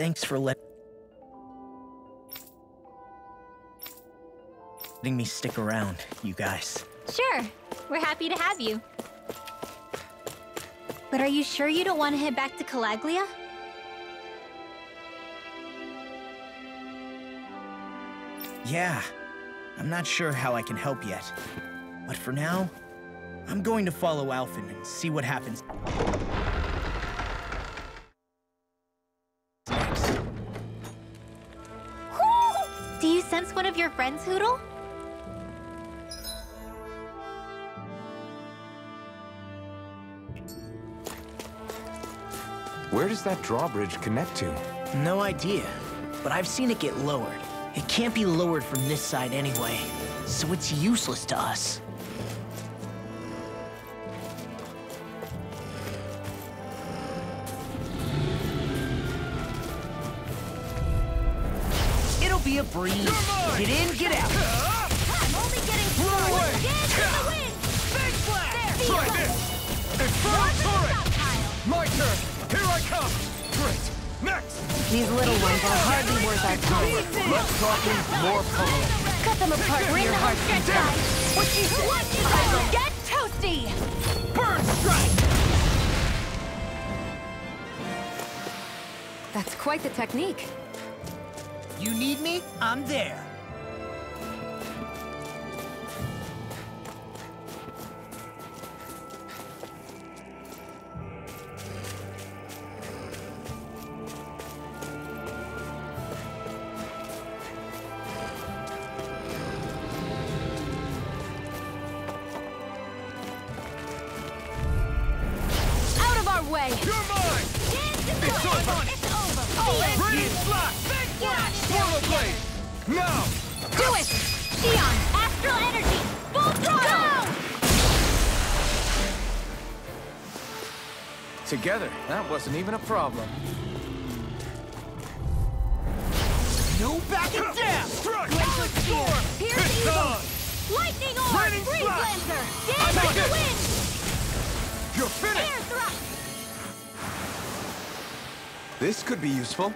Thanks for letting me stick around, you guys. Sure, we're happy to have you. But are you sure you don't want to head back to Calaglia? Yeah, I'm not sure how I can help yet. But for now, I'm going to follow Alphen and see what happens next. Do you sense one of your friends, Hootle? Where does that drawbridge connect to? No idea, but I've seen it get lowered. It can't be lowered from this side anyway, so it's useless to us. It'll be a breeze. Get in, get out. I'm only getting started. Get in the wind! Big blast! There, Try see this! Infernal turret! My turn! Here I come! Great! Next! These little ones are hardly worth our time. Less talking, more pummeling. Cut them apart for your heart's content. What you say? Get toasty! Burn strike! That's quite the technique. You need me? I'm there. Out of our way! You're mine! It's over! It's over! Radiant slash! Big flash! Swallow blade! Now! Do it! Eon! Astral energy! Full throttle! Together, that wasn't even a problem. No backing down! Strike! Glacial storm! Pierce It's evil! on! Lightning orb! Raining Freeze flash! lancer! I Dance take with the it! wind! You're finished! Air thrust! This could be useful.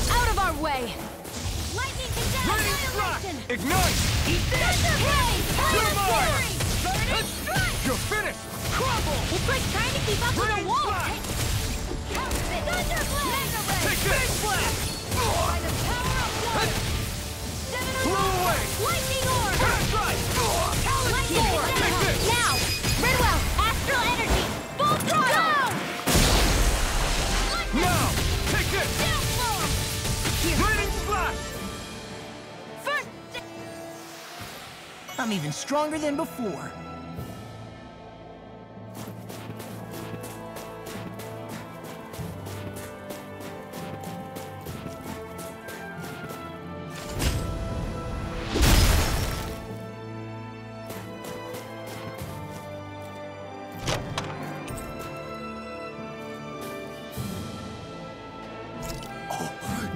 Out of our way! Lightning condensed Radiant slash! annihilation! Ignite! Thunder blaze! You're Fire mine! fury! Burning strike! You're finished! Crumble! It's like trying to keep up with a Radiant wall! slash! Thunder blaze! Take this! Blast! By the power of one! Seven of Blow away! Lightning orb! Strike! Lightning Take condensed! this! Now! Redwell! Astral energy! Full throttle! Lightning! Now! Take this! Downflow! Radiant slash! First! I'm even stronger than before.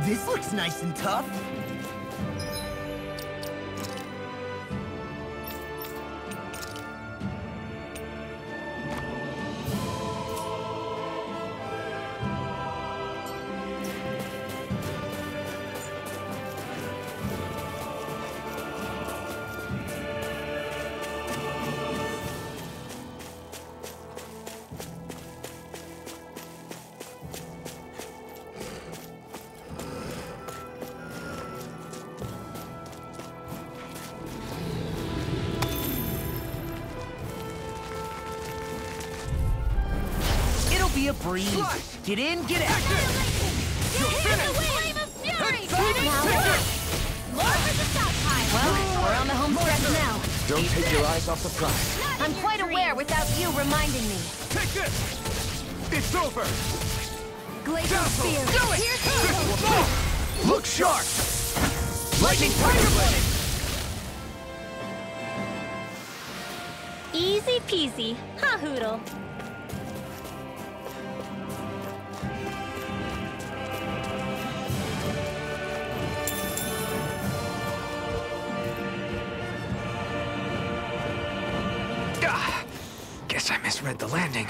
This looks nice and tough. Be a breeze. Slash! Get in, get out. You're finished! Flame of fury! Now Lower the stockpile! Well, we're on the home stretch now. Don't take your eyes off the prize. I'm quite aware without you reminding me. Take this! It's over! Glacial Dazzle! spear. Do it! Pierce This evil. will do! Look sharp! Lightning Tiger Blade! Easy peasy, huh, Hootle? Guess I misread the landing.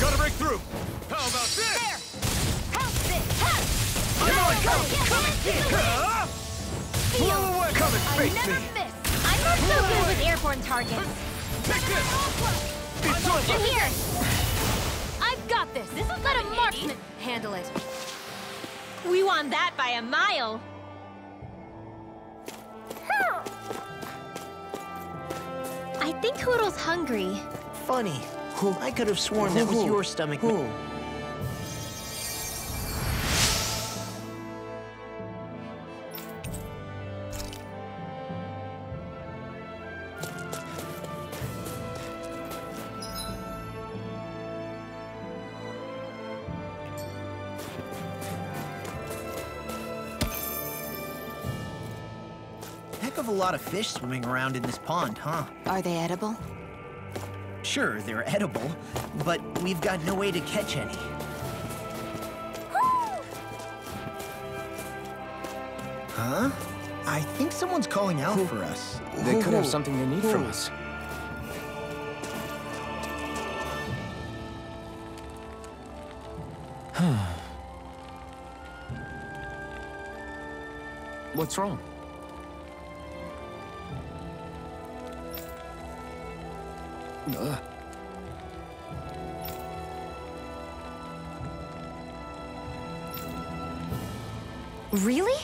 Gotta break through! How about this? There! Pounce this! Come on, come and face never me! miss! I'm not so good with airborne targets! Take this! It's In over! here! I've got this! Let a marksman Handle it. We won that by a mile! I think Hoodle's hungry. Funny. I could have sworn that was your stomach. Heck of a lot of fish swimming around in this pond, huh? Are they edible? Sure, they're edible, but we've got no way to catch any. Huh? I think someone's calling out for us. They could have something they need from us. What's wrong? Really?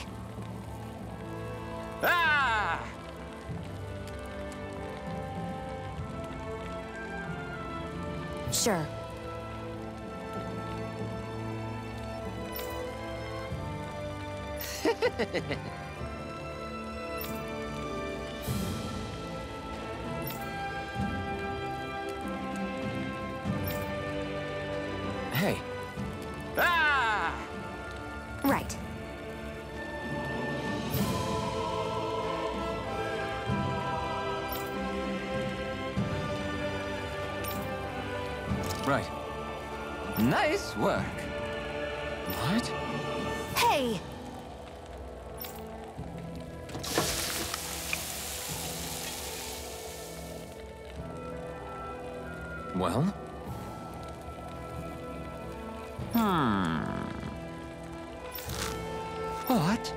Ah! Sure. Hey. Ah! Right. Right. Nice work. What? Hey! Well? What?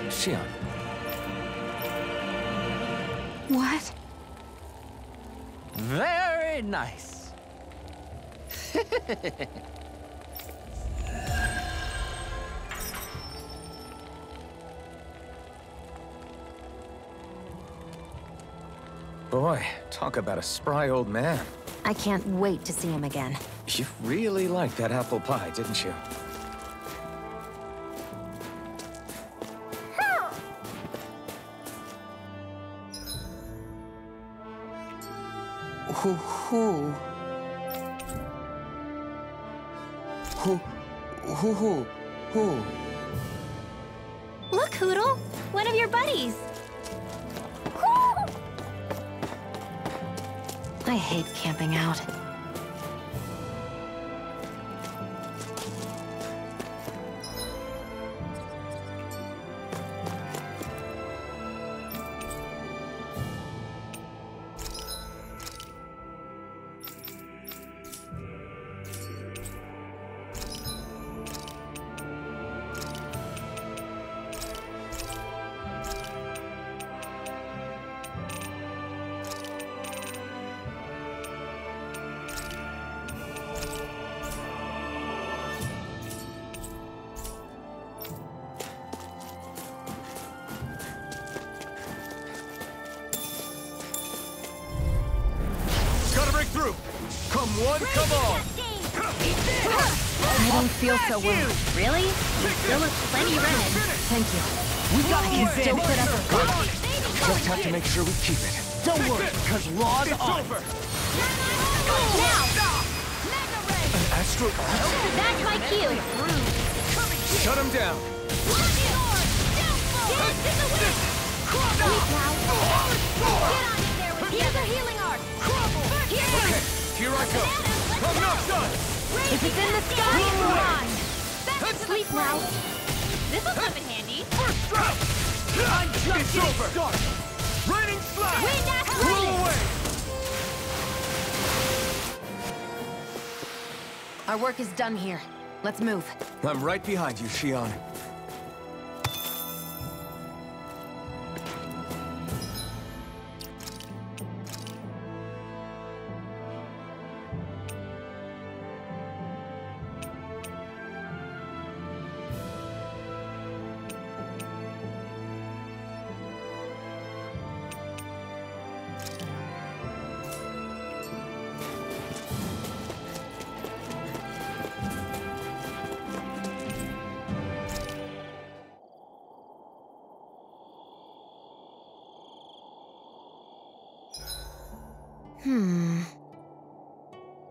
Xion. What? Very nice. Boy, talk about a spry old man. I can't wait to see him again. You really liked that apple pie, didn't you? Look, Hoodle! One of your buddies! I hate camping out. Gotta break through! Come one, come all! I don't feel so well. Really? You still look plenty running. Thank you. We got I can still put up a fight. Just have to make sure we keep it. Don't worry, because log on. over! Now! An Astral That's my cue! Shut him down! Here's a healing art! Okay, here I go! I'm not done! If it's in the sky, it's mine! Sleep now! This'll come in handy! First strike! I'm just It's getting over! started! Raining slash! Wind axe Roll ready! away! Our work is done here. Let's move. I'm right behind you, Xion.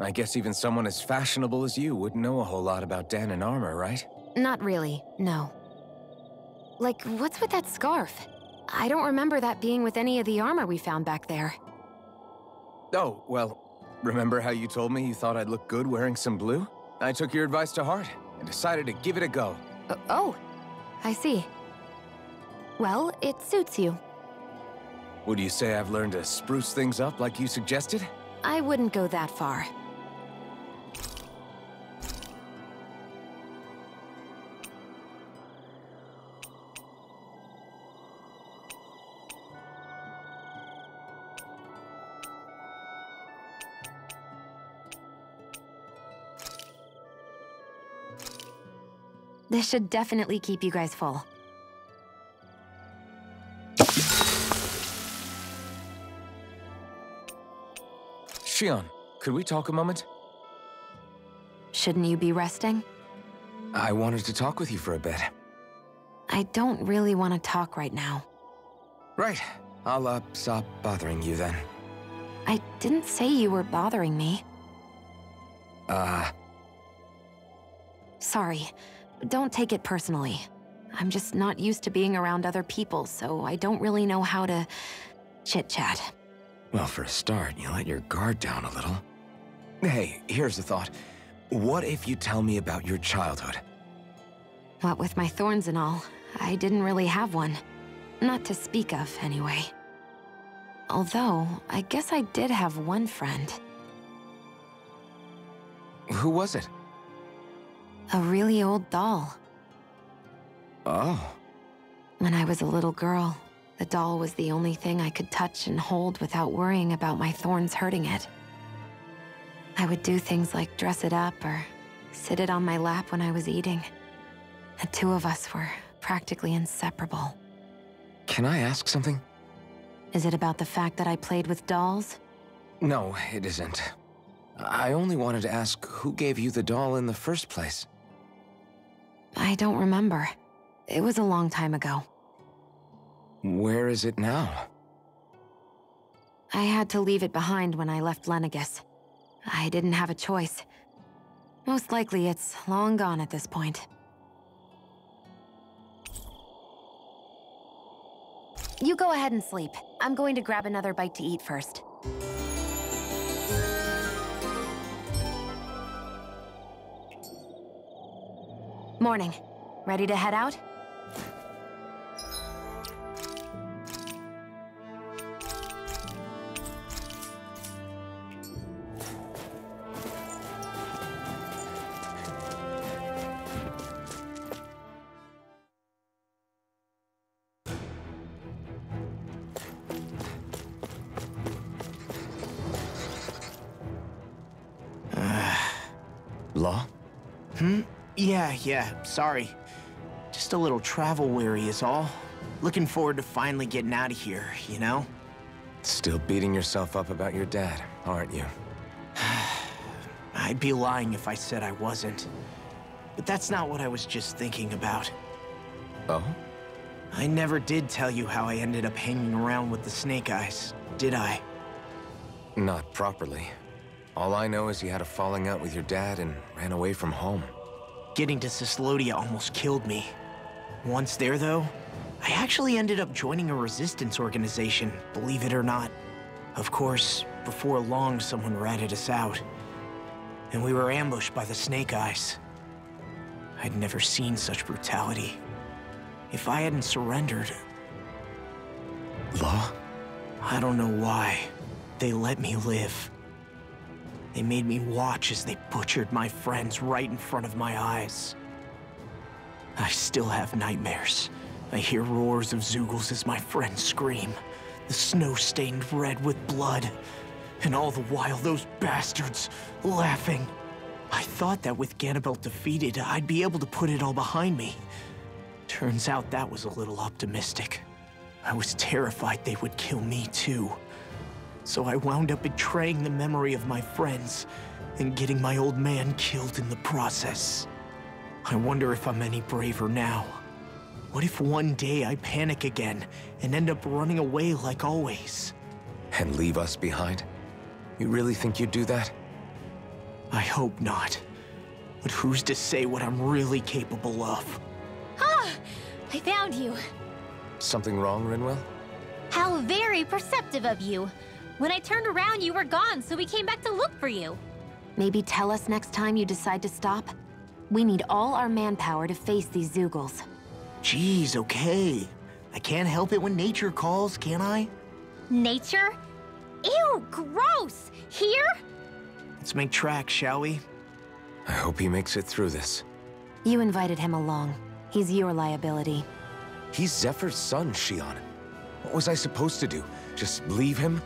I guess even someone as fashionable as you wouldn't know a whole lot about Dan and armor, right? Not really, no. Like, what's with that scarf? I don't remember that being with any of the armor we found back there. Oh, well, remember how you told me you thought I'd look good wearing some blue? I took your advice to heart and decided to give it a go. Oh, I see. Well, it suits you. Would you say I've learned to spruce things up like you suggested? I wouldn't go that far. This should definitely keep you guys full. Xion, could we talk a moment? Shouldn't you be resting? I wanted to talk with you for a bit. I don't really want to talk right now. Right. I'll, stop bothering you then. I didn't say you were bothering me. Sorry. Don't take it personally. I'm just not used to being around other people, so I don't really know how to chit-chat. Well, for a start, you let your guard down a little. Hey, here's a thought. What if you tell me about your childhood? What with my thorns and all, I didn't really have one. Not to speak of, anyway. Although, I guess I did have one friend. Who was it? A really old doll. Oh. When I was a little girl, the doll was the only thing I could touch and hold without worrying about my thorns hurting it. I would do things like dress it up or sit it on my lap when I was eating. The two of us were practically inseparable. Can I ask something? Is it about the fact that I played with dolls? No, it isn't. I only wanted to ask who gave you the doll in the first place. I don't remember. It was a long time ago. Where is it now? I had to leave it behind when I left Lenegus. I didn't have a choice. Most likely it's long gone at this point. You go ahead and sleep. I'm going to grab another bite to eat first. Morning. Ready to head out? Law? Yeah, sorry. Just a little travel weary is all. Looking forward to finally getting out of here, you know? Still beating yourself up about your dad, aren't you? I'd be lying if I said I wasn't. But that's not what I was just thinking about. Oh? I never did tell you how I ended up hanging around with the Snake Eyes, did I? Not properly. All I know is you had a falling out with your dad and ran away from home. Getting to Cyslodia almost killed me. Once there, though, I actually ended up joining a resistance organization, believe it or not. Of course, before long, someone ratted us out. And we were ambushed by the Snake Eyes. I'd never seen such brutality. If I hadn't surrendered... Law? I don't know why. They let me live. They made me watch as they butchered my friends right in front of my eyes. I still have nightmares. I hear roars of Zeugles as my friends scream. The snow stained red with blood. And all the while, those bastards laughing. I thought that with Ganabelt defeated, I'd be able to put it all behind me. Turns out that was a little optimistic. I was terrified they would kill me too. So I wound up betraying the memory of my friends and getting my old man killed in the process. I wonder if I'm any braver now. What if one day I panic again and end up running away like always? And leave us behind? You really think you'd do that? I hope not. But who's to say what I'm really capable of? Ah! I found you. Something wrong, Rinwell? How very perceptive of you. When I turned around, you were gone, so we came back to look for you. Maybe tell us next time you decide to stop? We need all our manpower to face these Zeugles. Geez, okay. I can't help it when nature calls, can I? Nature? Ew, gross! Here? Let's make tracks, shall we? I hope he makes it through this. You invited him along. He's your liability. He's Zephyr's son, Shion. What was I supposed to do? Just leave him?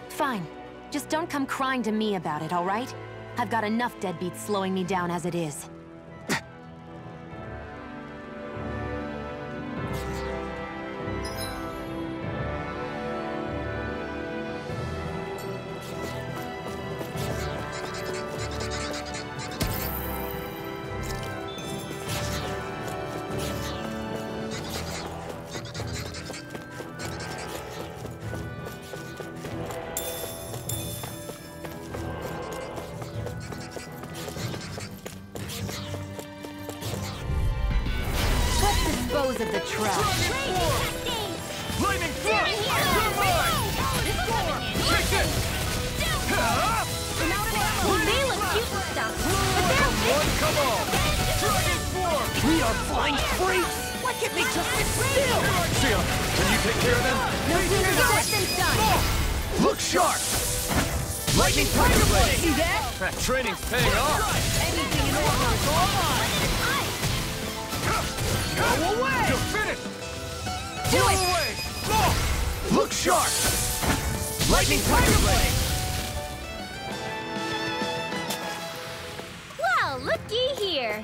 Fine. Just don't come crying to me about it, all right? I've got enough deadbeats slowing me down as it is. Dispose of the trap. Lightning Force! You're mine! Take this! They look cute and stuff, but they're One, come on! Dragon Force! We are flying freaks! Why can't they just sit still? Shion, can you take care of them? no sooner said than done. Look sharp! Lightning Tiger Blade! See that? That training's paying off! Anything in order is all mine! Go away! You're finished! Do Go it! away! Look sharp! Lightning Tiger Blade! Well, looky here.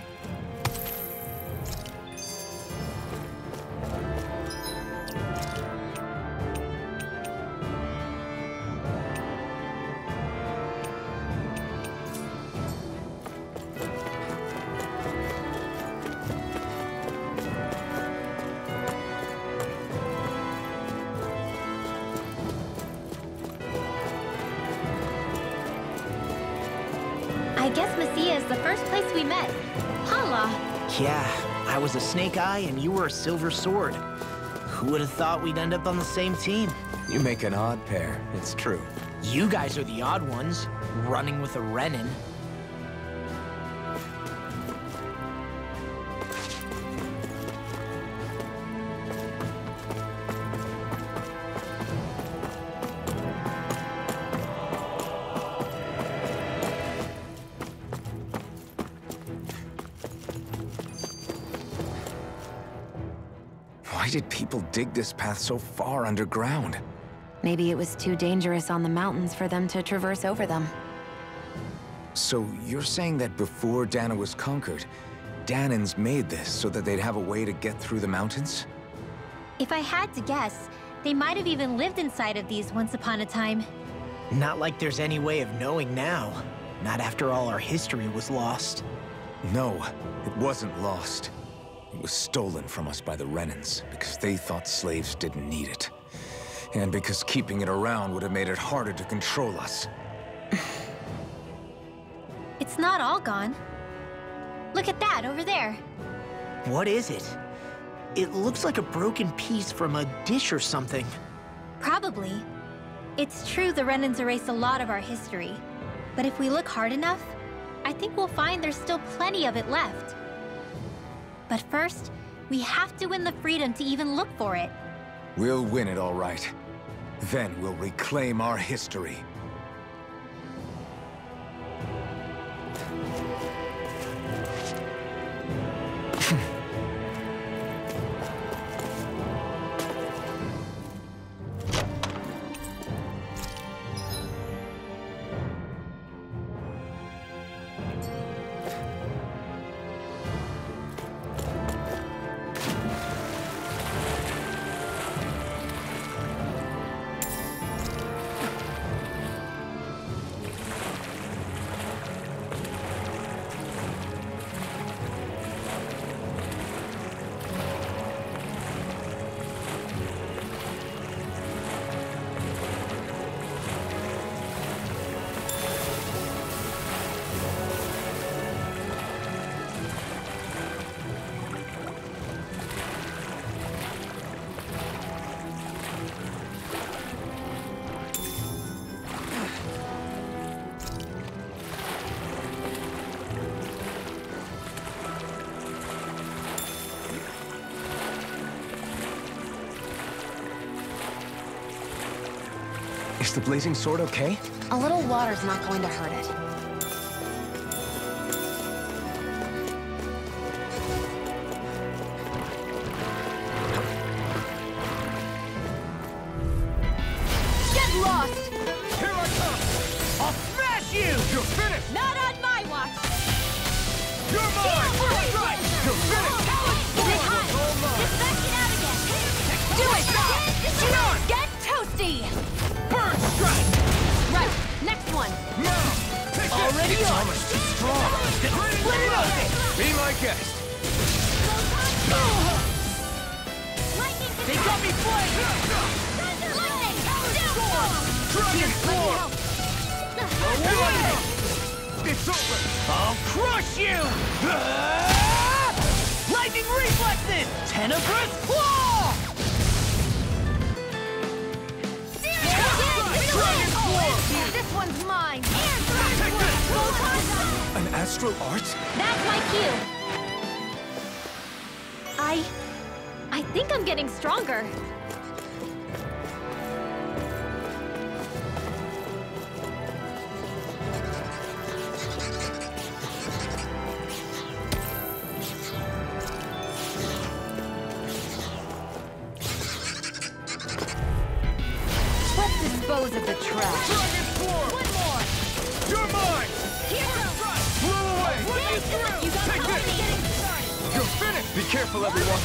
I guess Menancia is the first place we met. Hala. Yeah, I was a Snake Eye and you were a Silver Sword. Who would have thought we'd end up on the same team? You make an odd pair, it's true. You guys are the odd ones, running with a Renin. Why did people dig this path so far underground? Maybe it was too dangerous on the mountains for them to traverse over them. So you're saying that before Dana was conquered, Danans made this so that they'd have a way to get through the mountains? If I had to guess, they might have even lived inside of these once upon a time. Not like there's any way of knowing now. Not after all our history was lost. No, it wasn't lost. It was stolen from us by the Renans because they thought slaves didn't need it. And because keeping it around would have made it harder to control us. It's not all gone. Look at that over there. What is it? It looks like a broken piece from a dish or something. Probably. It's true the Renans erased a lot of our history. But if we look hard enough, I think we'll find there's still plenty of it left. But first, we have to win the freedom to even look for it. We'll win it all right. Then we'll reclaim our history. Is the blazing sword okay? A little water's not going to hurt it. Get lost! Here I come! I'll smash you! You're finished! Not on my watch! You're mine! Burn Right! You're finished! Stay high! Dispatch it out again! Do it! Get toasty! Burn strike! Right, next one! Now! Take this! Already It's on. almost too strong! Split it open! Be my guest! Lightning They got me flying! Lightning! Down! Dragon Form! Away! It's over! I'll crush you! Lightning reflexes! Tenebrous claw! This one's mine! An astral art? That's my cue! I think I'm getting stronger. Let's dispose of the trash. Dragon Form! One more! You're mine! Hero! Blew away! You got Take me this! getting started! You're finished! Be careful, everyone!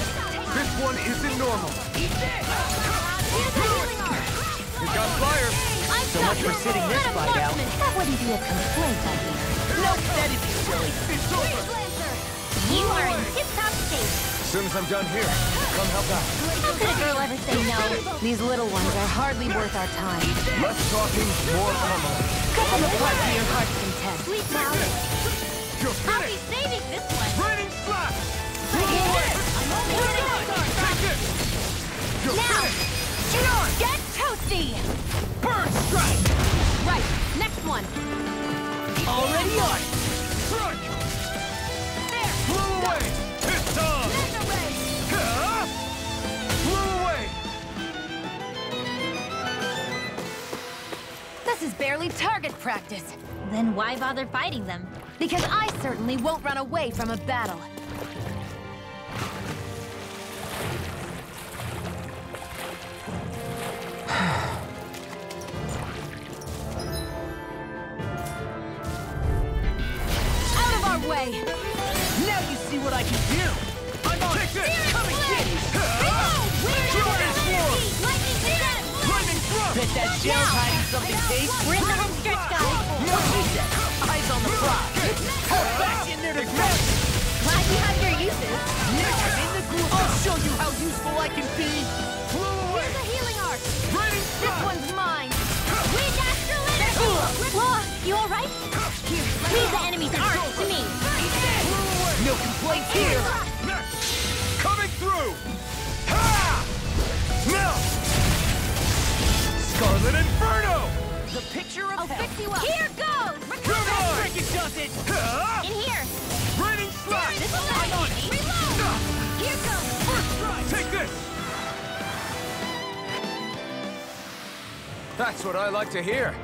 This one isn't normal! Here's the healing arm! It got fire! I'm So much for sitting this fight out. That wouldn't be a complaint, I hear. Nope, that'd be silly. It's over! You are in tip-top shape. As soon as I'm done here, come help out. How could a girl ever say no? These little ones are hardly worth our time. Less talking, more pummeling. Cut them apart to your heart's content. Sleep now. You're I'll be finished! saving this one. Raining slash! I'm only getting started. Take this! You're Now! finished! Get toasty! Burn strike! Right, next one. Already on! Strike! There! Blew away! It's on! Mega ray! Huh? Blew away! This is barely target practice. Then why bother fighting them? Because I certainly won't run away from a battle. Out of our way! Now you see what I can do! I'm on! Take this! Come and get it! Huh? Dragon Form! Lightning again! Lightning thrust! Bet that shell's hiding something tasty. We're in the home stretch, guys. What she said. Eyes on the prize. Back in there to fetch. Glad you have your uses. Next I'm in the group, I'll show you how useful I can be. Here's a healing arc. Raining This strike! one's mine. Wind Astral energy. Law, you all right? Here, leave the enemy's arc to me. No complaints here. Coming through! Ha! Now! Scarlet Inferno! The picture of I'll hell. fix you up. Here goes. Come on! Freaking does it. Ha! In here. Raining slash! This will let me. Reload. Here goes. First strike! Take this! That's what I like to hear.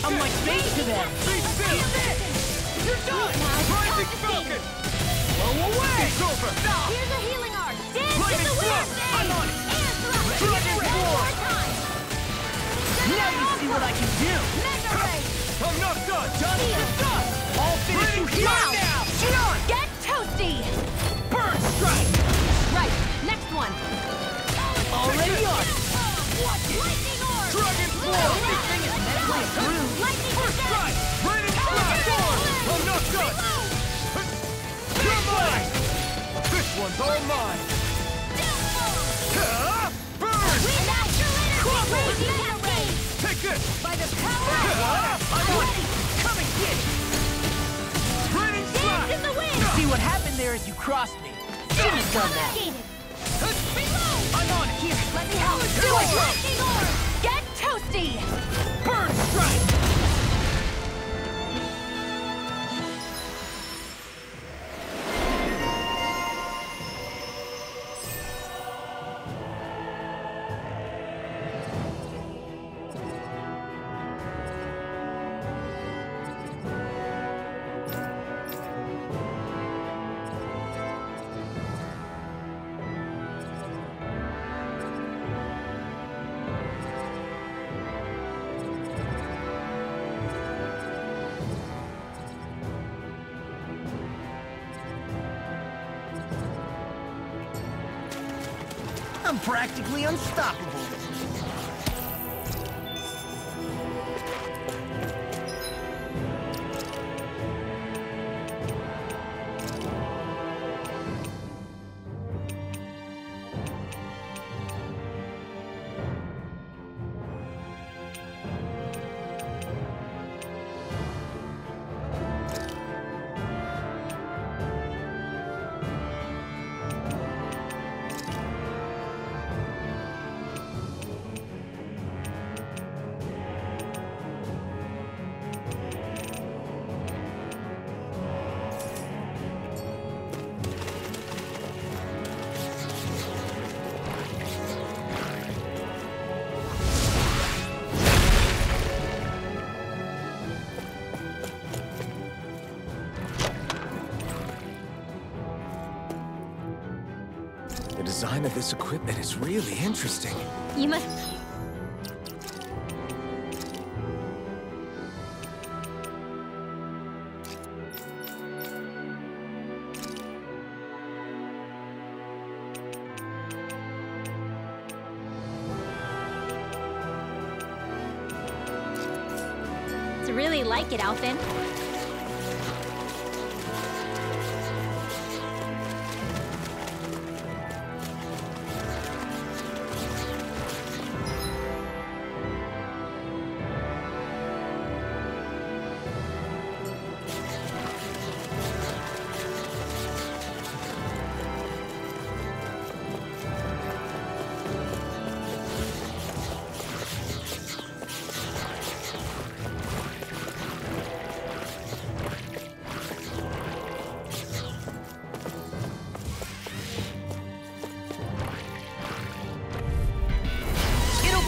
I'm like bait to them. Be still! You're done. Rising Falcon! Blow away. It's over! Here's a healing arc. Dance in Lightning the wind. Thrust! I'm on it! And thrust. Dragon One Roar! more time. Now you see what I can do. Mega ray. I'm not done! Done is done. I'll finish you here now. Get on. Get toasty. Burn strike. Right. Next one. Already on. Lightning orb. Dragon Oh, Roar! this thing is mentally approved. Lightning First descent. strike! Raining slash! I'm not done! You're mine! This one's all mine! Ha! Burn! Wind Astral energy. Crazy cascade. Take this! By the power Ha! I'm ready. Come and get it. Raining dance slash! in the wind. See what happened there is you crossed me. Shouldn't have done that. Reload. I'm on it. Here, Let me help. Do it. Lightning orb. Get toasty. burn strike. I'm practically unstoppable. The design of this equipment is really interesting. You must... really like it, Alphen.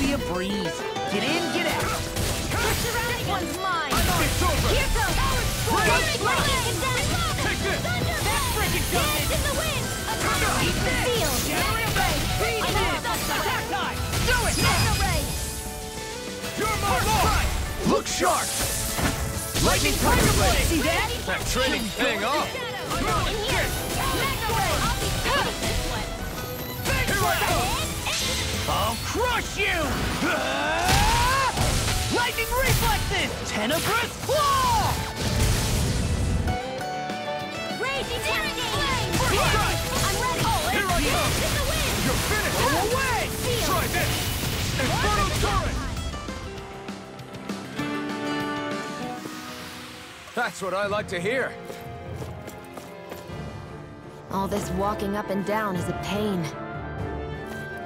Be a breeze. Get in, get out. This one's mine. It's over. Here goes. Take this. That freaking goes In the wind! Eat this. Seal! Area ray. Beat it. Attack time. Do it. Mega ray. You're my lord. Look sharp. Lightning tiger blade. See that? That training's paying off. Mega ray! I'll be taking this one! Here I go. I'll crush you! Lightning reflexes! Tenebrous claw! Raging flame! Right. I'm ready! Here I come. In the wind! You're finished. Go away! Seal! Try this. Inferno turret. That's what I like to hear. All this walking up and down is a pain.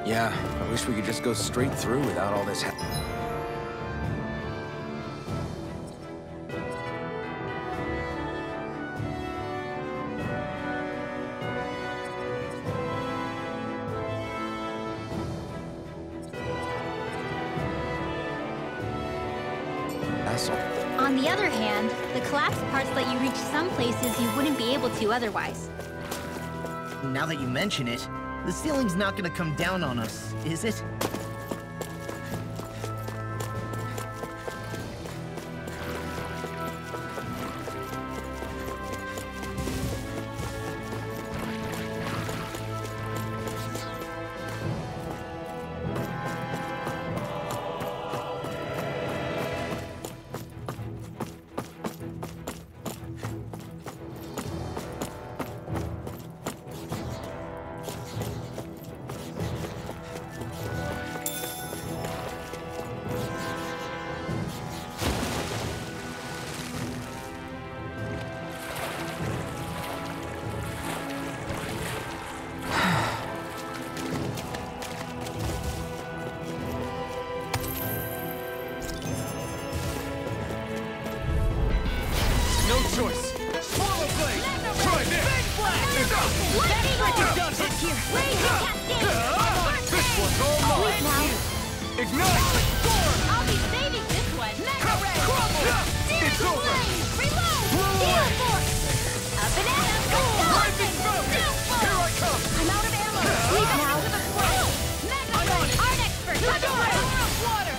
Yeah, I wish we could just go straight through without all this hassle. On the other hand, the collapsed parts let you reach some places you wouldn't be able to otherwise. Now that you mention it, the ceiling's not gonna come down on us, is it? No choice. Swallow blade. Try this. This one's all mine. Ignite. I'll be saving this one! It's over. Up and at 'em! Rising Falcon. Here I come. I'm out of ammo! Sleep now! I'm on it. Art expert! Water!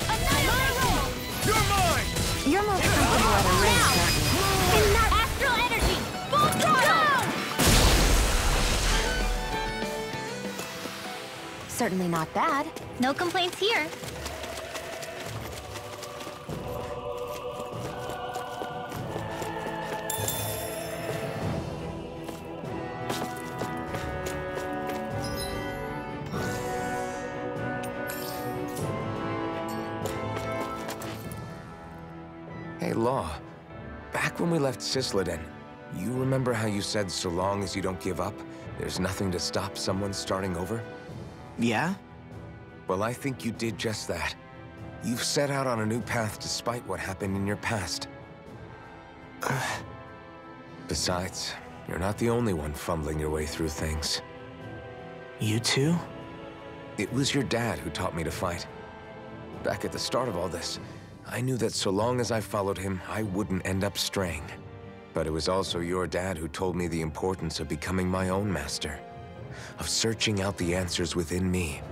Another roll! You're mine. You're more comfortable at a race, aren't you? In that astral energy! Full throttle! Certainly not bad. No complaints here. Hey, Law. Back when we left Cisleden, you remember how you said so long as you don't give up, there's nothing to stop someone starting over? Yeah? Well, I think you did just that. You've set out on a new path despite what happened in your past. Besides, you're not the only one fumbling your way through things. You too? It was your dad who taught me to fight. Back at the start of all this, I knew that so long as I followed him, I wouldn't end up straying. But it was also your dad who told me the importance of becoming my own master, of searching out the answers within me.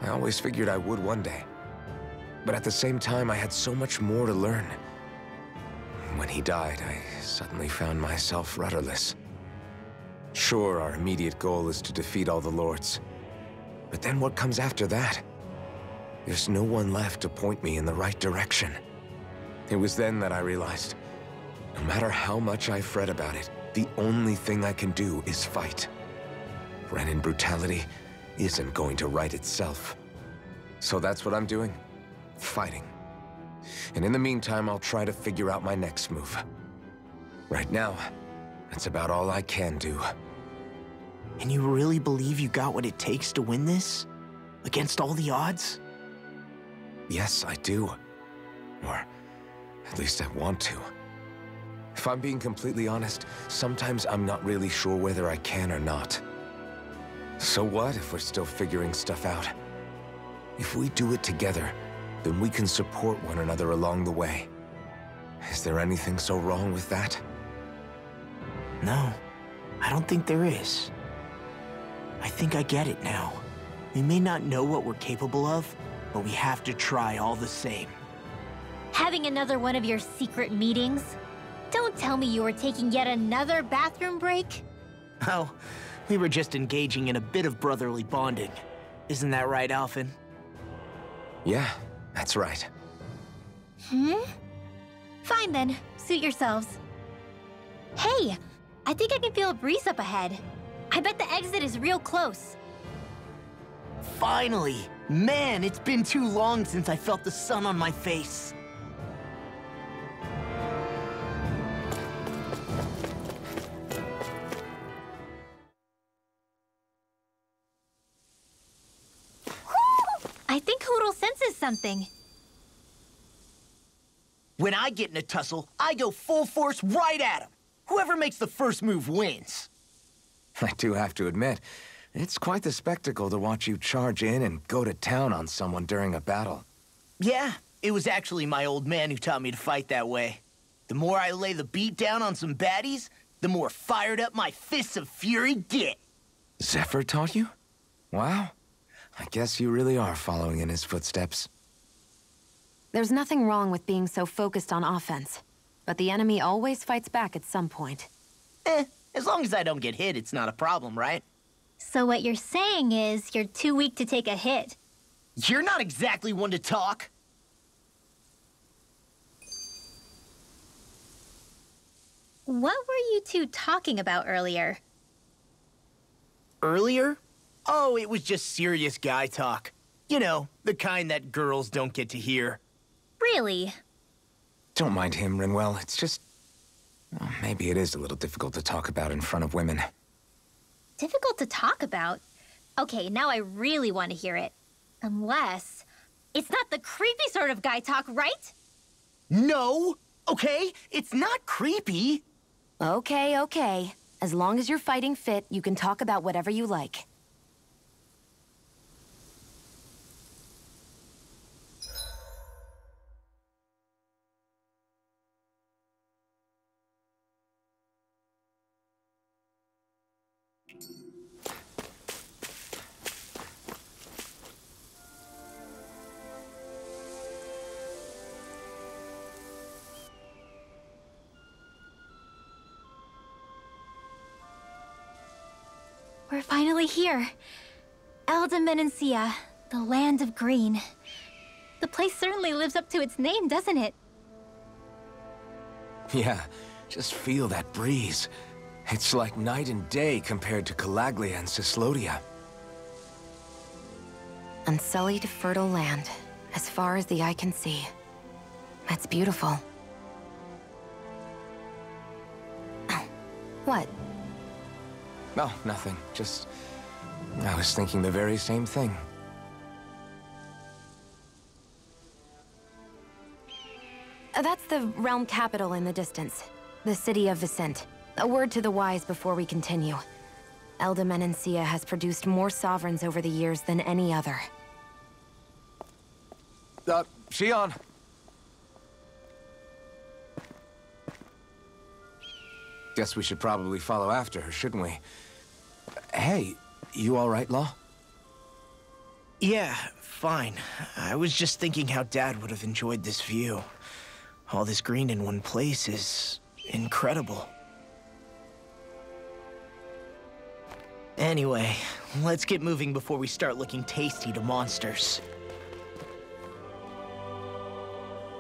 I always figured I would one day. But at the same time, I had so much more to learn. When he died, I suddenly found myself rudderless. Sure, our immediate goal is to defeat all the lords. But then what comes after that? There's no one left to point me in the right direction. It was then that I realized, no matter how much I fret about it, the only thing I can do is fight. Renin brutality isn't going to right itself. So that's what I'm doing. Fighting. And in the meantime, I'll try to figure out my next move. Right now, that's about all I can do. And you really believe you got what it takes to win this? Against all the odds? Yes, I do. Or at least I want to. If I'm being completely honest, sometimes I'm not really sure whether I can or not. So what if we're still figuring stuff out? If we do it together, then we can support one another along the way. Is there anything so wrong with that? No, I don't think there is. I think I get it now. We may not know what we're capable of, but we have to try all the same. Having another one of your secret meetings? Don't tell me you were taking yet another bathroom break? Oh, we were just engaging in a bit of brotherly bonding. Isn't that right, Alphen? Yeah, that's right. Fine then, suit yourselves. Hey, I think I can feel a breeze up ahead. I bet the exit is real close. Finally! Man, it's been too long since I felt the sun on my face. I think Hoodle senses something. When I get in a tussle, I go full force right at him. Whoever makes the first move wins. I do have to admit, it's quite the spectacle to watch you charge in and go to town on someone during a battle. Yeah, it was actually my old man who taught me to fight that way. The more I lay the beat down on some baddies, the more fired up my fists of fury get. Zephyr taught you? Wow. I guess you really are following in his footsteps. There's nothing wrong with being so focused on offense, but the enemy always fights back at some point. As long as I don't get hit, it's not a problem, right? So what you're saying is you're too weak to take a hit. You're not exactly one to talk. What were you two talking about earlier? Earlier? Oh, it was just serious guy talk. You know, the kind that girls don't get to hear. Really? Don't mind him, Rinwell. It's just... well, maybe it is a little difficult to talk about in front of women. Difficult to talk about? Okay, now I really want to hear it. Unless... it's not the creepy sort of guy talk, right? No! Okay? It's not creepy. Okay, okay. As long as you're fighting fit, you can talk about whatever you like. We're finally here. Menancia, the land of green. The place certainly lives up to its name, doesn't it? Yeah, just feel that breeze. It's like night and day compared to Calaglia and Cyslodia. Unsullied, fertile land, as far as the eye can see. That's beautiful. Oh, what? No, nothing. Just... I was thinking the very same thing. That's the realm capital in the distance. The city of Vicent. A word to the wise before we continue. Menancia has produced more sovereigns over the years than any other. Shion! Guess we should probably follow after her, shouldn't we? Hey, you all right, Law? Yeah, fine. I was just thinking how Dad would have enjoyed this view. All this green in one place is incredible. Anyway, let's get moving before we start looking tasty to monsters.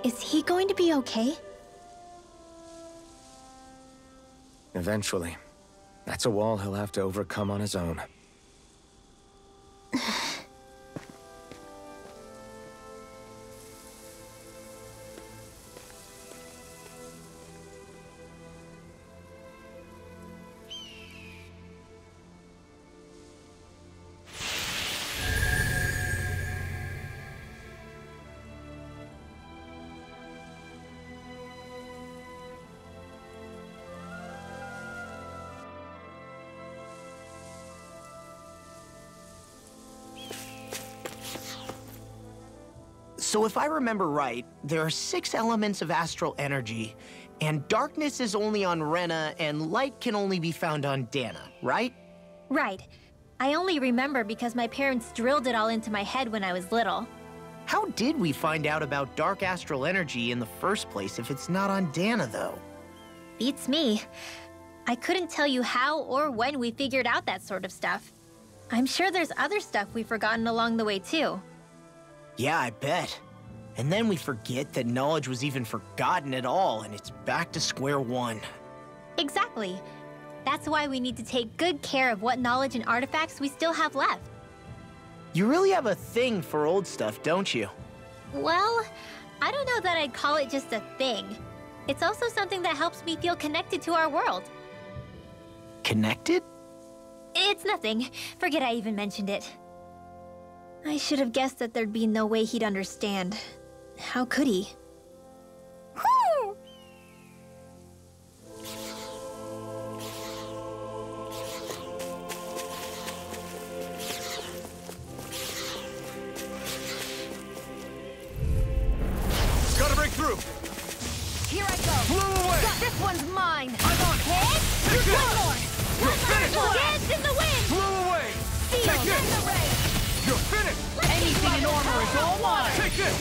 Is he going to be okay? Eventually. That's a wall he'll have to overcome on his own. So if I remember right, there are 6 elements of astral energy, and darkness is only on Rena, and light can only be found on Dana, right? Right. I only remember because my parents drilled it all into my head when I was little. How did we find out about dark astral energy in the first place if it's not on Dana, though? Beats me. I couldn't tell you how or when we figured out that sort of stuff. I'm sure there's other stuff we've forgotten along the way, too. Yeah, I bet. And then we forget that knowledge was even forgotten at all, and it's back to square one. Exactly. That's why we need to take good care of what knowledge and artifacts we still have left. You really have a thing for old stuff, don't you? Well, I don't know that I'd call it just a thing. It's also something that helps me feel connected to our world. Connected? It's nothing. Forget I even mentioned it. I should have guessed that there'd be no way he'd understand. How could he? Gotta break through! Here I go. Blow away! This one's mine. I'm on! Take this! You're finished! Dance in the wind! Blow away! Feel Take this! in the rain. You're finished! Anything in armor is all mine. Take this!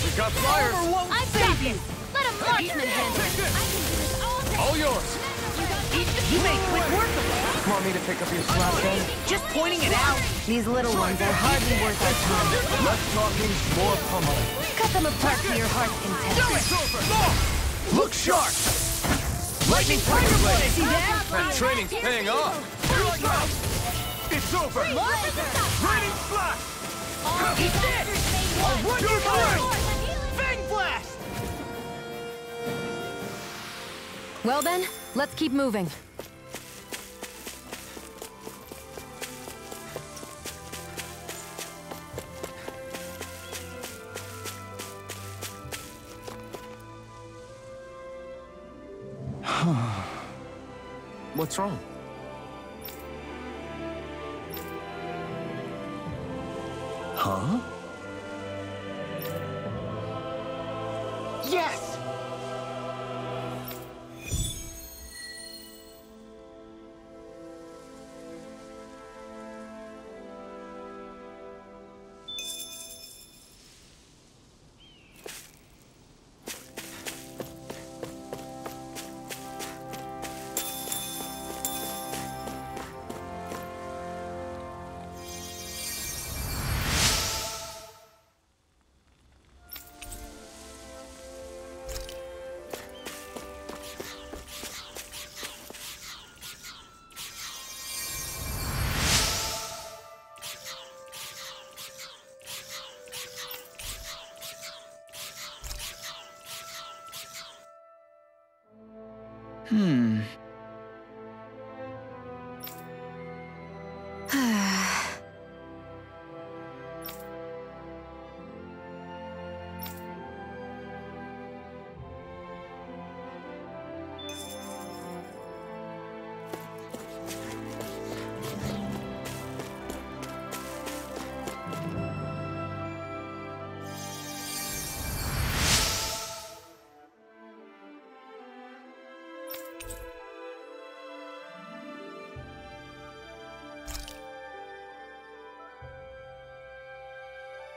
We got flyers! I've got this! Let him march! Eastman handle Take it. this! I can do this all day. All yours! You made quick work of it. Want me to pick up your slack then? Just pointing it out. These little ones are hardly worth our time. Less talking, more pummeling. Cut them apart to your heart's content. It's over! No! Look sharp! Lightning Tiger Blade, see That that? training's paying off! Here I go! It's over! Raining flash! Eat this! I'll run you through! Fang blast! Well then, let's keep moving. What's wrong? Huh? Yes!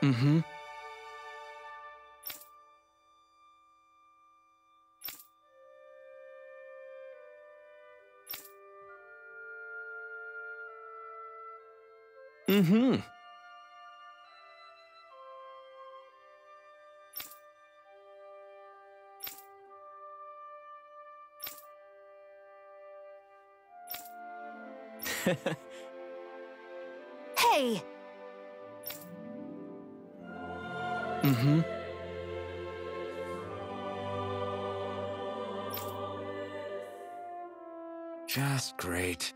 Mm-hmm. Mm-hmm. Hey! Mm-hmm. Just great.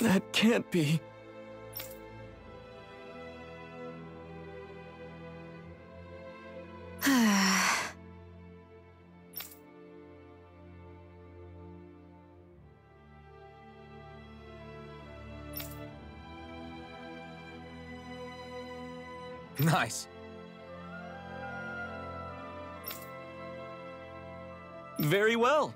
That can't be. Nice. Very well.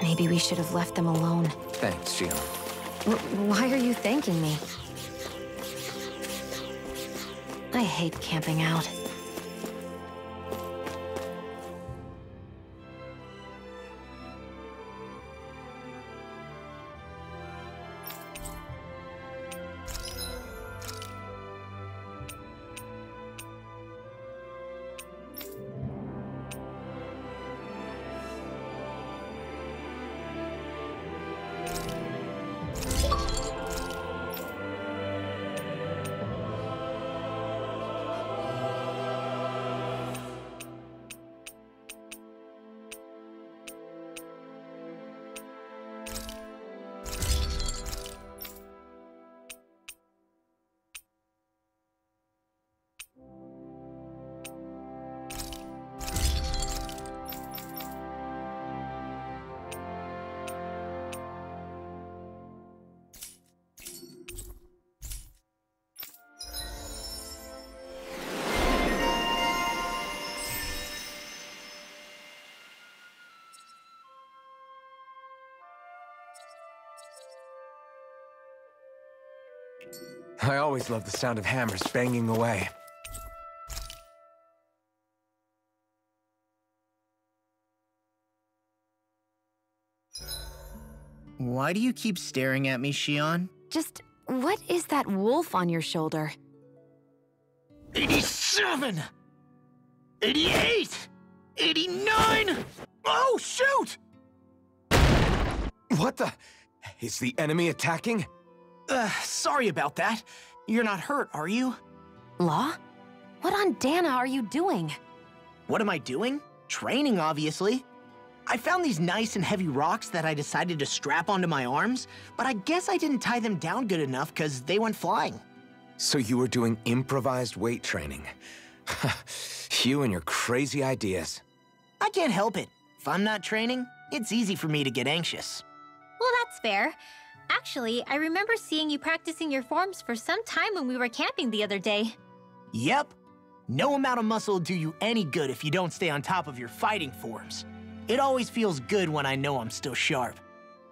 Maybe we should have left them alone. Thanks, Shion. Why are you thanking me? I hate camping out. I always love the sound of hammers banging away. Why do you keep staring at me, Shion? Just, what is that wolf on your shoulder? 87! 88! 89! Oh, shoot! What the? Is the enemy attacking? Sorry about that. You're not hurt, are you? Law? What on Dana are you doing? What am I doing? Training, obviously. I found these nice and heavy rocks that I decided to strap onto my arms, but I guess I didn't tie them down good enough because they went flying. So you were doing improvised weight training. You and your crazy ideas. I can't help it. If I'm not training, it's easy for me to get anxious. Well, that's fair. Actually, I remember seeing you practicing your forms for some time when we were camping the other day. Yep. No amount of muscle will do you any good if you don't stay on top of your fighting forms. It always feels good when I know I'm still sharp.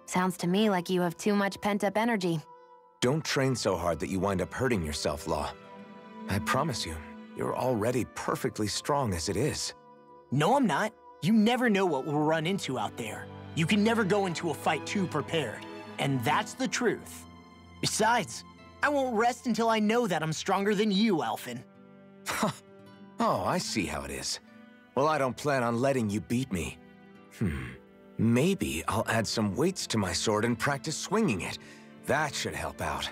Sounds to me like you have too much pent-up energy. Don't train so hard that you wind up hurting yourself, Law. I promise you, you're already perfectly strong as it is. No, I'm not. You never know what we'll run into out there. You can never go into a fight too prepared. And that's the truth. Besides, I won't rest until I know that I'm stronger than you, Alphen. Oh, I see how it is. Well, I don't plan on letting you beat me. Maybe I'll add some weights to my sword and practice swinging it. That should help out.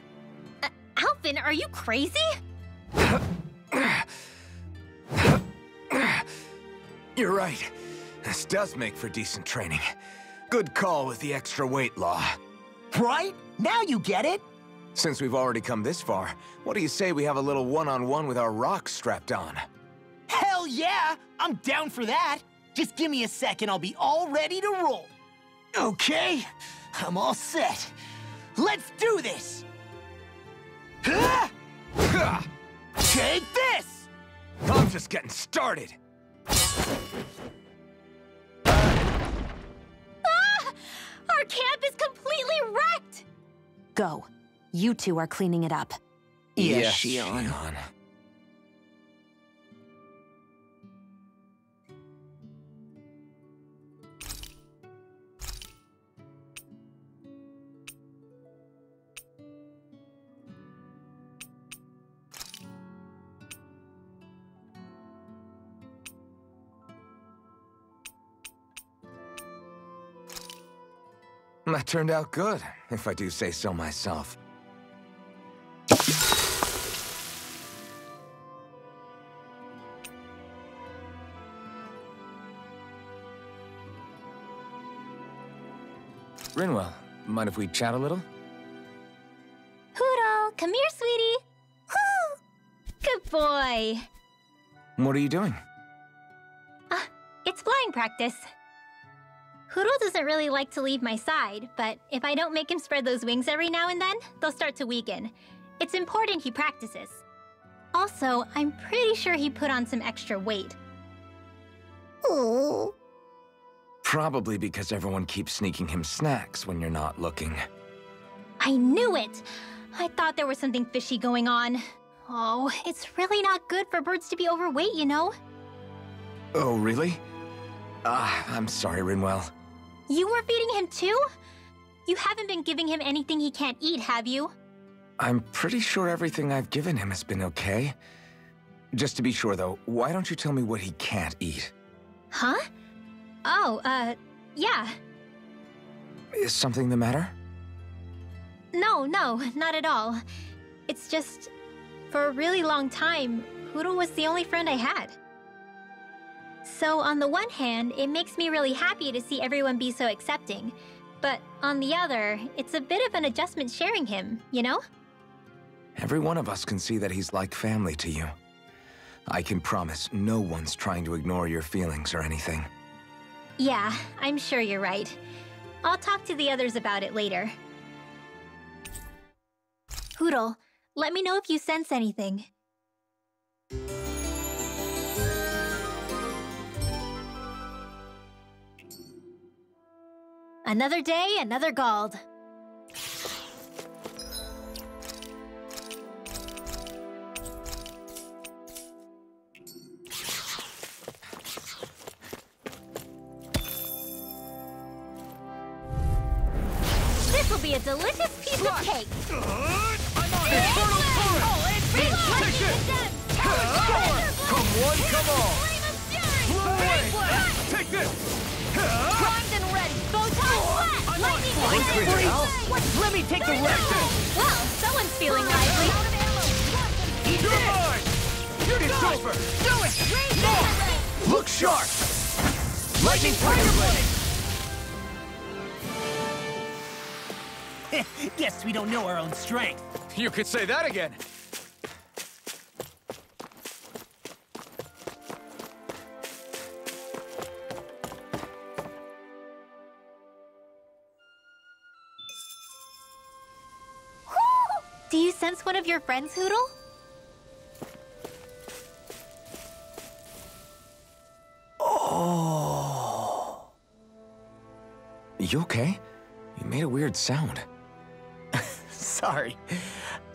Alvin, are you crazy? You're right. This does make for decent training. Good call with the extra weight law. Right? Now you get it! Since we've already come this far, what do you say we have a little one-on-one with our rocks strapped on? Hell yeah! I'm down for that! Just give me a second, I'll be all ready to roll. Okay, I'm all set. Let's do this! Take this! I'm just getting started. Our camp is completely wrecked! Go. You two are cleaning it up. Yes, Shion. That turned out good, if I do say so myself. Rinwell, mind if we chat a little? Poodle, come here, sweetie. Woo! Good boy. What are you doing? It's flying practice. Poodle doesn't really like to leave my side, but if I don't make him spread those wings every now and then, they'll start to weaken. It's important he practices. Also, I'm pretty sure he put on some extra weight. Oh. Probably because everyone keeps sneaking him snacks when you're not looking. I knew it! I thought there was something fishy going on. Oh, it's really not good for birds to be overweight, you know? Oh, really? I'm sorry, Rinwell. You were feeding him too? You haven't been giving him anything he can't eat, have you? I'm pretty sure everything I've given him has been okay. Just to be sure, though, why don't you tell me what he can't eat? Huh? Oh, yeah. Is something the matter? No, not at all. It's just, for a really long time, Poodle was the only friend I had. So on the one hand, it makes me really happy to see everyone be so accepting. But on the other, it's a bit of an adjustment sharing him, you know? Every one of us can see that he's like family to you. I can promise no one's trying to ignore your feelings or anything. Yeah, I'm sure you're right. I'll talk to the others about it later. Poodle, let me know if you sense anything. Another day, another Gald. This will be a delicious piece of cake. I'm on it! Infernal Torrent! Take this! Come one, come all! Blow away! Take this! Primed and ready. Bow tie flat. Lightning Freeze! Let me take the rest. Well, someone's feeling lively. You're mine! It's over! Do it! No! Look sharp! Lightning fire blade! Guess we don't know our own strength. You could say that again! Do you sense one of your friends, Hoodle? Oh. You okay? You made a weird sound. Sorry.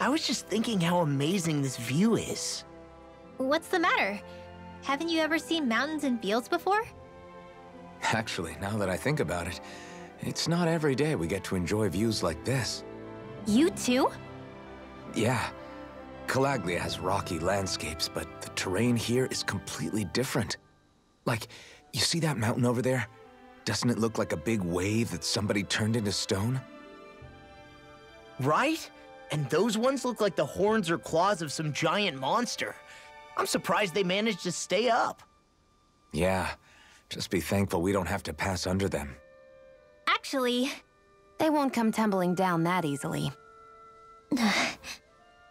I was just thinking how amazing this view is. What's the matter? Haven't you ever seen mountains and fields before? Actually, now that I think about it, it's not every day we get to enjoy views like this. You too? Yeah. Calaglia has rocky landscapes, but the terrain here is completely different. Like, you see that mountain over there? Doesn't it look like a big wave that somebody turned into stone? Right? And those ones look like the horns or claws of some giant monster. I'm surprised they managed to stay up. Yeah, just be thankful we don't have to pass under them. Actually, They won't come tumbling down that easily.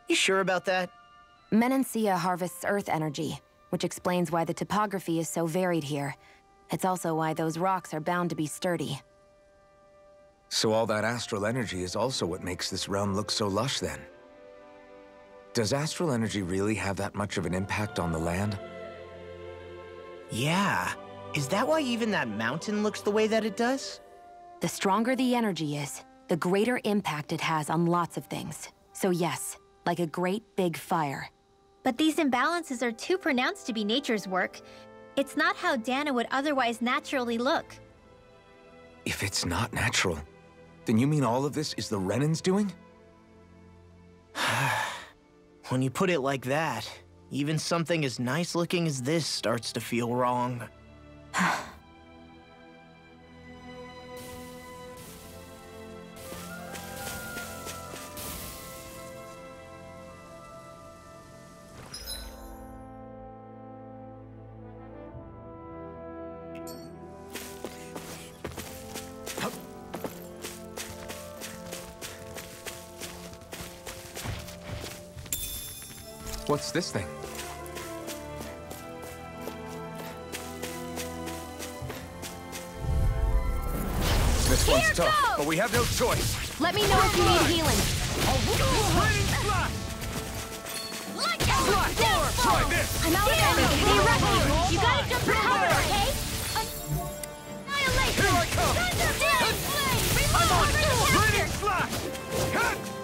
You sure about that? Menancia harvests Earth energy, which explains why the topography is so varied here. It's also why those rocks are bound to be sturdy. So all that astral energy is also what makes this realm look so lush then? Does astral energy really have that much of an impact on the land? Yeah. Is that why even that mountain looks the way that it does? The stronger the energy is, the greater impact it has on lots of things. So yes, like a great big fire. but these imbalances are too pronounced to be nature's work. It's not how Dana would otherwise naturally look. If it's not natural, then you mean all of this is the Renan's doing? When you put it like that, even something as nice looking as this starts to feel wrong. What's this thing? This one's tough, but we have no choice. Let me know if you need healing. Try this! I'm out of ammo. Be ready. You gotta jump for cover, okay? Annihilation! Here I come! I'm on it! Raining slash!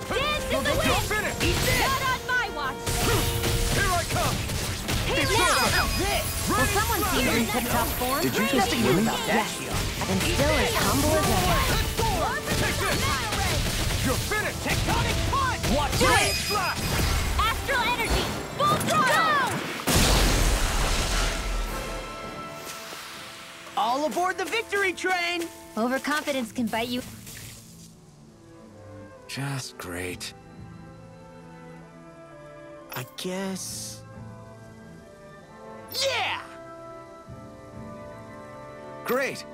Dance in the You're wind! finished! Not on my watch! Here I come! Will someone see me in tip-top form? Did you just hear me? Yes. And still as humble as ever. Take this! You're finished! Tectonic punch! Watch Raining it! slash! Astral energy! Full throttle! All aboard the victory train! Overconfidence can bite you. Just great. I guess... Yeah! Great!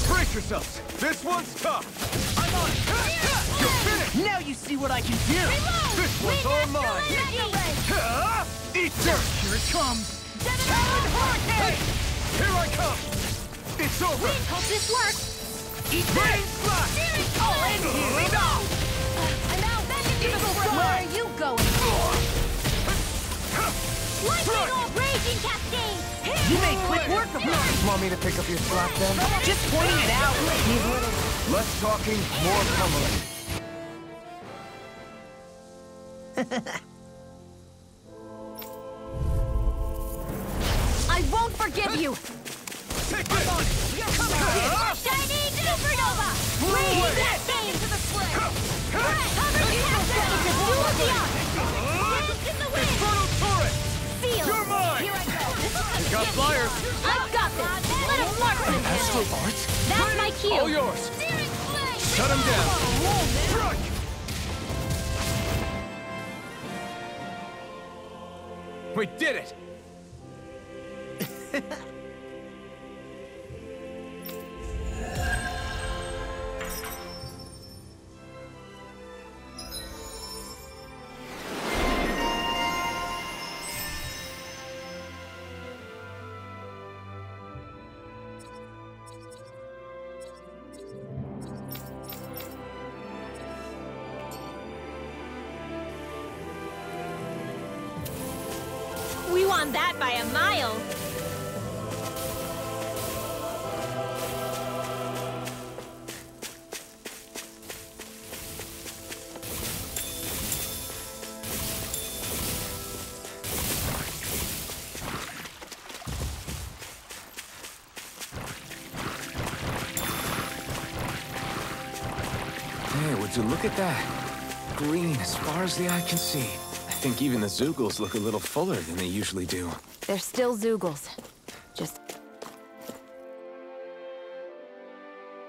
Brace yourselves! This one's tough! I'm on it! You're finished! Now you see what I can do! This one's all mine! Eat dirt! Here it comes! Talon Hurricane! Here I come! It's over! Hope this works! Rain slash! All in! Here we go! I'm out! Where are you going? Lightning or raging cascade! You made quick work of me! Want me to pick up your slack then? Just pointing it out! Less talking, more pummeling. I won't forgive you! Take this! Shining supernova! Raging cascade! Into the spray! Covered capture! It's a dual beyond! Dance in the wind! Infernal turret! Feel! You're mine! Here I go! You got flyers! I've got this! Let us mark for this! Astral art? That's my cue! All yours! Shut him down! Strike! We did it! We won that by a mile! Would you look at that? Green as far as the eye can see. I think even the Zeugles look a little fuller than they usually do. They're still Zeugles. Just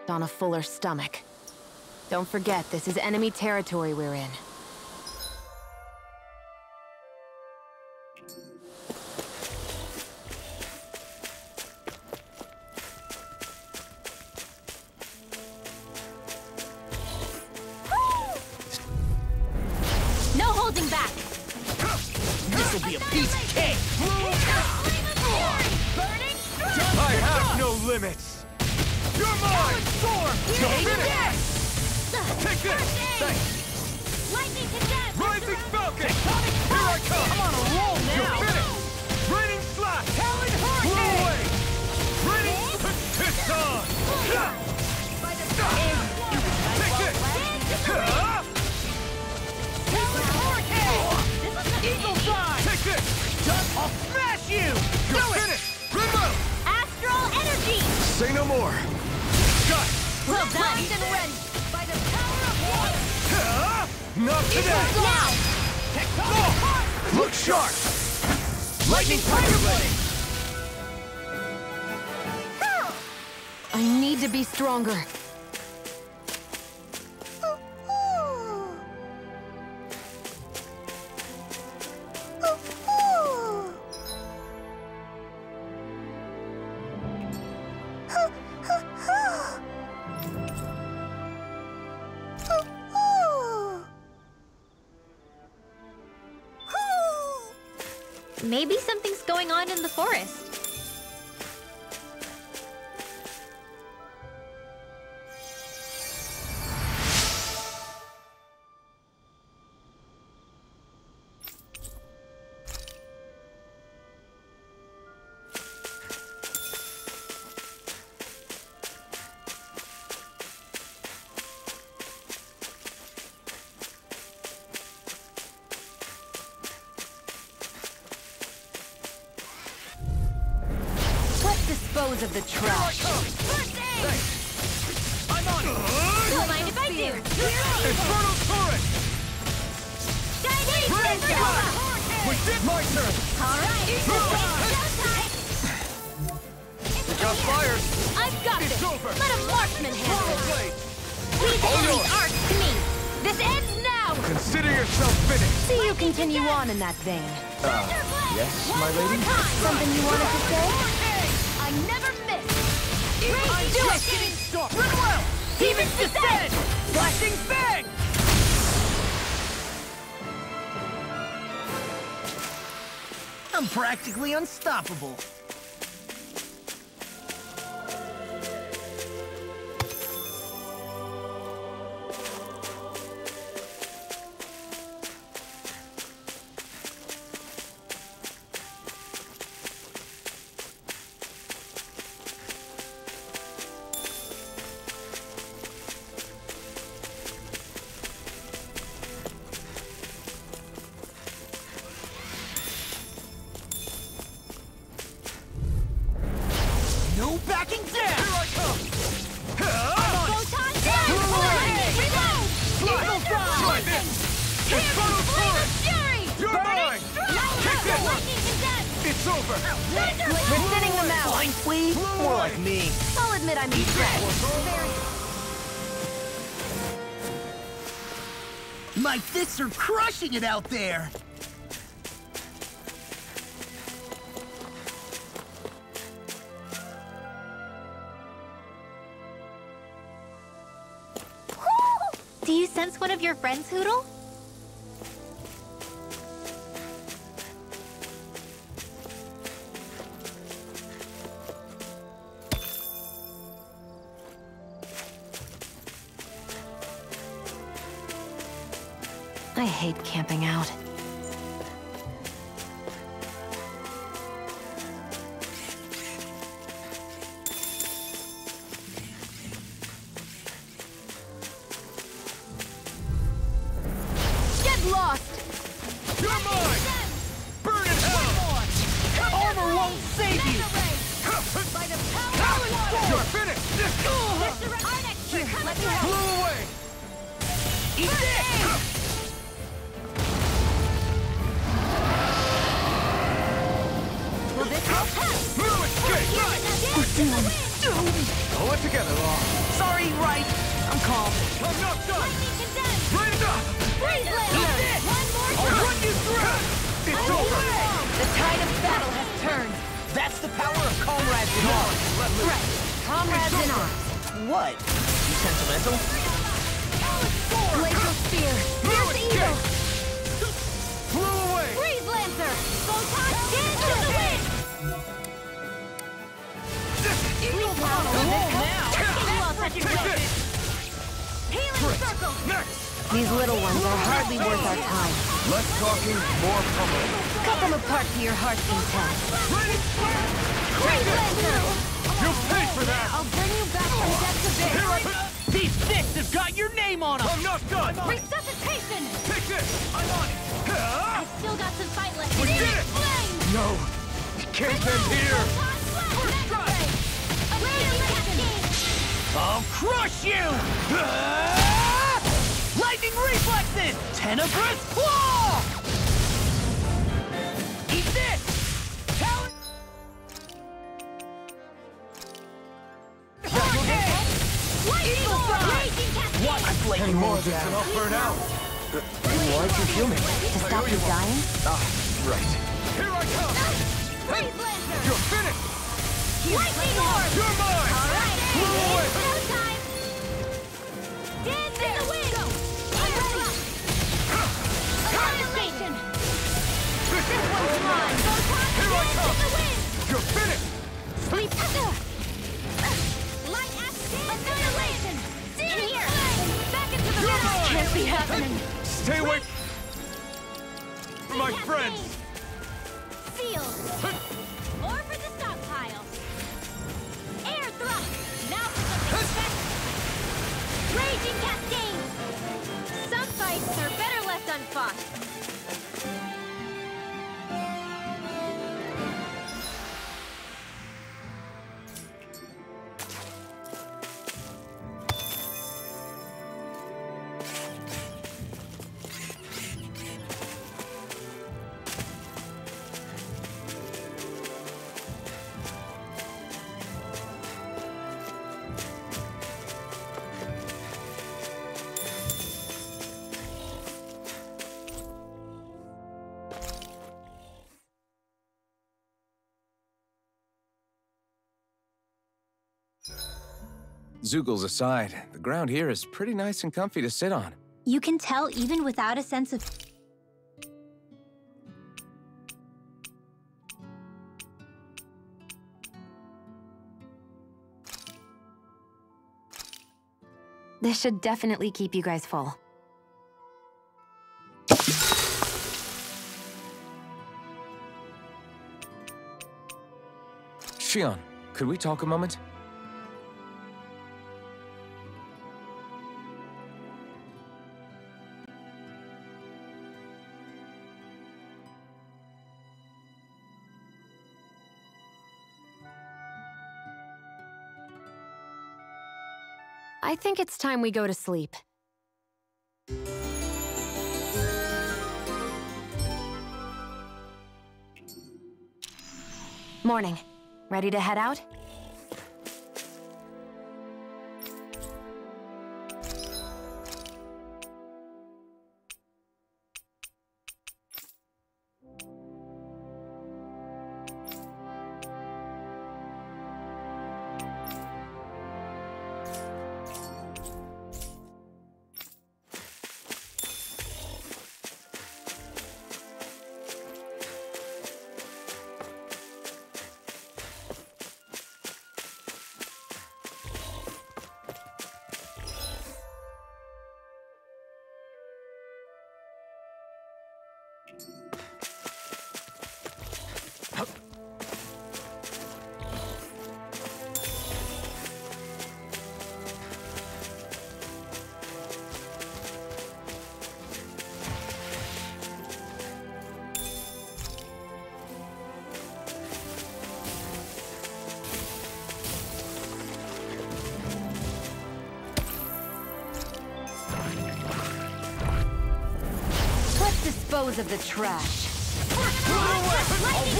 on a fuller stomach. Don't forget, this is enemy territory we're in. No holding back! This'll be a piece of cake! I have no limits! You're mine! Take this! Take this! Thanks! Lightning condensed! Rising Falcon! Here I come! I'm on a roll now! You're finished! Raining Slash! Talon Hurricane! Blow away! Raining... It's on! Take it! Talon Hurricane! Eagle Fly! Take this! I'll smash you! You're finished! Rimbo! Astral energy! Say no more! Got it! Well done! And ready! By the power of water! Not today! Now! Look sharp! Lightning Tiger Blade! I need to be stronger. Maybe something's going on in the forest. Dispose of the trash. First aid! I'm on it! Don't mind if I do! Infernal Torrent! Shining Rain Supernova! We did my turn! Alright! We got fires! I've got It's this! over! Let a marksman handle it! Blade! Leave the All enemy's yours. arc to me! This ends now! Consider yourself finished! See you continue on in that vein. Yes, my lady? Something you wanted to say? I never miss! I'm Do just it! getting started! Run well! Demons descend! Flashing bang! I'm practically unstoppable. No backing down! Here I come! Photon down! Reload! Eagle Try this! Infernal Torrent! Fury! You're mine! Kick this! Lightning condensed! It's over! We're thinning them out. Blind flea? More like me. I'll admit I'm impressed. My fists are crushing it out there! Do you sense one of your friends, Hoodle? I hate camping out. Get lost! You're mine! Burn in hell! Armor won't save you! You're finished! Blew away! Eat this! Will this help? Move it! Right! We're doomed. Pull it together, Law. Sorry, right. I'm calm. I'm not done! Bring it up! Freeze Eat laser! this! One more I'll time! run you through! It's over! The tide of battle has turned. That's the power of comrades in arms. Right. Comrades in arms. What? You sentimental? Glacial spear. Move Fierce it! eagle. Flew away! Freeze lancer! Photon dance to the wind! Eagle power. Will this help? Now. Let's get you all touching Take close. this! Healing circle! Next! These little ones are hardly worth our time. Less talking, more pummeling. Cut them apart to your heart's content. Ready? Freeze lancer! You'll pay for that! I'll bring you back from death to bit. Here I... These fists have got your name on them. I'm not done! Resuscitation! Take this! I'm on it! I've still got some fight left. We did it! Flame! No! It can't end here! First try! I'll crush you! Lightning reflexes! Tenebrous claw! Eat this! Talon! Eagle fly! What? I've let And you more all than down. enough burn out. Why'd you kill me? To stop you dying? Ah, right. Here I come! Freeze lancer! You're finished! Lightning orb! You're mine! All right, Flew away! it's go time! Dance in the wind! I'm ready! Annihilation! This one's mine! Photon Here I dance come! in the wind! You're finished! Sleep! Light annihilation! In here! Back into the You're battle! mine! Can't be happening! Stay away from my friends! Sealed! More for the stockpile! Air thrust! Now for some respect! Raging cascade! Some fights are better left unfought. Zeugles aside, the ground here is pretty nice and comfy to sit on. You can tell even without a sense of... This should definitely keep you guys full. Shion, could we talk a moment? I think it's time we go to sleep. Morning. Ready to head out? dispose of the trash. I'll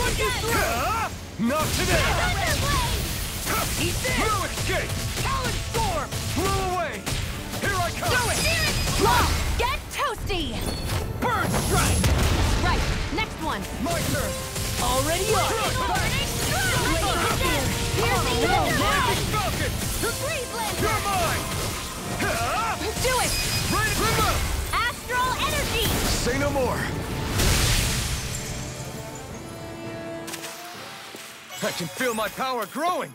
run you through! Not today! He's dead! No escape! Talon Storm! Blow away! Here I come! Do it! Lock! Get toasty! Bird strike! Right, next one! My turn! Already on! Falcon! The Breeze Lancer! You're mine! Do it! Ready to move! Astral energy! Say no more. I can feel my power growing!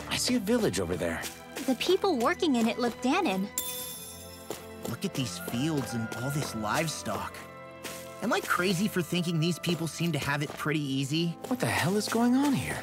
I see a village over there. The people working in it look Danon. Look at these fields and all this livestock. Am I crazy for thinking these people seem to have it pretty easy? What the hell is going on here?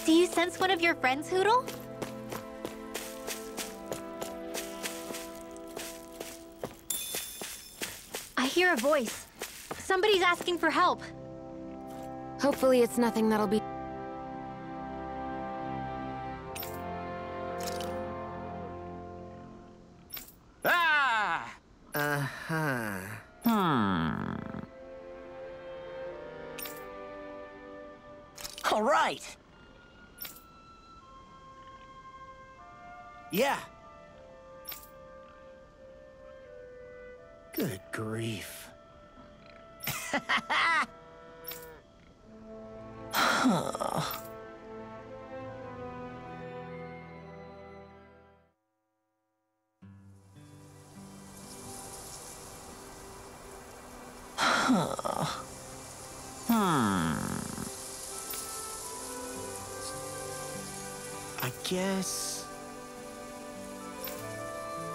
Do you sense one of your friends, Hootle? I hear a voice. Somebody's asking for help. Hopefully it's nothing that'll be... Ah! Uh-huh. All right. Yeah. Good grief. Huh. I guess...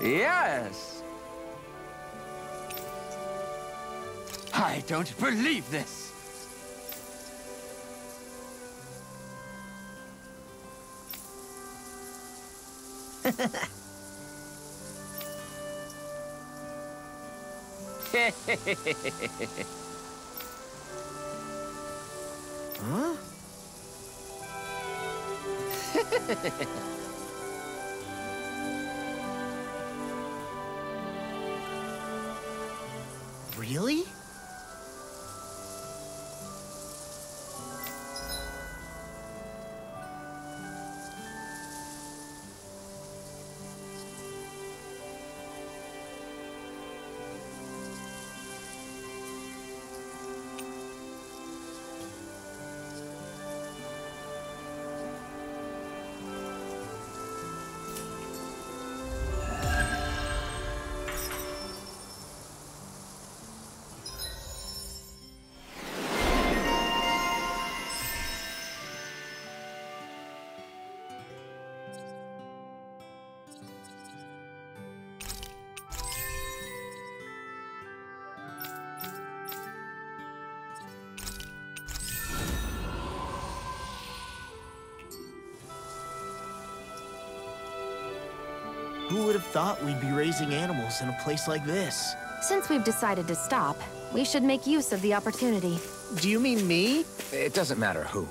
Yes! I don't believe this! Huh? Really? Who would have thought we'd be raising animals in a place like this? Since we've decided to stop, we should make use of the opportunity. Do you mean me? It doesn't matter who.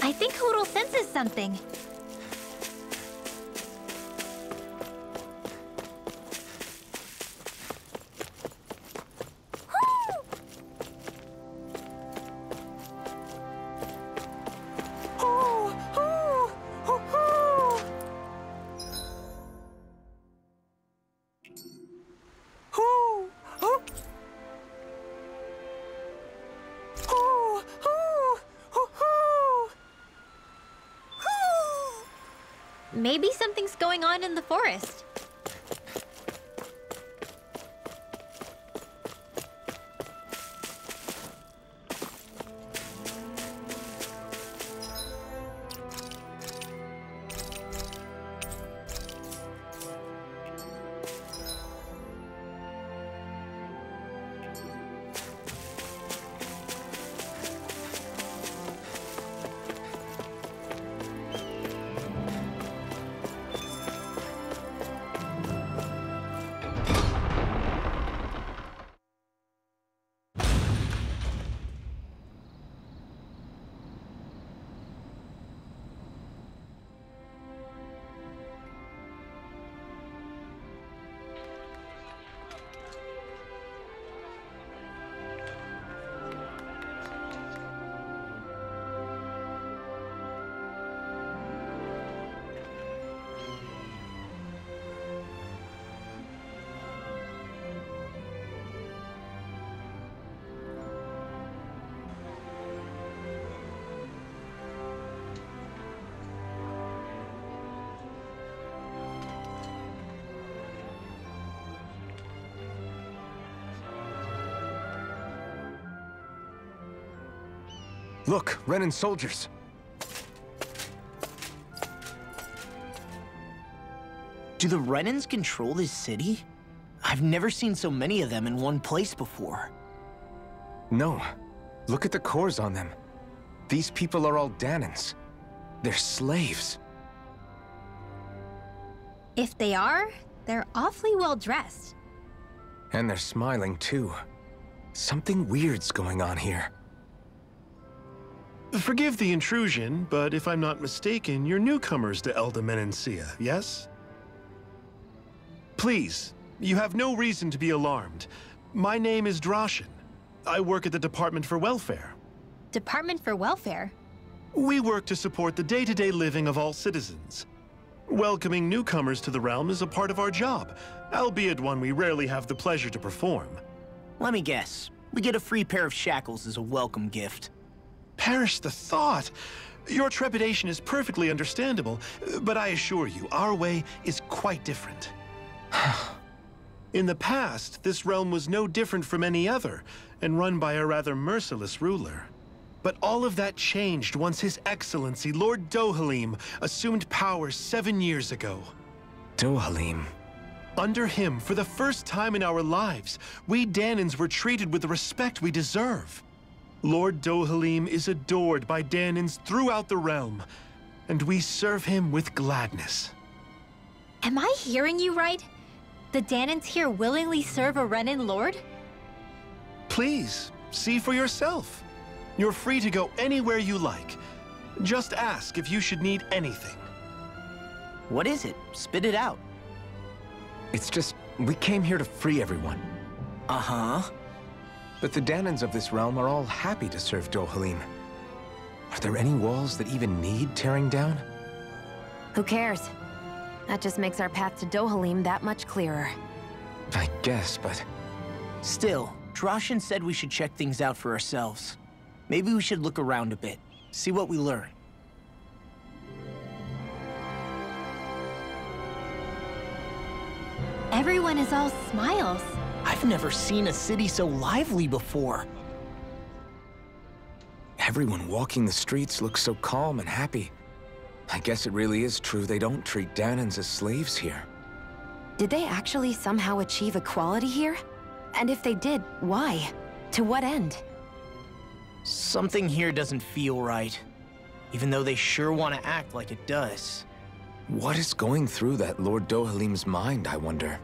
I think Hoodle senses something. Maybe something's going on in the forest. Look, Renan soldiers. Do the Renans control this city? I've never seen so many of them in one place before. No. Look at the cores on them. These people are all Danans. They're slaves. If they are, they're awfully well dressed. And they're smiling too. Something weird's going on here. Forgive the intrusion, but if I'm not mistaken, you're newcomers to Elda Menancia, yes? Please, you have no reason to be alarmed. My name is Drashin. I work at the Department for Welfare. Department for Welfare? We work to support the day-to-day living of all citizens. Welcoming newcomers to the realm is a part of our job, albeit one we rarely have the pleasure to perform. Let me guess. We get a free pair of shackles as a welcome gift. Perish the thought! Your trepidation is perfectly understandable, but I assure you, our way is quite different. In the past, this realm was no different from any other, and run by a rather merciless ruler. But all of that changed once His Excellency, Lord Dohalim, assumed power 7 years ago. Dohalim. Under him, for the first time in our lives, we Danans were treated with the respect we deserve. Lord Dohalim is adored by Danans throughout the realm, and we serve him with gladness. Am I hearing you right? The Danans here willingly serve a Renan lord? Please, see for yourself. You're free to go anywhere you like. Just ask if you should need anything. What is it? Spit it out. It's just, we came here to free everyone. Uh-huh. But the Danans of this realm are all happy to serve Dohalim. Are there any walls that even need tearing down? Who cares? That just makes our path to Dohalim that much clearer. I guess, but... Still, Drashin said we should check things out for ourselves. Maybe we should look around a bit, see what we learn. Everyone is all smiles. I've never seen a city so lively before. Everyone walking the streets looks so calm and happy. I guess it really is true they don't treat Danans as slaves here. Did they actually somehow achieve equality here? And if they did, why? To what end? Something here doesn't feel right, even though they sure want to act like it does. What is going through that Lord Dohalim's mind, I wonder?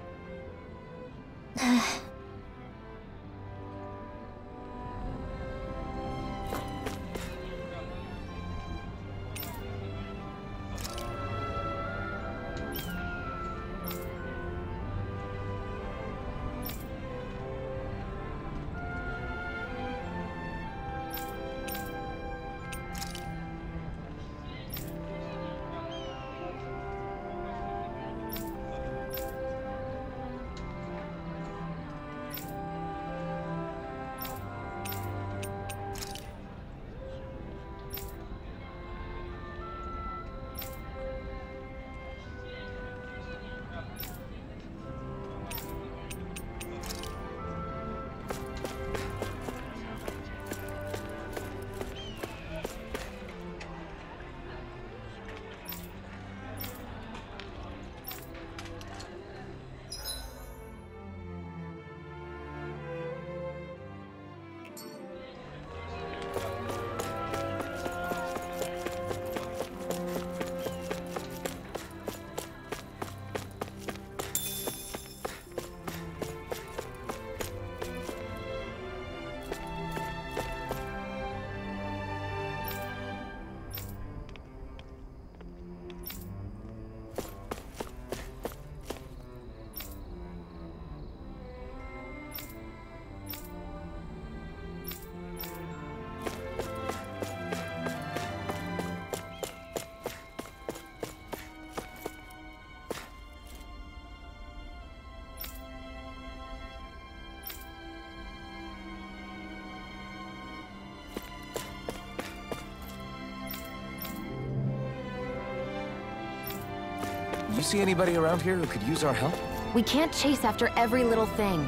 You see anybody around here who could use our help? We can't chase after every little thing.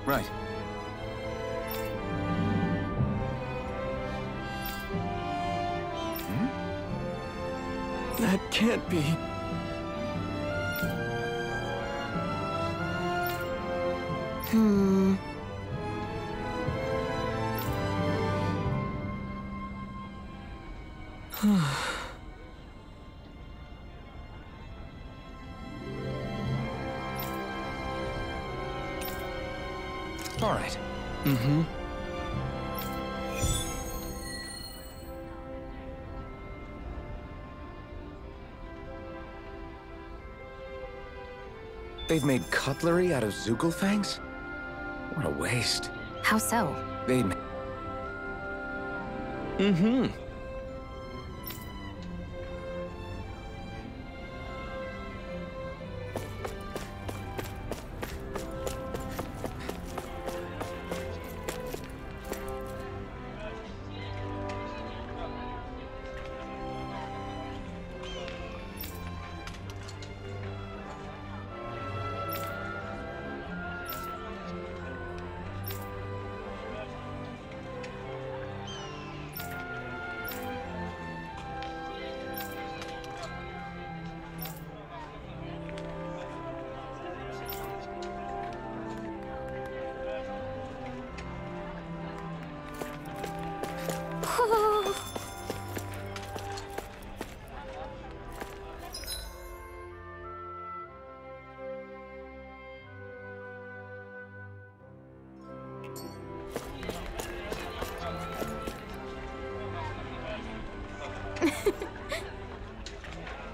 Right. That can't be. All right. Mm-hmm. They've made cutlery out of Zugelfangs? What a waste. How so? They'd... Mm-hmm.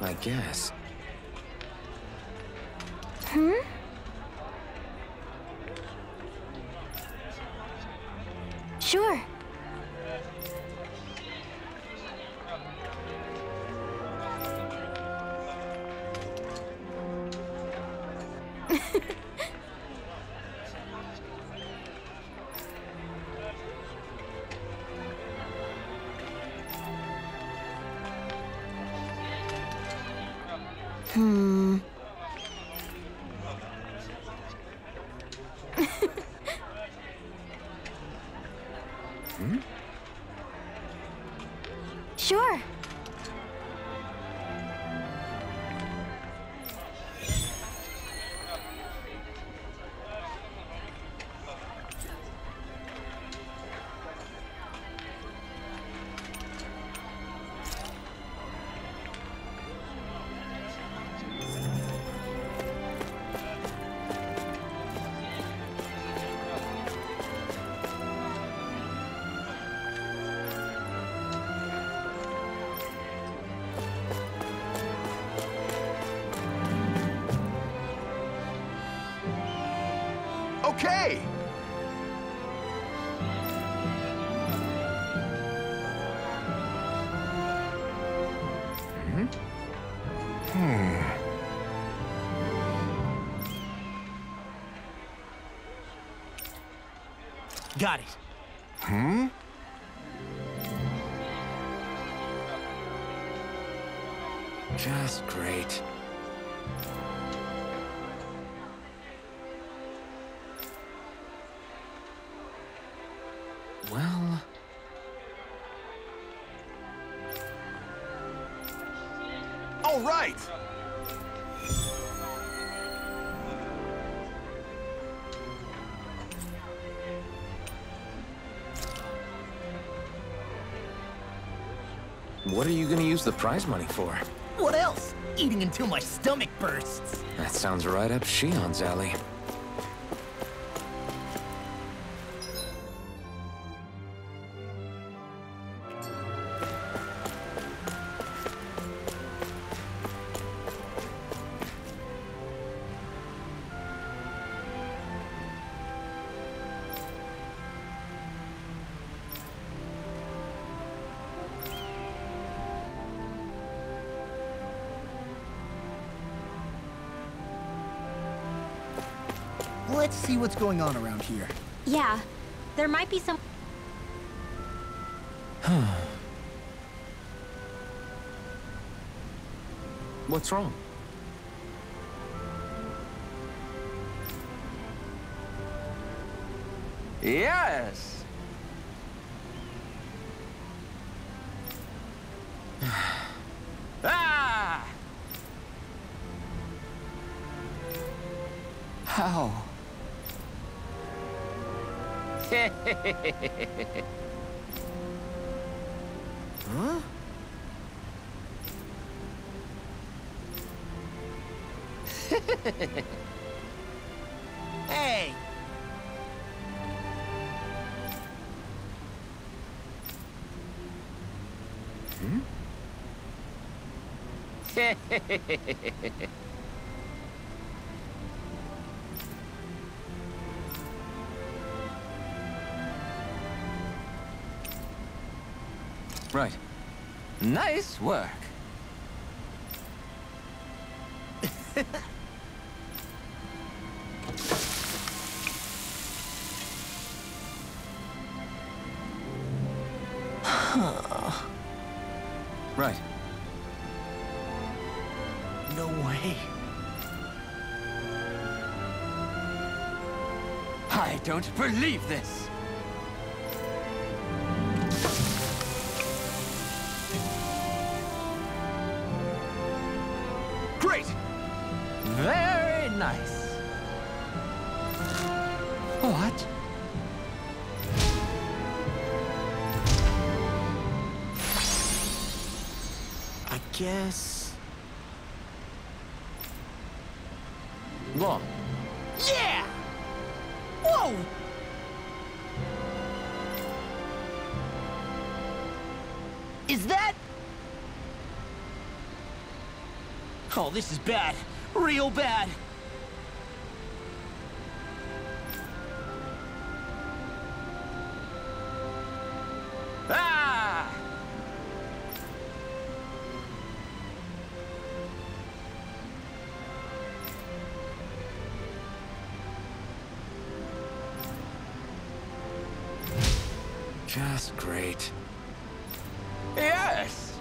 I guess. Sure. Sure. Okay! Got it. Just great. Well... All right! What are you gonna use the prize money for? What else? Eating until my stomach bursts. That sounds right up Shion's alley. Let's see what's going on around here. Yeah, there might be some... What's wrong? Yes! Ah! How? Huh? Hey! Right. Nice work. Right. No way. I don't believe this. Great! Very nice. What? I guess... Long. Yeah! Whoa! Is that... Oh, this is bad. Real bad. Ah! Just great. Yes!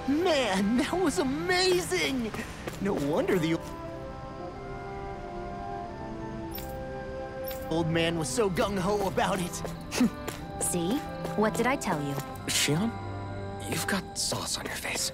Man, that was amazing! No wonder the old man was so gung-ho about it. See? What did I tell you? Shion, you've got sauce on your face.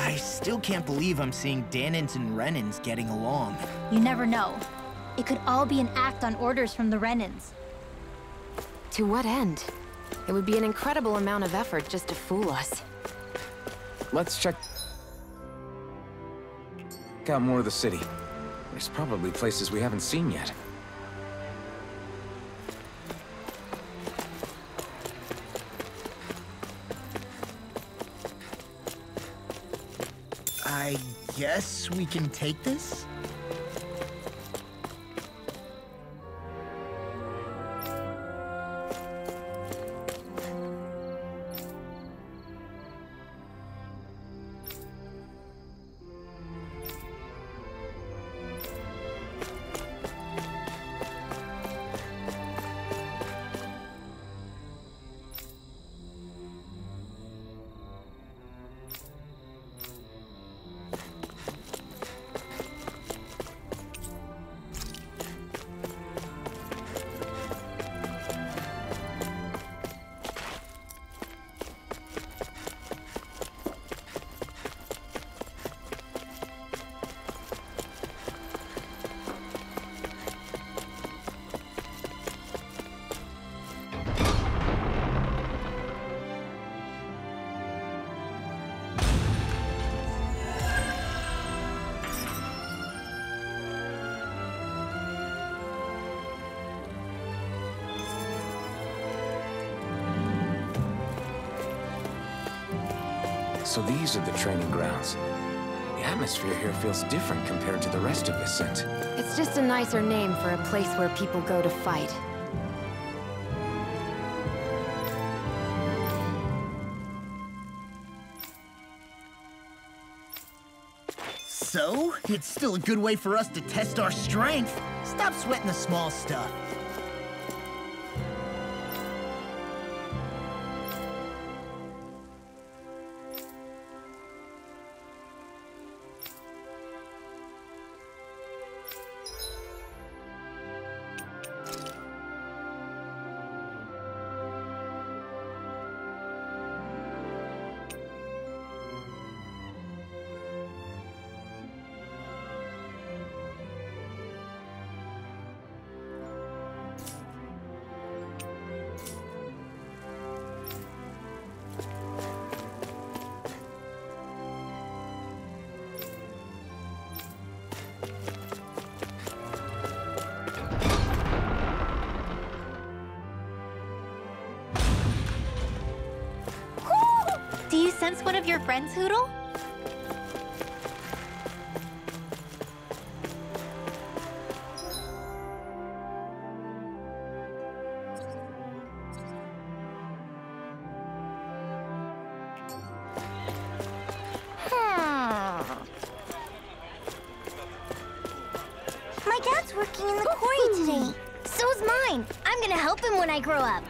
I still can't believe I'm seeing Danins and Renins getting along. You never know. It could all be an act on orders from the Renins. To what end? It would be an incredible amount of effort just to fool us. Let's check out more of the city. There's probably places we haven't seen yet. I guess we can take this? So these are the training grounds. The atmosphere here feels different compared to the rest of Ascent. It's just a nicer name for a place where people go to fight. So, it's still a good way for us to test our strength. Stop sweating the small stuff. Do you sense one of your friends, Hootle? My dad's working in the quarry today. So's mine. I'm gonna help him when I grow up.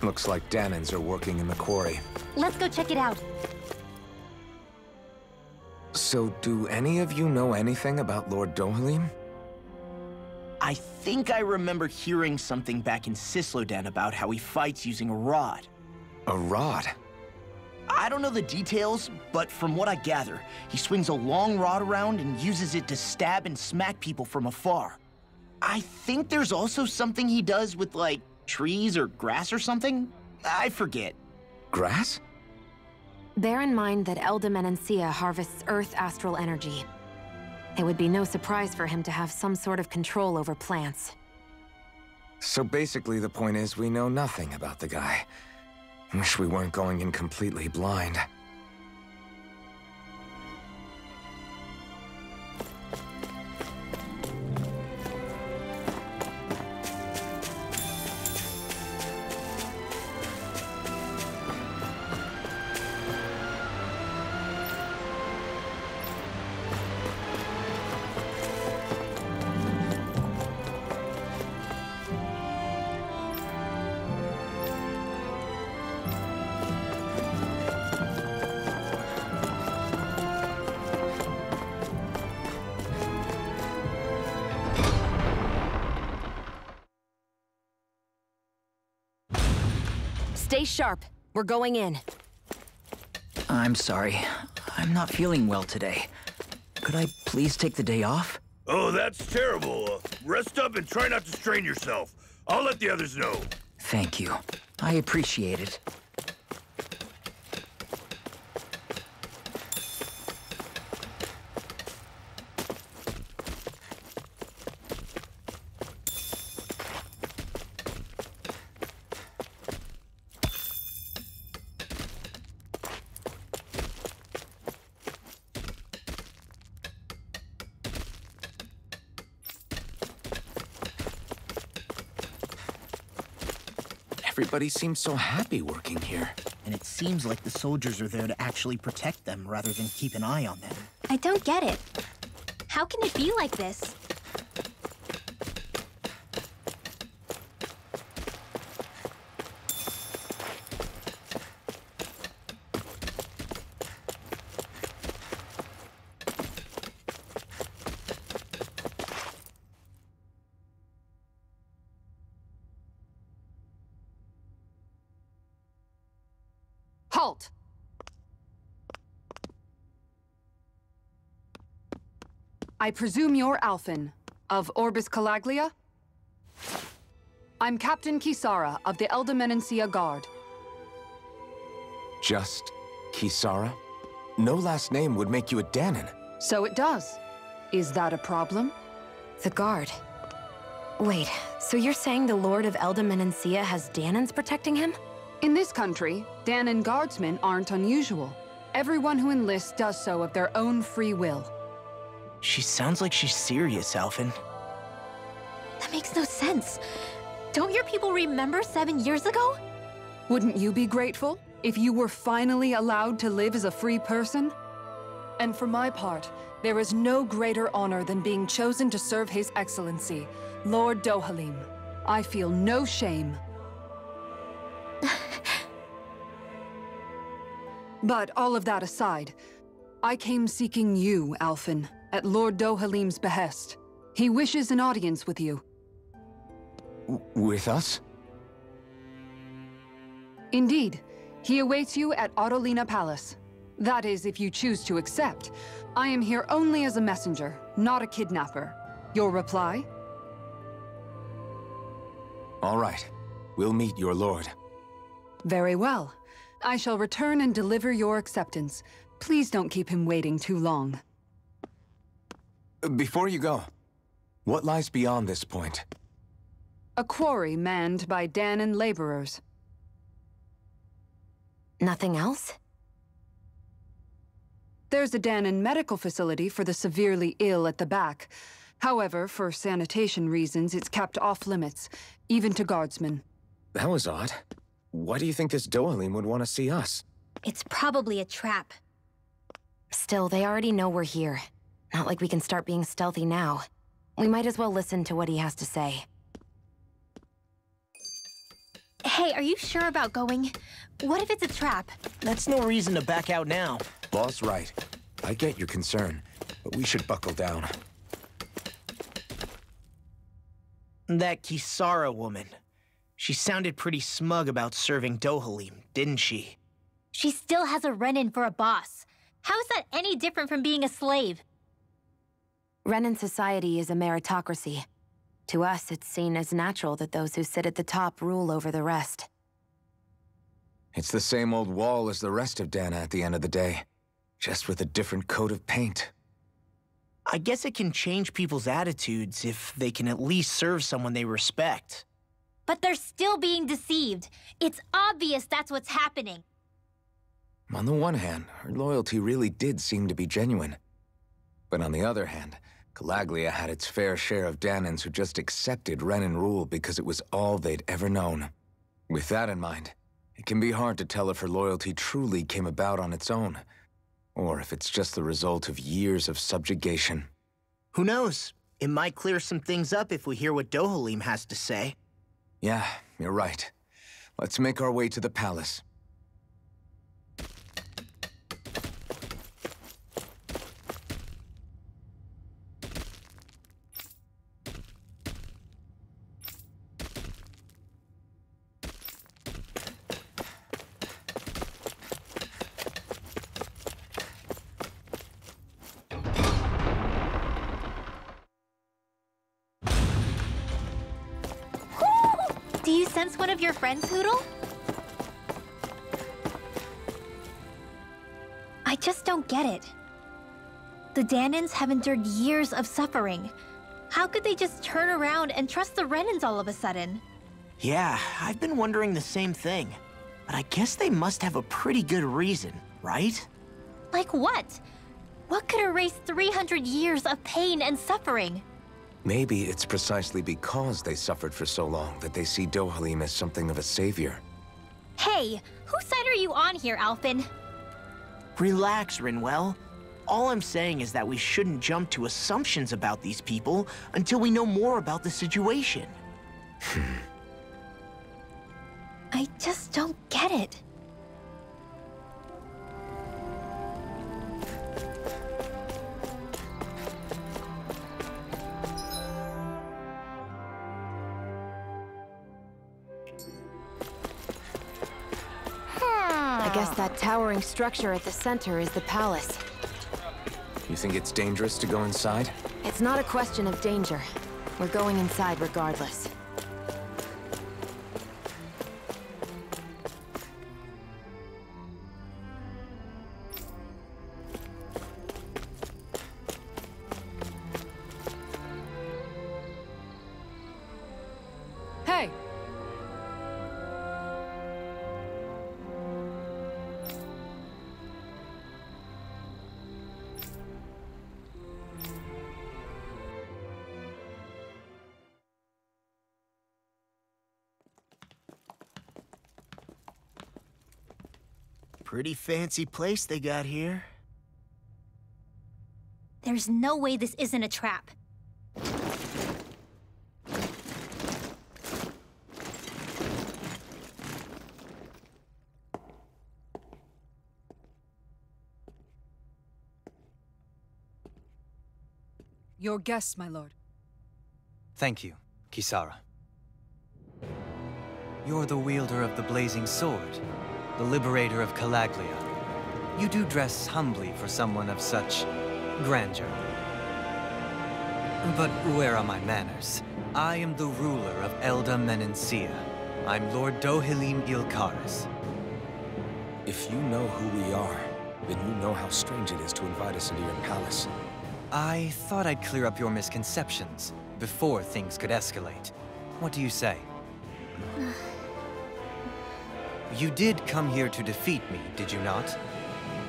Looks like Danins are working in the quarry. Let's go check it out. So, do any of you know anything about Lord Dohalim? I think I remember hearing something back in Sisloden about how he fights using a rod. A rod? I don't know the details, but from what I gather, he swings a long rod around and uses it to stab and smack people from afar. I think there's also something he does with, like, trees or grass or something? I forget. Grass? Bear in mind that Elda Menancia harvests Earth astral energy. It would be no surprise for him to have some sort of control over plants. So basically the point is we know nothing about the guy. Wish we weren't going in completely blind. Stay sharp. We're going in. I'm sorry. I'm not feeling well today. Could I please take the day off? Oh, that's terrible. Rest up and try not to strain yourself. I'll let the others know. Thank you. I appreciate it. Everybody seems so happy working here. And it seems like the soldiers are there to actually protect them rather than keep an eye on them. I don't get it. How can it be like this? Halt! I presume you're Alphen, of Orbis Calaglia? I'm Captain Kisara of the Menancia Guard. Just Kisara? No last name would make you a Danon. So it does. Is that a problem? The Guard. Wait, so you're saying the Lord of Menancia has Danons protecting him? In this country, Danon guardsmen aren't unusual. Everyone who enlists does so of their own free will. She sounds like she's serious, Alphen. That makes no sense. Don't your people remember 7 years ago? Wouldn't you be grateful if you were finally allowed to live as a free person? And for my part, there is no greater honor than being chosen to serve His Excellency, Lord Dohalim. I feel no shame. But all of that aside, I came seeking you, Alphen, at Lord Dohalim's behest. He wishes an audience with you. With us? Indeed. He awaits you at Autolina Palace. That is, if you choose to accept. I am here only as a messenger, not a kidnapper. Your reply? All right. We'll meet your lord. Very well. I shall return and deliver your acceptance. Please don't keep him waiting too long. Before you go, what lies beyond this point? A quarry manned by Danon laborers. Nothing else? There's a Danon medical facility for the severely ill at the back. However, for sanitation reasons, it's kept off limits, even to guardsmen. That was odd. Why do you think this Dohalim would want to see us? It's probably a trap. Still, they already know we're here. Not like we can start being stealthy now. We might as well listen to what he has to say. Hey, are you sure about going? What if it's a trap? That's no reason to back out now. Law's right. I get your concern, but we should buckle down. That Kisara woman. She sounded pretty smug about serving Dohalim, didn't she? She still has a Renin for a boss. How is that any different from being a slave? Renin society is a meritocracy. To us, it's seen as natural that those who sit at the top rule over the rest. It's the same old wall as the rest of Dana at the end of the day, just with a different coat of paint. I guess it can change people's attitudes if they can at least serve someone they respect. But they're still being deceived. It's obvious that's what's happening. On the one hand, her loyalty really did seem to be genuine. But on the other hand, Calaglia had its fair share of Danons who just accepted Renin rule because it was all they'd ever known. With that in mind, it can be hard to tell if her loyalty truly came about on its own, or if it's just the result of years of subjugation. Who knows? It might clear some things up if we hear what Dohalim has to say. Yeah, you're right. Let's make our way to the palace. Do you sense one of your friends, Hootle? I just don't get it. The Danans have endured years of suffering. How could they just turn around and trust the Renans all of a sudden? Yeah, I've been wondering the same thing. But I guess they must have a pretty good reason, right? Like what? What could erase 300 years of pain and suffering? Maybe it's precisely because they suffered for so long that they see Dohalim as something of a savior. Hey, whose side are you on here, Alphen? Relax, Rinwell. All I'm saying is that we shouldn't jump to assumptions about these people until we know more about the situation. I just don't get it. I guess that towering structure at the center is the palace. You think it's dangerous to go inside? It's not a question of danger. We're going inside regardless. Hey! Pretty fancy place they got here. There's no way this isn't a trap. Your guests, my lord. Thank you, Kisara. You're the wielder of the blazing sword, the liberator of Calaglia. You do dress humbly for someone of such grandeur. But where are my manners? I am the ruler of Elda Menancia. I'm Lord Dohalim Ilkaris. If you know who we are, then you know how strange it is to invite us into your palace. I thought I'd clear up your misconceptions before things could escalate. What do you say? You did come here to defeat me, did you not?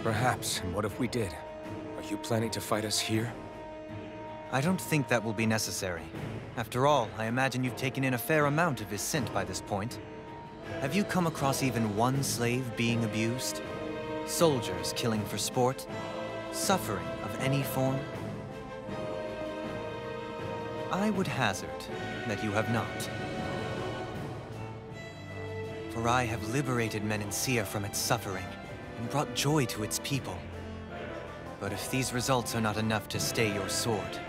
Perhaps, and what if we did? Are you planning to fight us here? I don't think that will be necessary. After all, I imagine you've taken in a fair amount of his scent by this point. Have you come across even one slave being abused? Soldiers killing for sport? Suffering of any form? I would hazard that you have not. For I have liberated Menancia from its suffering and brought joy to its people. But if these results are not enough to stay your sword...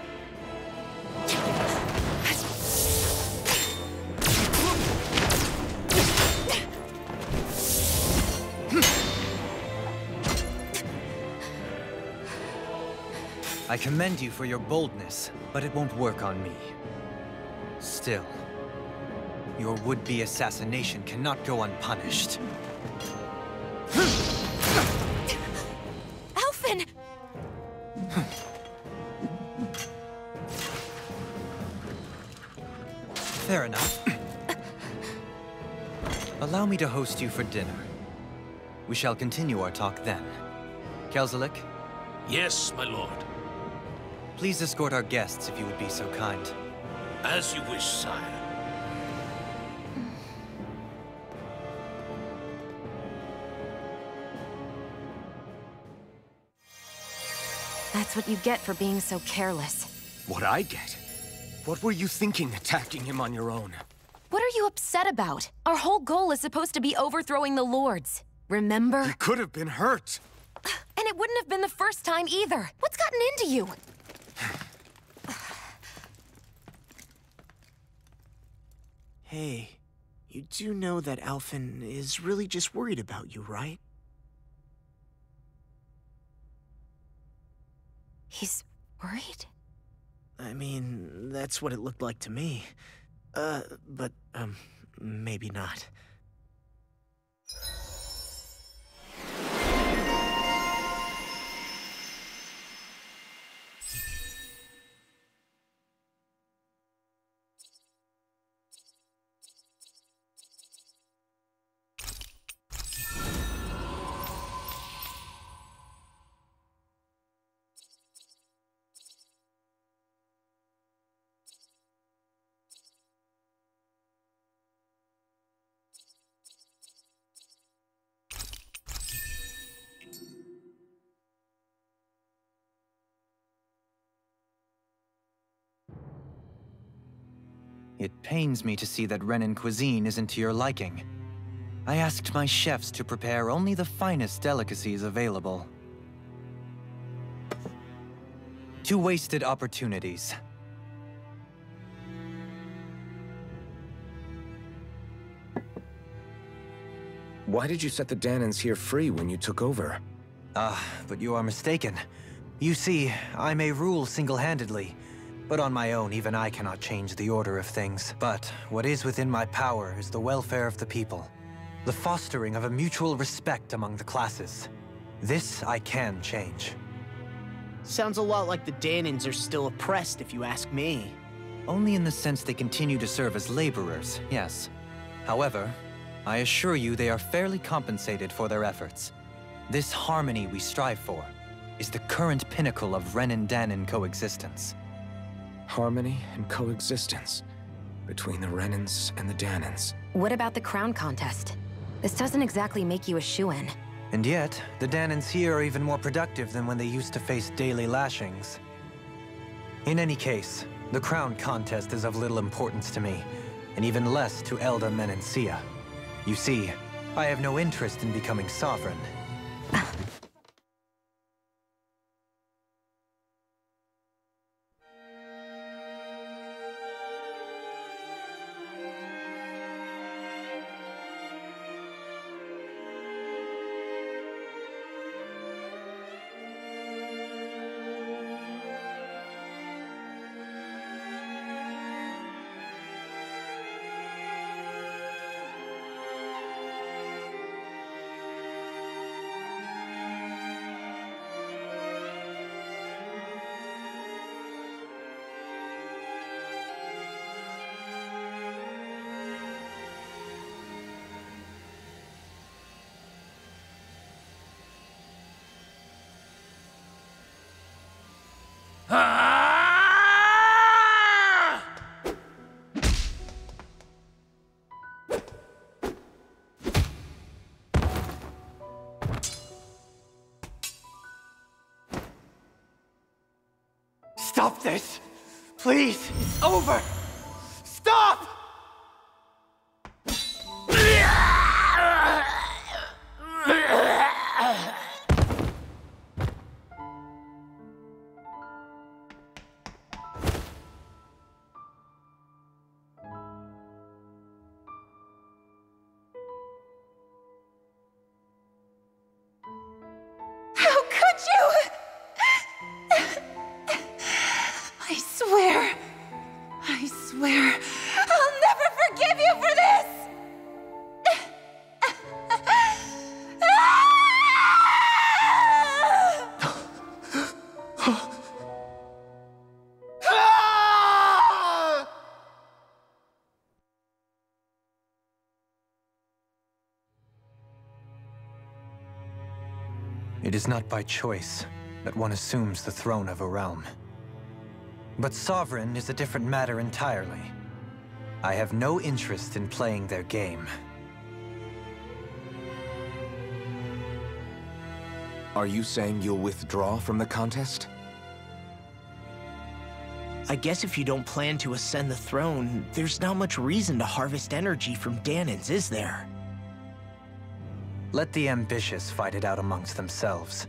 I commend you for your boldness, but it won't work on me. Still, your would-be assassination cannot go unpunished. Alphen! Fair enough. Allow me to host you for dinner. We shall continue our talk then. Kelzelik? Yes, my lord. Please escort our guests if you would be so kind. As you wish, sire. That's what you get for being so careless. What I get? What were you thinking attacking him on your own? What are you upset about? Our whole goal is supposed to be overthrowing the Lords. Remember? He could have been hurt. And it wouldn't have been the first time either. What's gotten into you? Hey, you do know that Alphen is really just worried about you, right? He's worried? I mean, that's what it looked like to me. maybe not. It pains me to see that Renan cuisine isn't to your liking. I asked my chefs to prepare only the finest delicacies available. 2 wasted opportunities. Why did you set the Danans here free when you took over? But you are mistaken. You see, I may rule single-handedly, but on my own, even I cannot change the order of things. But what is within my power is the welfare of the people, the fostering of a mutual respect among the classes. This I can change. Sounds a lot like the Danans are still oppressed, if you ask me. Only in the sense they continue to serve as laborers, yes. However, I assure you they are fairly compensated for their efforts. This harmony we strive for is the current pinnacle of Renan-Danan coexistence. Harmony and coexistence between the Renans and the Danans. What about the crown contest? This doesn't exactly make you a shoo-in. And yet, the Danans here are even more productive than when they used to face daily lashings. In any case, the crown contest is of little importance to me, and even less to Elda Menancia. You see, I have no interest in becoming sovereign. Stop this! Please! It's over! Stop! How could you? I swear, I'll never forgive you for this! It is not by choice that one assumes the throne of a realm. But sovereign is a different matter entirely. I have no interest in playing their game. Are you saying you'll withdraw from the contest? I guess if you don't plan to ascend the throne, there's not much reason to harvest energy from Danans, is there? Let the ambitious fight it out amongst themselves.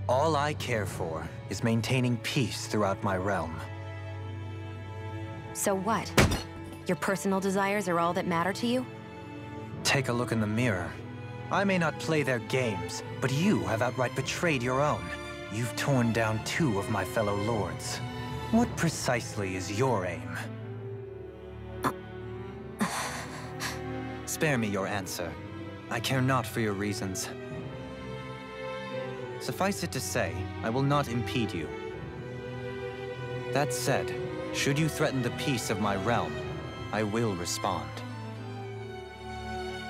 All I care for is maintaining peace throughout my realm. So what? Your personal desires are all that matter to you? Take a look in the mirror. I may not play their games, but you have outright betrayed your own. You've torn down 2 of my fellow lords. What precisely is your aim? Spare me your answer. I care not for your reasons. Suffice it to say, I will not impede you. That said, should you threaten the peace of my realm, I will respond.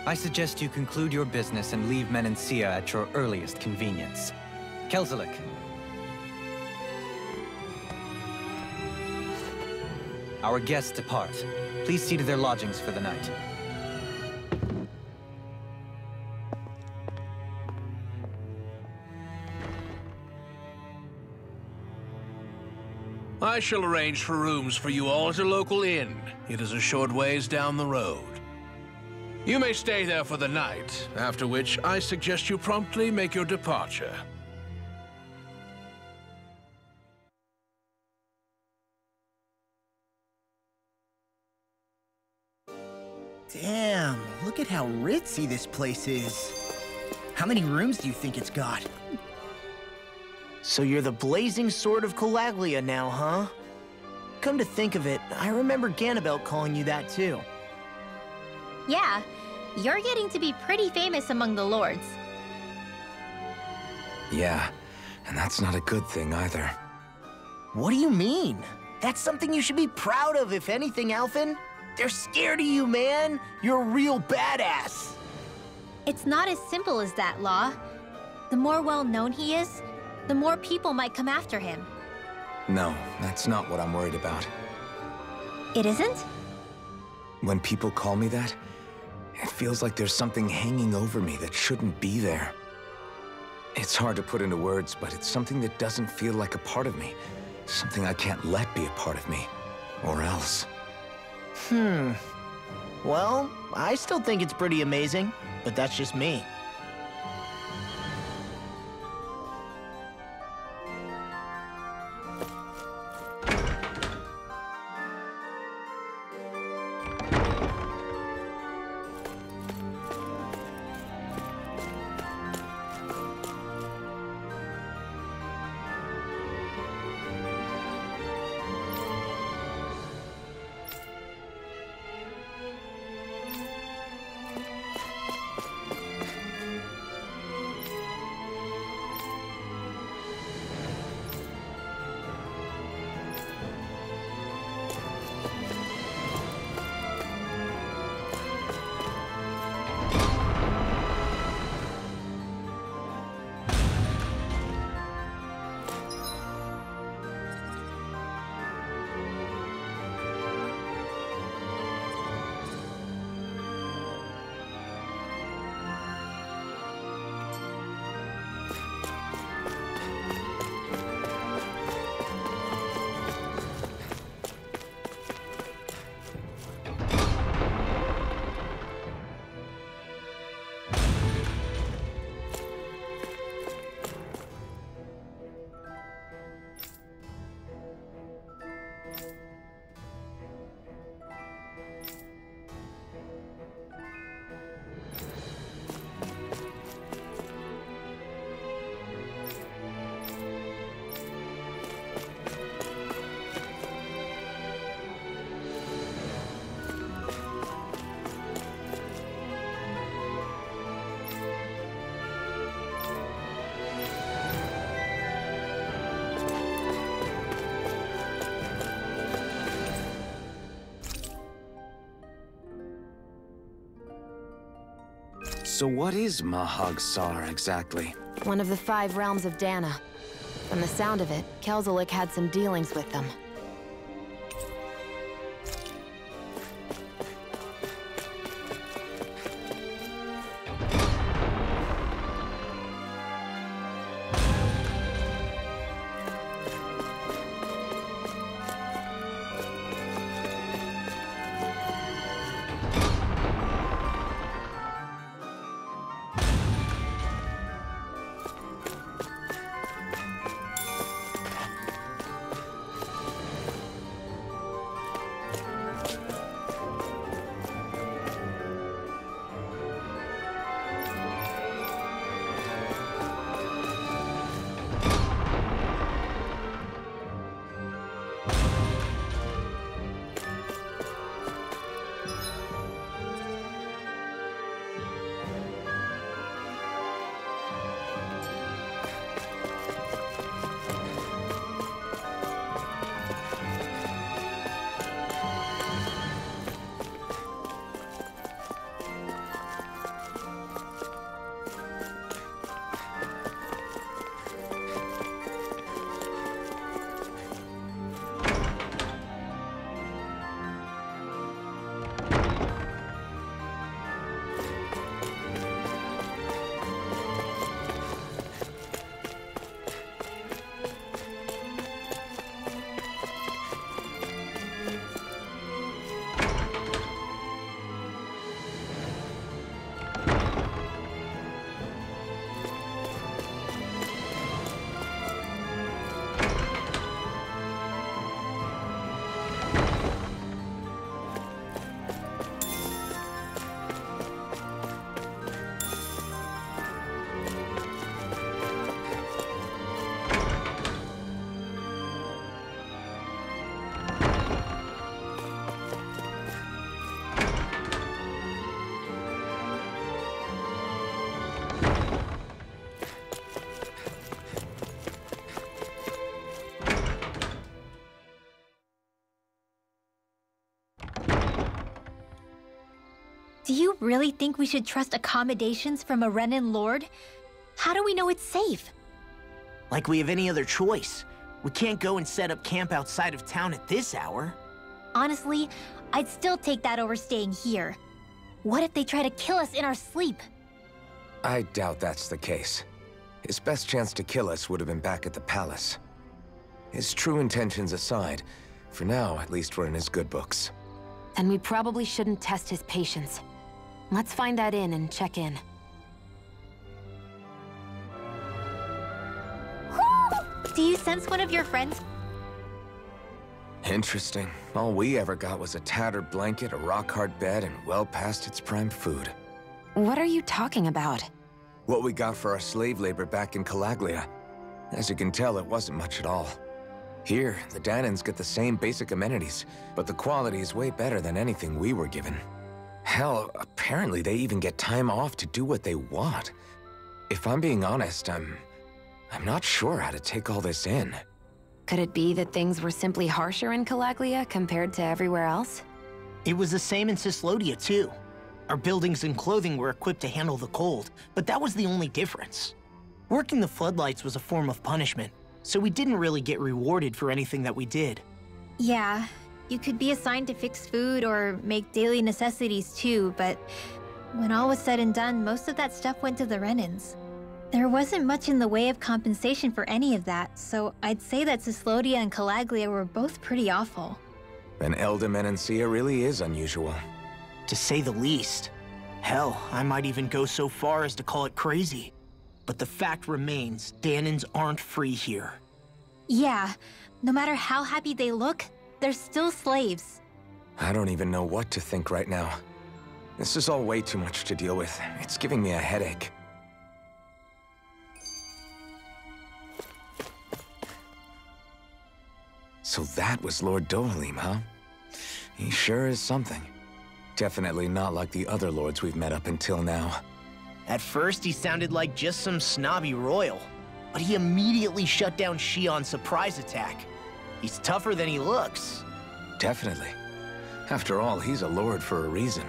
I suggest you conclude your business and leave Menancia at your earliest convenience. Kelzelik. Our guests depart. Please see to their lodgings for the night. I shall arrange for rooms for you all at a local inn. It is a short ways down the road. You may stay there for the night, after which I suggest you promptly make your departure. Damn, look at how ritzy this place is. How many rooms do you think it's got? So you're the blazing sword of Calaglia now, huh? Come to think of it, I remember Ganabelt calling you that too. Yeah, you're getting to be pretty famous among the lords. Yeah, and that's not a good thing either. What do you mean? That's something you should be proud of, if anything, Alphen. They're scared of you, man. You're a real badass. It's not as simple as that, Law. The more well-known he is, the more people might come after him. No, that's not what I'm worried about. It isn't? When people call me that, it feels like there's something hanging over me that shouldn't be there. It's hard to put into words, but it's something that doesn't feel like a part of me. Something I can't let be a part of me. Or else. Well, I still think it's pretty amazing, but that's just me. So what is Mahag Sar exactly? One of the 5 realms of Dana. From the sound of it, Kelzelik had some dealings with them. Do you really think we should trust accommodations from a Renan lord? How do we know it's safe? Like we have any other choice. We can't go and set up camp outside of town at this hour. Honestly, I'd still take that over staying here. What if they try to kill us in our sleep? I doubt that's the case. His best chance to kill us would have been back at the palace. His true intentions aside, for now, at least we're in his good books. Then we probably shouldn't test his patience. Let's find that inn and check in. Do you sense one of your friends? Interesting. All we ever got was a tattered blanket, a rock-hard bed, and well past its prime food. What are you talking about? What we got for our slave labor back in Calaglia. As you can tell, it wasn't much at all. Here, the Danans get the same basic amenities, but the quality is way better than anything we were given. Hell, apparently they even get time off to do what they want. If I'm being honest, I'm not sure how to take all this in. Could it be that things were simply harsher in Calaglia compared to everywhere else? It was the same in Cislodia, too. Our buildings and clothing were equipped to handle the cold, but that was the only difference. Working the floodlights was a form of punishment, so we didn't really get rewarded for anything that we did. Yeah, you could be assigned to fix food or make daily necessities too, but when all was said and done, most of that stuff went to the Renans. There wasn't much in the way of compensation for any of that, so I'd say that Cislodia and Calaglia were both pretty awful. Then Elda Menancia really is unusual. To say the least. Hell, I might even go so far as to call it crazy. But the fact remains, Danans aren't free here. Yeah, no matter how happy they look, they're still slaves. I don't even know what to think right now. This is all way too much to deal with. It's giving me a headache. So that was Lord Dohalim, huh? He sure is something. Definitely not like the other lords we've met up until now. At first, he sounded like just some snobby royal, but he immediately shut down Shion's surprise attack. He's tougher than he looks. Definitely. After all, he's a lord for a reason.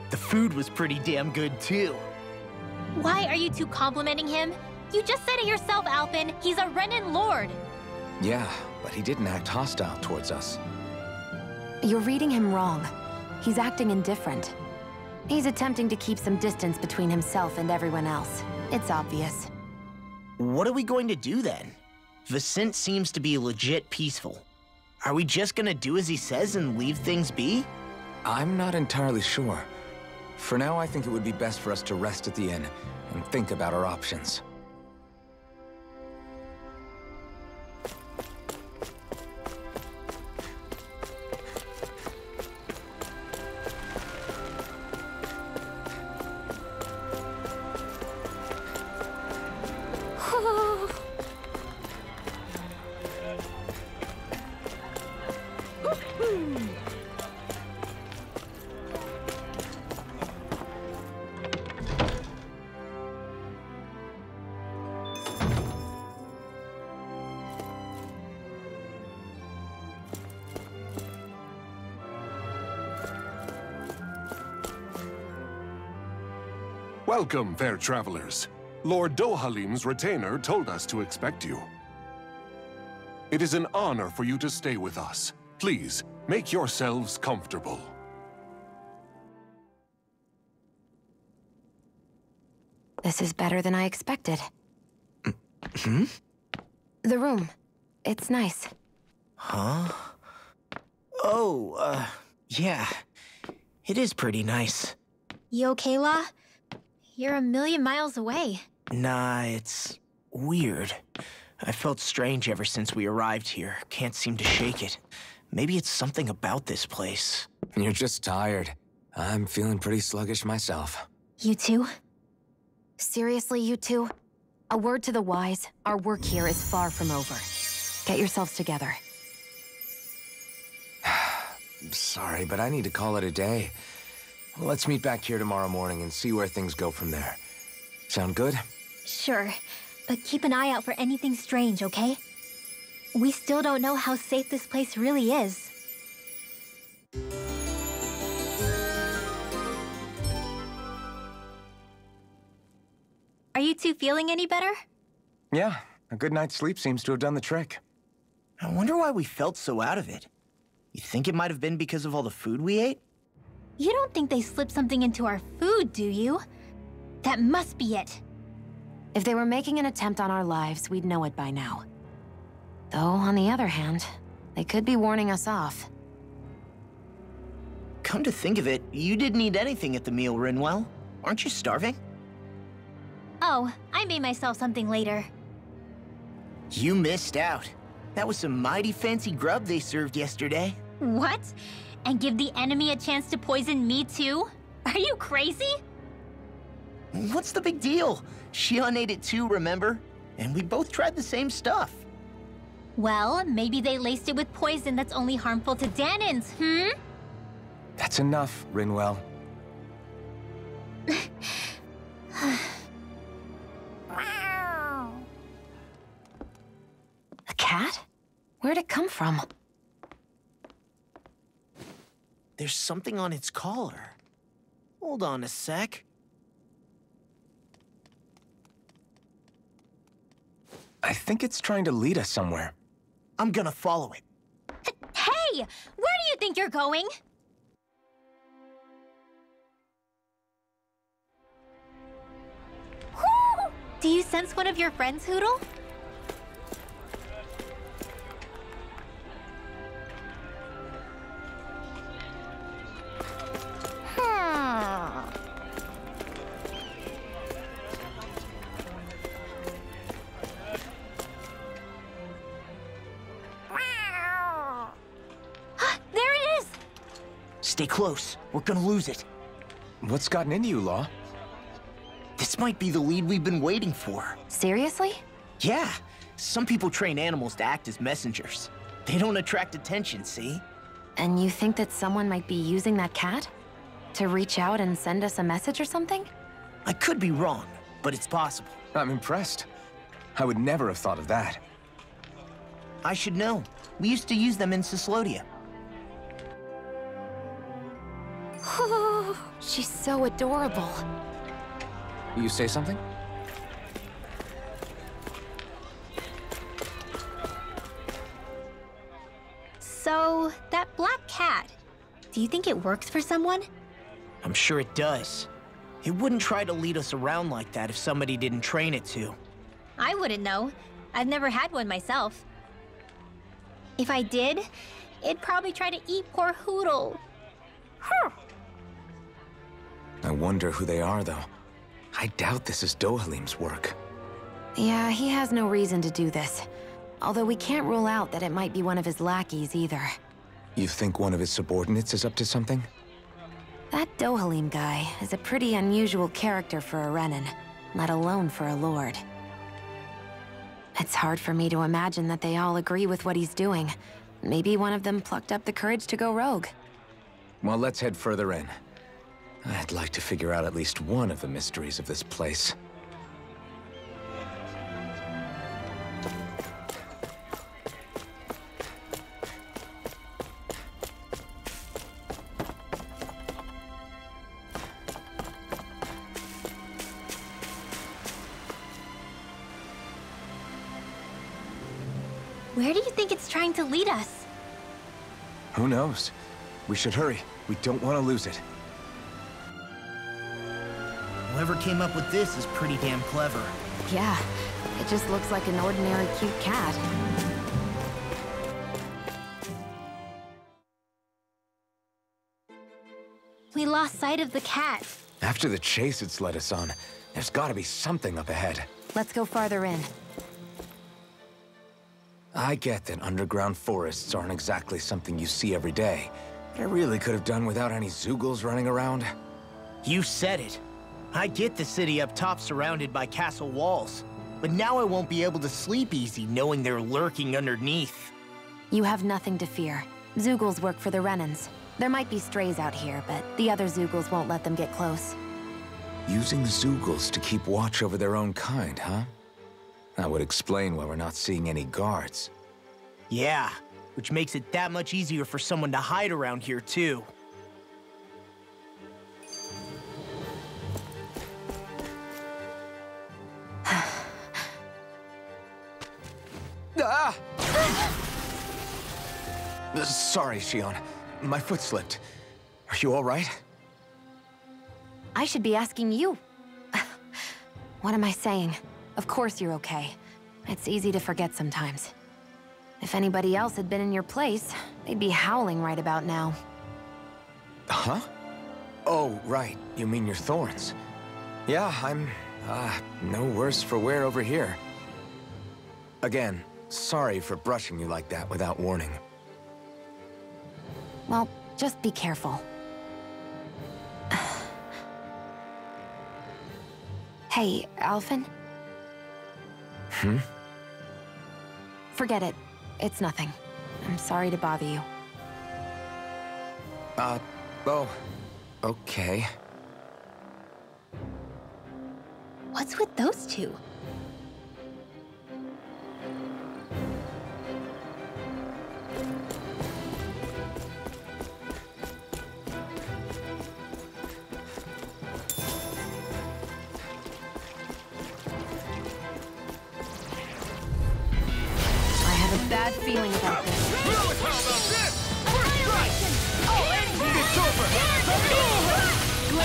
The food was pretty damn good, too. Why are you two complimenting him? You just said it yourself, Alphen. He's a Renan lord. Yeah, but he didn't act hostile towards us. You're reading him wrong. He's acting indifferent. He's attempting to keep some distance between himself and everyone else. It's obvious. What are we going to do then? Vicent seems to be legit peaceful. Are we just gonna do as he says and leave things be? I'm not entirely sure. For now, I think it would be best for us to rest at the inn and think about our options. Welcome, fair travelers. Lord Dohalim's retainer told us to expect you. It is an honor for you to stay with us. Please, make yourselves comfortable. This is better than I expected. Hmm? The room. It's nice. Huh? Oh, yeah. It is pretty nice. You okay, La? You're a million miles away. Nah, it's weird. I felt strange ever since we arrived here. Can't seem to shake it. Maybe it's something about this place. You're just tired. I'm feeling pretty sluggish myself. You too? Seriously, you two? A word to the wise, our work here is far from over. Get yourselves together. Sorry, but I need to call it a day. Let's meet back here tomorrow morning and see where things go from there. Sound good? Sure, but keep an eye out for anything strange, okay? We still don't know how safe this place really is. you two feeling any better? Yeah, a good night's sleep seems to have done the trick. I wonder why we felt so out of it. You think it might have been because of all the food we ate? You don't think they slipped something into our food, do you? That must be it. If they were making an attempt on our lives, we'd know it by now. Though, on the other hand, they could be warning us off. Come to think of it, you didn't eat anything at the meal, Rinwell. Aren't you starving? Oh, I made myself something later. You missed out. That was some mighty fancy grub they served yesterday. What? And give the enemy a chance to poison me too? Are you crazy? What's the big deal? Shion ate it too, remember? And we both tried the same stuff. Well, maybe they laced it with poison that's only harmful to Danins, That's enough, Rinwell. A cat? Where'd it come from? There's something on its collar. Hold on a sec. I think it's trying to lead us somewhere. I'm gonna follow it. Hey! Where do you think you're going? Do you sense one of your friends, Hootle? There it is! Stay close. We're gonna lose it. What's gotten into you, Law? This might be the lead we've been waiting for. Seriously? Yeah. Some people train animals to act as messengers. They don't attract attention, see? And you think that someone might be using that cat? To reach out and send us a message or something? I could be wrong, but it's possible. I'm impressed. I would never have thought of that. I should know. We used to use them in Cyslodia. She's so adorable. You say something? So, that black cat, do you think it works for someone? I'm sure it does. It wouldn't try to lead us around like that if somebody didn't train it to. I wouldn't know. I've never had one myself. If I did, it'd probably try to eat poor Hootle. I wonder who they are, though. I doubt this is Dohalim's work. Yeah, he has no reason to do this. Although we can't rule out that it might be one of his lackeys either. You think one of his subordinates is up to something? That Dohalim guy is a pretty unusual character for a Renin, let alone for a lord. It's hard for me to imagine that they all agree with what he's doing. Maybe one of them plucked up the courage to go rogue. Well, let's head further in. I'd like to figure out at least one of the mysteries of this place. Where do you think it's trying to lead us? Who knows? We should hurry. We don't want to lose it. Whoever came up with this is pretty damn clever. Yeah, it just looks like an ordinary cute cat. We lost sight of the cat. After the chase it's led us on, there's gotta be something up ahead. Let's go farther in. I get that underground forests aren't exactly something you see every day. But I really could have done without any Zeugles running around. You said it. I get the city up top surrounded by castle walls, but now I won't be able to sleep easy knowing they're lurking underneath. You have nothing to fear. Zeugles work for the Renins. There might be strays out here, but the other Zeugles won't let them get close. Using Zeugles to keep watch over their own kind, huh? That would explain why we're not seeing any guards. Yeah, which makes it that much easier for someone to hide around here, too. Sorry, Shion. My foot slipped. Are you all right? I should be asking you. What am I saying? Of course you're okay. It's easy to forget sometimes. If anybody else had been in your place, they'd be howling right about now. Huh? Oh, right. You mean your thorns. Yeah, I'm, no worse for wear over here. Again, sorry for brushing you like that without warning. Well, just be careful. Hey, Alphen? Hmm? Forget it. It's nothing. I'm sorry to bother you. Oh, okay. What's with those two? Bad feeling about this. How about this? First strike! It's over!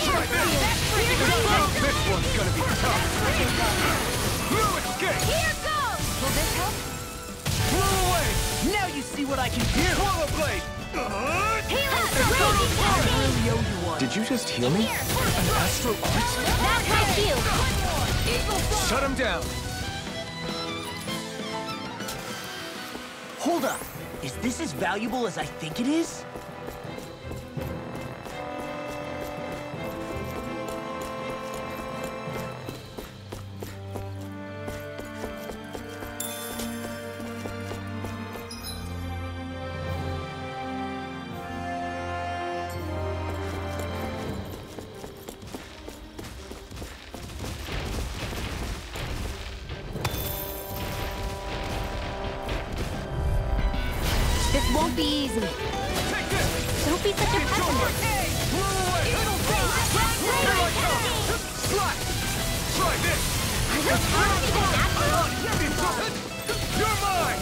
Try this! This one's gonna be tough! Blue escape! Here goes! Will this help? Blow away! Now you see what I can do! Swallow blade! Really owe you one. Did you just heal me? An astral art? That's my cue! Shut him down! Hold up. Is this as valuable as I think it is? This won't be easy. Don't be such a pessimist. Try this! You're mine!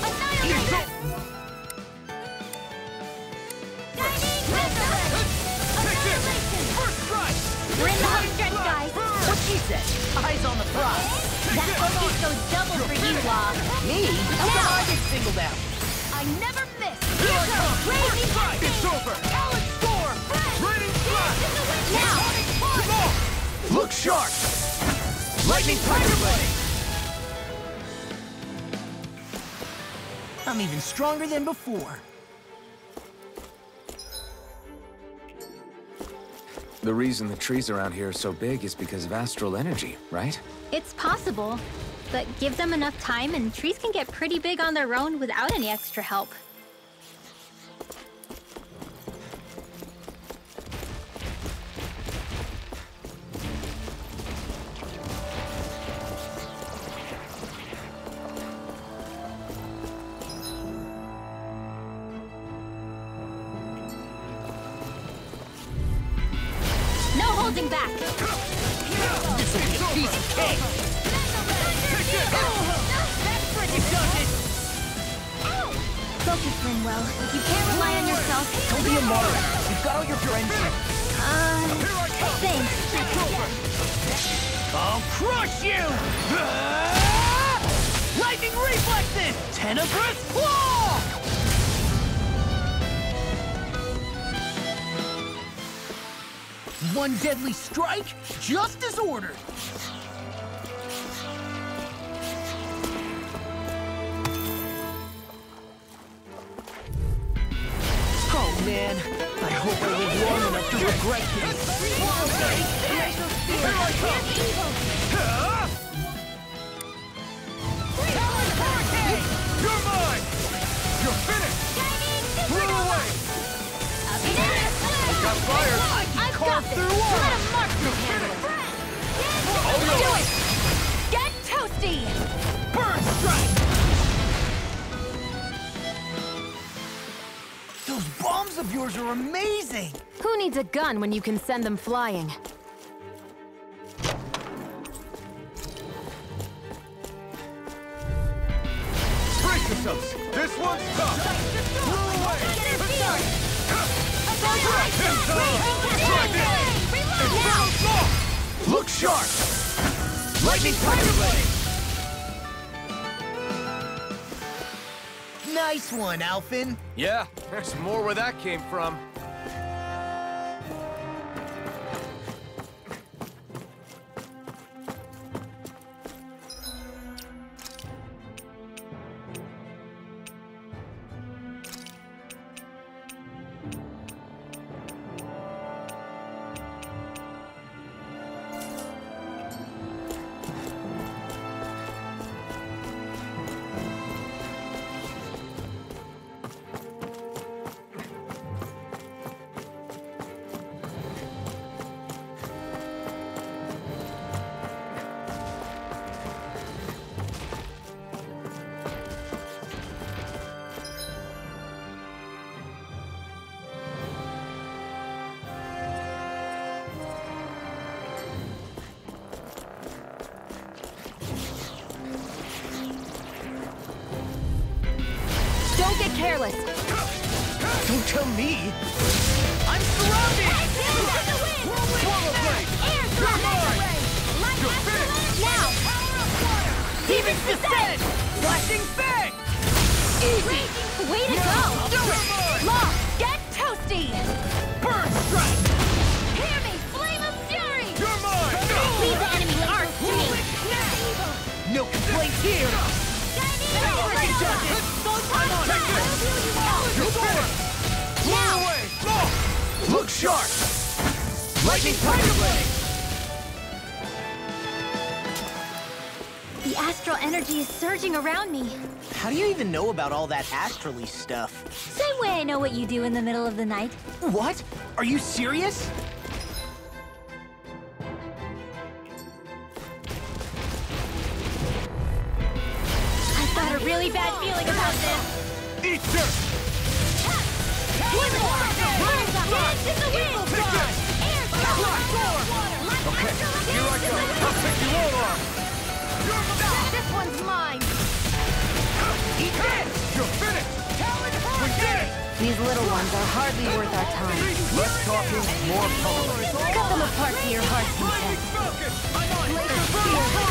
Take this! First strike! We're in the home stretch, guys. What she said. Eyes on the prize. That focus goes double for you, Law. Me? How come I get singled out? I never miss. Here I come! First strike! It's over! Alex Storm! Raining flash! Now! Look sharp! Lightning Tiger Blade! I'm even stronger than before. The reason the trees around here are so big is because of astral energy, right? It's possible, but give them enough time and trees can get pretty big on their own without any extra help. Holding back. This will be a piece of cake. Focus, Rinwell. You can't rely on yourself. Don't be a martyr. You've got all your friends here. Thanks. I'll crush you! Lightning reflexes! Tenebrous claw! One deadly strike, just as ordered. Oh man, I hope I live long enough to regret this. You're mine! You're finished! Blew away! Got fired! I've got this! Let him mark this handle! Do it! Get toasty! Burn strike! Those bombs of yours are amazing! Who needs a gun when you can send them flying? Brace yourselves! This one's tough! Blew away! Look sharp! Lightning Tiger Blade! Nice one, Alphen. Yeah, there's more where that came from. Don't get careless. Don't tell me. I'm surrounded. Swallow Blade! You're mine! You're finished! Now! Demons descend! Flashing Fang! Easy! Way to go! Do it! Lock! Get toasty! Burn Strike! Hear me! Flame of Fury! You're mine! Leave the enemy's arc to me! No complaints here! Now! Look sharp! Lightning Tiger Blade! The astral energy is surging around me. How do you even know about all that astrally stuff? Same way I know what you do in the middle of the night. What? Are you serious? I've got a really bad feeling about this. Eat dirt! One more! Dance in the wind! Okay, here I go! I'll take you all off! This one's mine! Eat this! You're finished! We did it! These little ones are hardly worth our time. Less talking, more pummeling. Cut them apart to your heart's Lightning content. Falcon!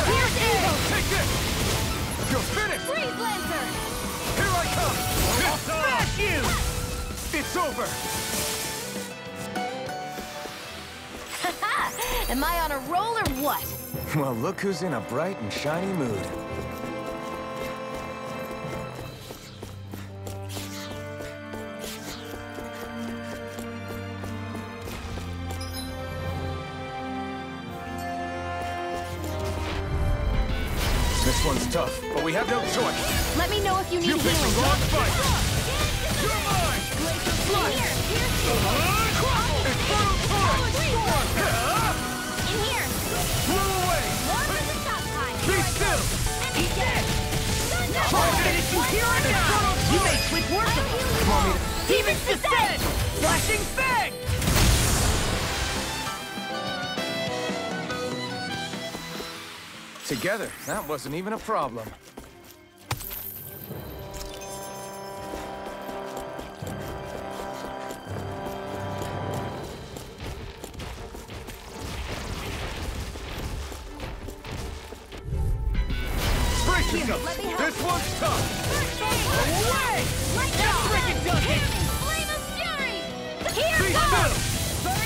Here's evil! Take this! You're finished! Freeze Lancer! Here I come! I'll smash you! It's over! Am I on a roll or what? Well, look who's in a bright and shiny mood. This one's tough, but we have no choice. Let me know if you need You picked the healing. wrong fight! You're mine! Infernal Torrent! In here! Blow away! One for the top time! Be still! Eat this! I'll finish you here and now! You made quick work of it! Come on, Demons descend! Flashing Fang! Together, that wasn't even a problem. Brace yourself! This one's tough! Away! Now bring it, Duncan! Flame of Fury! Here Be goes! still!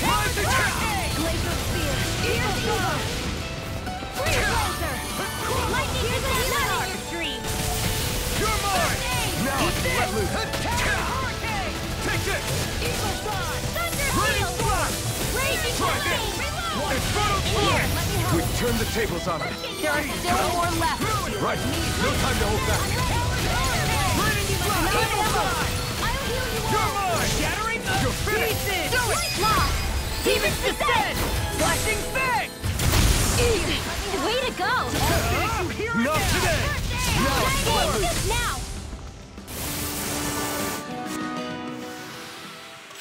Rise attack! Glacial Spear! Here's evil! Freeze Lancer! Lightning is a shadow your dream! You're mine! Now Eat this! let loose! Hurricane! Take this! Eagle Dawn! Thunder Rain Wheel! Blast! Raging Try this! Flame! Reload! Infernal Here, Torrent! let me help! We've turned the tables on them. There are still more left! Right, no time to hold back. Raining Blast! I'll heal you all! You're mine! Shattering the You're finished! pieces! Do it! Lock! Demons descend! Flashing Fang! Easy! Way to go! Not today! Now it's let loose! Now!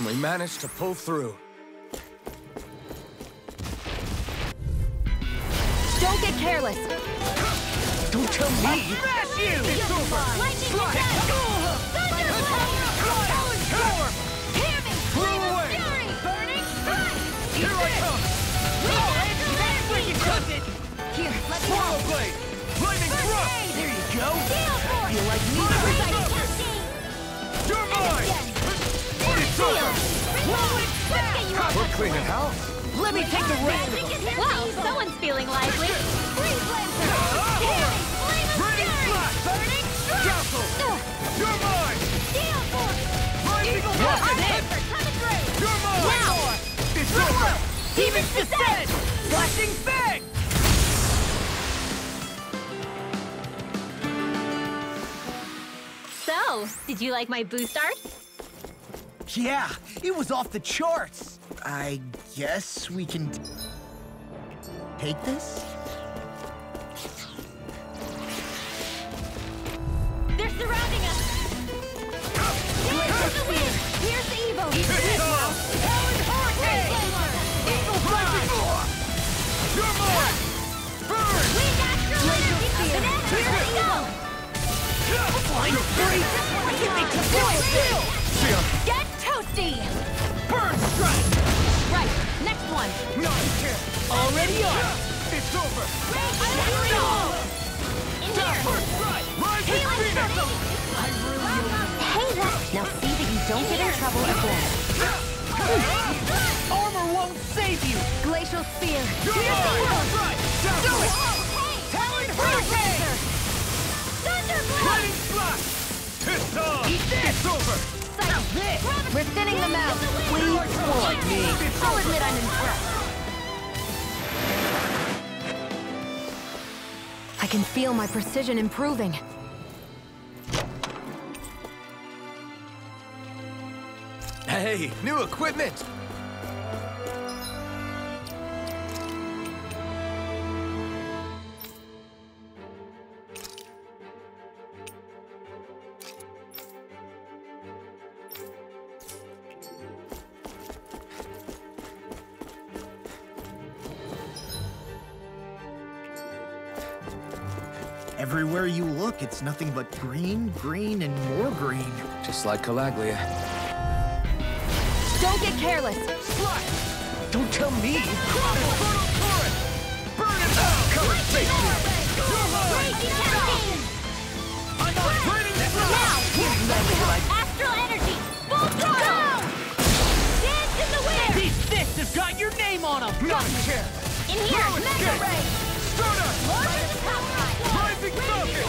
We managed to pull through. Don't get careless! Don't tell me! It's over! Lightning attack! Thunder Blast! Here, let me Swallow help. blade! Lightning thrust! There you go. Steel force! Feel like me. You're mine! It's over! We're cleaning house. Let me take the rest of them. Wow, someone's feeling lively. Burning flash! Dazzle! You're mine! Lightning thrust! You're mine! Now! It's over! Demon's Descent! Flashing Fang! So, did you like my boost art? Yeah, it was off the charts. I guess we can take this? They're surrounding us! Here's the wind! Here's the Evo! Helen Hurricane! Eagle Flash! You're mine! Burn! Wind Astral Energy! Banana! Here's the Evo! Fine, free! Give me steel! Get toasty! Burn strike! Right, next one! Already on! It's over! In here! Rising Phoenix! Hey, now see that you don't get in trouble again. Armor won't save you! Glacial Spear! You're Here's the mine! Evo! Do it! Talon Hurricane! Thunderblast! Lightning flash! It's on! It's over! We're thinning them out. Please, more like me. I'll admit I'm impressed. I can feel my precision improving. Hey, new equipment! Everywhere you look, it's nothing but green, green, and more green. Just like Calaglia. Don't get careless. Don't tell me! Burn it down! Come and face me! I'm not burning this Now, Astral Energy! Full throttle! Dance in the wind! These fists have got your name on them! Not here! In here, Mega Ray! Stardust! Launch the power! Rising Falcon!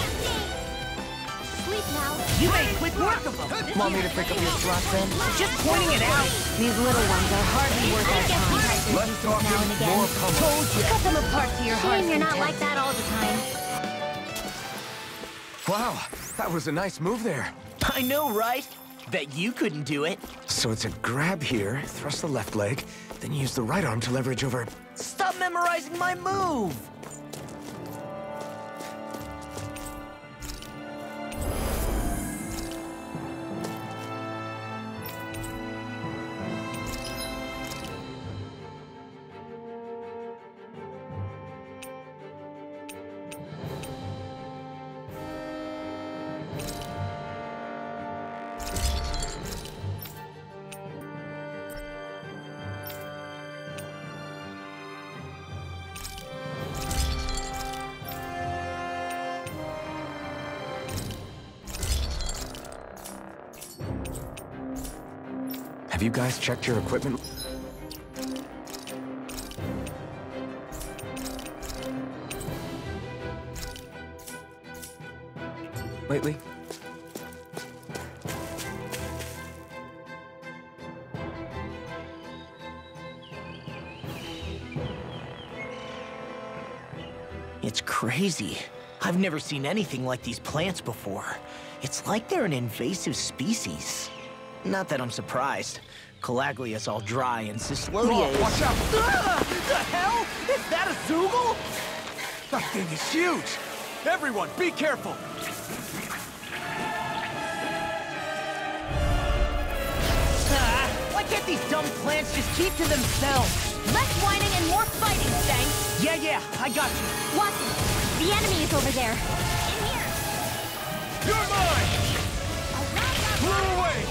Sleep now. You made quick work of them! Want me to pick up your slot then? Just pointing it out! These little ones are hardly worth our time. Less talking, more pummel. Told you! Cut them apart to your heart's Shame you're not content. like that all the time. Wow, that was a nice move there. I know, right? Bet you couldn't do it. So it's a grab here, thrust the left leg, then use the right arm to leverage over... Stop memorizing my move! Have you guys checked your equipment? Lately? It's crazy. I've never seen anything like these plants before. It's like they're an invasive species. Not that I'm surprised. Calaglia's all dry and Cyslodia is... Watch out! The hell? Is that a Zoogle? That thing is huge! Everyone, be careful! Why can't these dumb plants just keep to themselves? Less whining and more fighting, Stang. Yeah, I got you. Watch it. The enemy is over there. In here. You're mine! Blow away!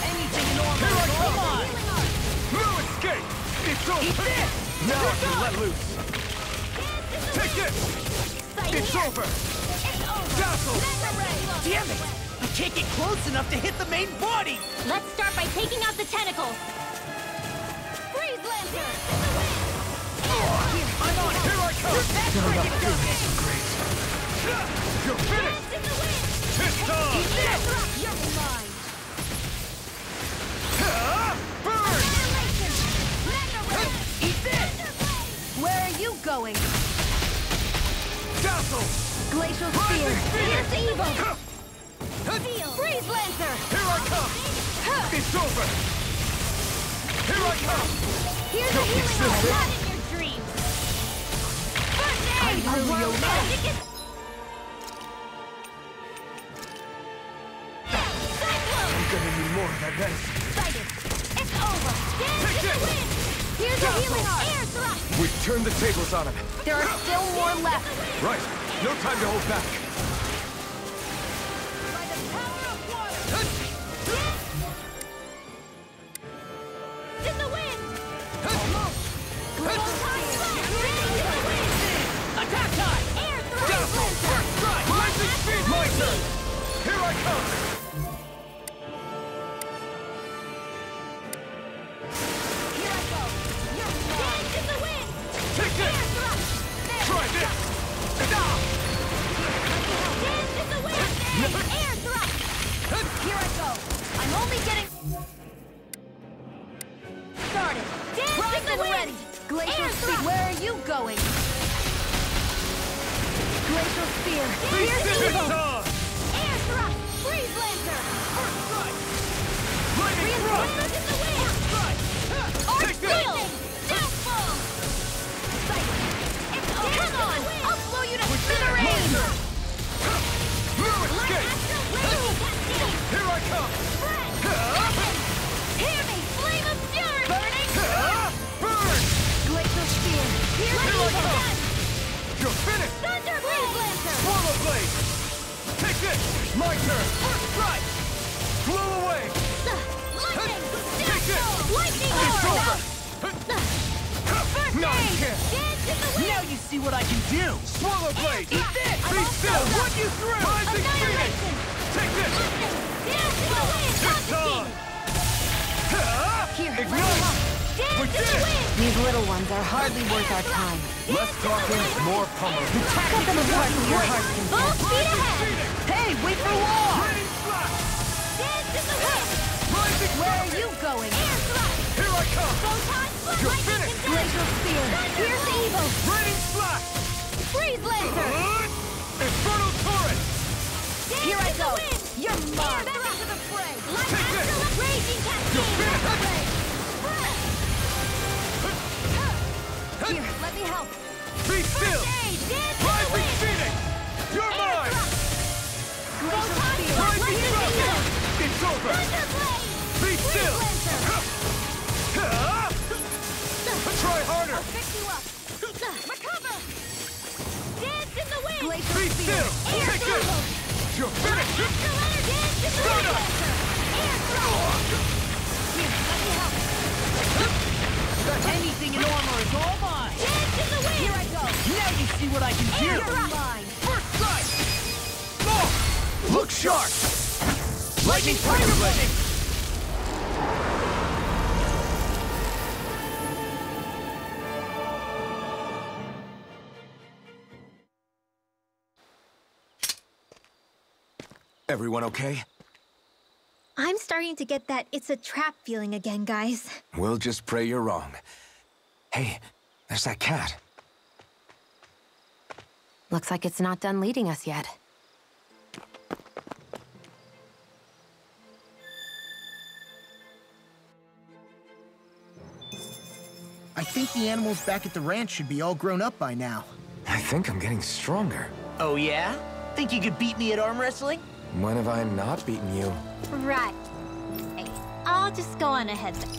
Anything normal. Here I Eat this! Now I can let loose. Take this! It's over! Dazzle! Damn it! I can't get close enough to hit the main body! Let's start by taking out the tentacles. Freeze Lancer! I'm on! Here I come! You're finished! It's time! You're mine! Burn! Eat this! Where are you going? Dazzle! Glacial Spear! Here's evil! Freeze Lancer! Here I come! It's over! Here I come! Here's a healing heart, not in your dreams! First aid! Magic is... I'm gonna need more of that medicine. Excited! It's over! Dance in the wind! Here's a healing heart! Air thrust! We've turned the tables on him. There are still more left! Right. No time to hold back. By the power of water! In the wind! Attack time! Air thrust! Dazzle! First strike! Rising speed! My turn! Here I come! Here I go! You're mine! Dance in the wind! Take this! Air thrust! Try this! Dance in the wind! Air thrust! Here I go! I'm only getting... started! Dance in Primed the and wind! ready! Glacial Air Spear! thrust! Where are you going? Glacial Spear! Here's It's evil! on! Air thrust! Freeze Lancer! First strike! Lightning Reinforcements thrust! in the wind! Take this! Lightning! Downfall! It's over! Hang on! I'll blow you to smithereens! No escape! Astral Blazing Cascade! Here I come! Hear me! Flame of Fury! Burning! Burn! Glacial Spear! Here I come! You're finished! Thunder Freeze Lancer! Swallow blade! Take this! My turn! First strike! Blow away! Lightning! Take this! Lightning! It's over! First Now you aid! can! Dance in the wind! Now you see what I can do! Swallow blade! Eat this! Be still! What you threw! Rising Phoenix! Annihilation! Take this! Dance in the wind! It's on! Here, Ignite! Dance We in did the it! wind! These little ones are hardly worth our time. Less talking, more pummeling. Put them apart with your heart's Full content. speed ahead! Hey, wait for war! Raining flash! Dance in the wind! Rising Where are thunder! you going? Air thrust! Here I come! Photon flood! You're Lightning finished! condense! Glacial Spear! Here's evil! Raining flash! Freeze Lancer! Infernal torrent! Dance Here I in the go! wind! You're mine! Back into the fray! Light Take this! Astral Raging You're Cascade! finished! Here, let me help! Be still! Aid! Dance in the Rising wind! Phoenix! You're mine! Glacial Spear! Rising Lightning thunder! Condense! It's over! Thunder Blade! Be still! Try harder! I'll fix you up! Recover! Dance in the wind! Glacial Be Spear! still! Air Take this! thrust! You're finished! Astral Energy! Dance in the wind! Air thrust! Here, let me help! Anything in armor is all mine! Dance in the wind! Here I go! Now you see what I can do! Air You're thrust! mine! First strike! Look sharp! Lightning Tiger Blade! Everyone okay? I'm starting to get that it's a trap feeling again, guys. We'll just pray you're wrong. Hey, there's that cat. Looks like it's not done leading us yet. I think the animals back at the ranch should be all grown up by now. I think I'm getting stronger. Oh yeah? Think you could beat me at arm wrestling? When have I not beaten you? Right. Hey, I'll just go on ahead then.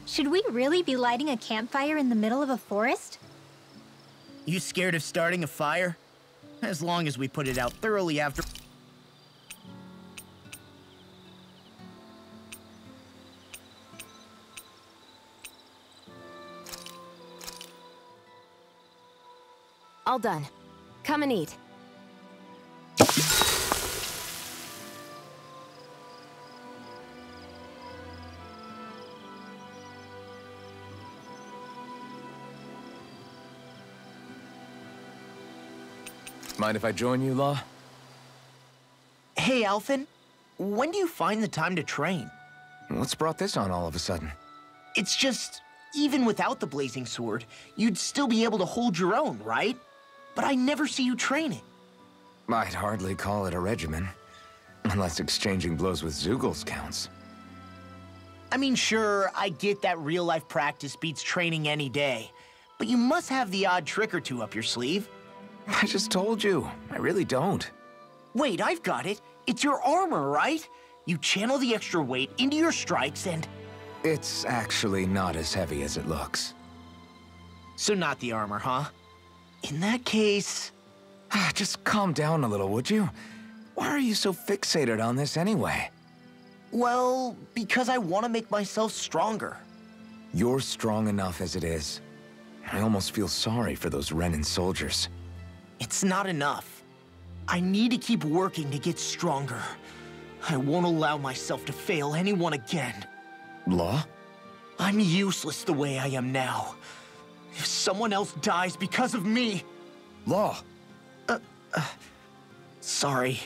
Should we really be lighting a campfire in the middle of a forest? You scared of starting a fire? As long as we put it out thoroughly after... All done. Come and eat. Mind if I join you, Law? Hey, Alphen. When do you find the time to train? What's brought this on all of a sudden? It's just, even without the blazing sword, you'd still be able to hold your own, right? But I never see you training. I'd hardly call it a regimen. Unless exchanging blows with Zeugles counts. I mean, sure, I get that real-life practice beats training any day. But you must have the odd trick or two up your sleeve. I just told you. I really don't. Wait, I've got it. It's your armor, right? You channel the extra weight into your strikes and... It's actually not as heavy as it looks. So not the armor, huh? In that case... Just calm down a little, would you? Why are you so fixated on this anyway? Well, because I want to make myself stronger. You're strong enough as it is. I almost feel sorry for those Renin soldiers. It's not enough. I need to keep working to get stronger. I won't allow myself to fail anyone again. Law? I'm useless the way I am now. If someone else dies because of me... Law! Sorry.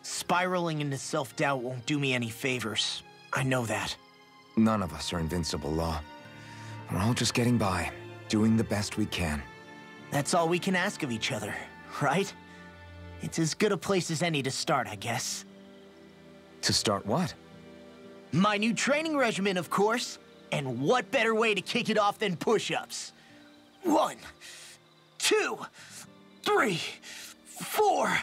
Spiraling into self-doubt won't do me any favors. I know that. None of us are invincible, Law. We're all just getting by, doing the best we can. That's all we can ask of each other, right? It's as good a place as any to start, I guess. To start what? My new training regimen, of course. And what better way to kick it off than push-ups? 1, 2, 3, 4.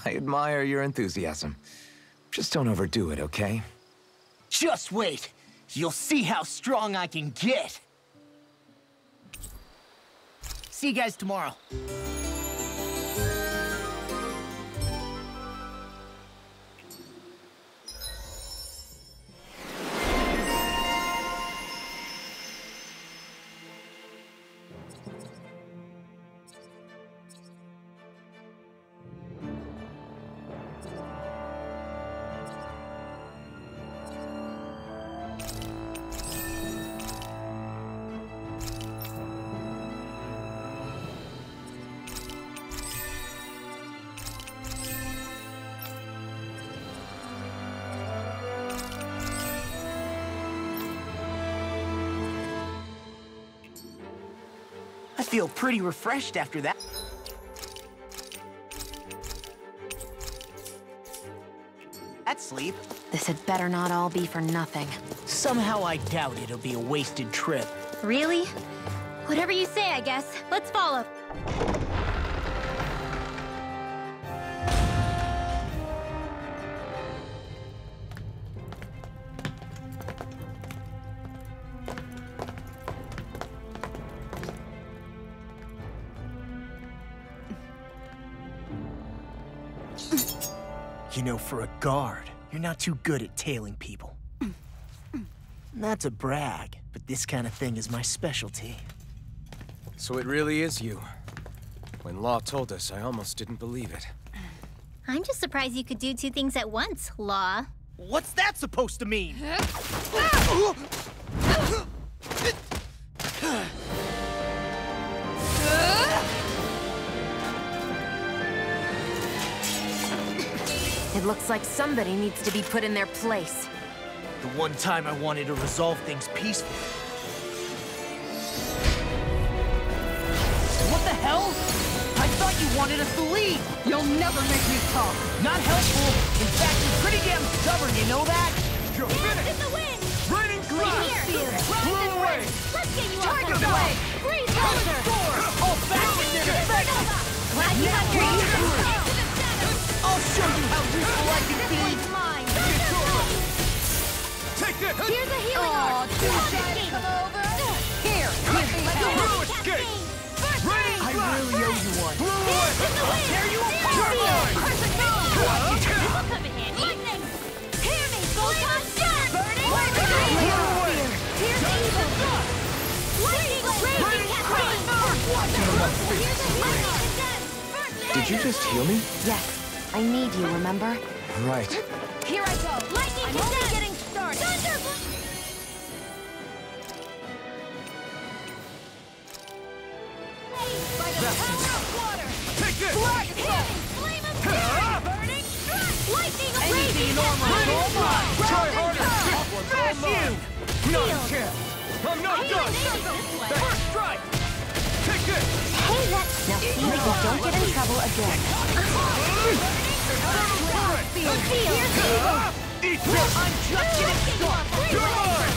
I admire your enthusiasm. Just don't overdo it, okay? Just wait. You'll see how strong I can get. See you guys tomorrow. I feel pretty refreshed after that. That sleep. This had better not all be for nothing. Somehow I doubt it'll be a wasted trip. Really? Whatever you say, I guess. Let's follow. You know, for a guard, you're not too good at tailing people. Not to brag, but this kind of thing is my specialty. So it really is you. When Law told us, I almost didn't believe it. I'm just surprised you could do two things at once, Law. What's that supposed to mean? It looks like somebody needs to be put in their place. The one time I wanted to resolve things peacefully. What the hell? I thought you wanted us to leave! You'll never make me talk! Not helpful! In fact, you're pretty damn stubborn, you know that? You're finished! In the wind! Raining flash! Blow away! Let's get you Tiger off Blast! Freeze Laser! All back in effect! Glad you have your ears. I'll show you how useful I can be! Mine! Take Take this! Here's a healing art! Come over! Here! No escape! Rain I really owe you one. Blow away! I'll tear you apart! You're mine! Come in handy! Lightning! Hear me! Photon Jet! Burning! Blow away! Here's evil! Lightning! Raging Cascade! Here's a healing art! Did you just heal me? Yes, I need you, remember? Right. Here I go! Lightning! I'm only getting started! Thunderbolt! By the power of water! Take this! Blood! Flame of fury! Burning strike! Lightning! Raging Try harder! Smash you! Not a chance! I'm not done! First strike! Take this! Hey, now see that you don't get in trouble again. Eat this! I'm just getting started! You're mine!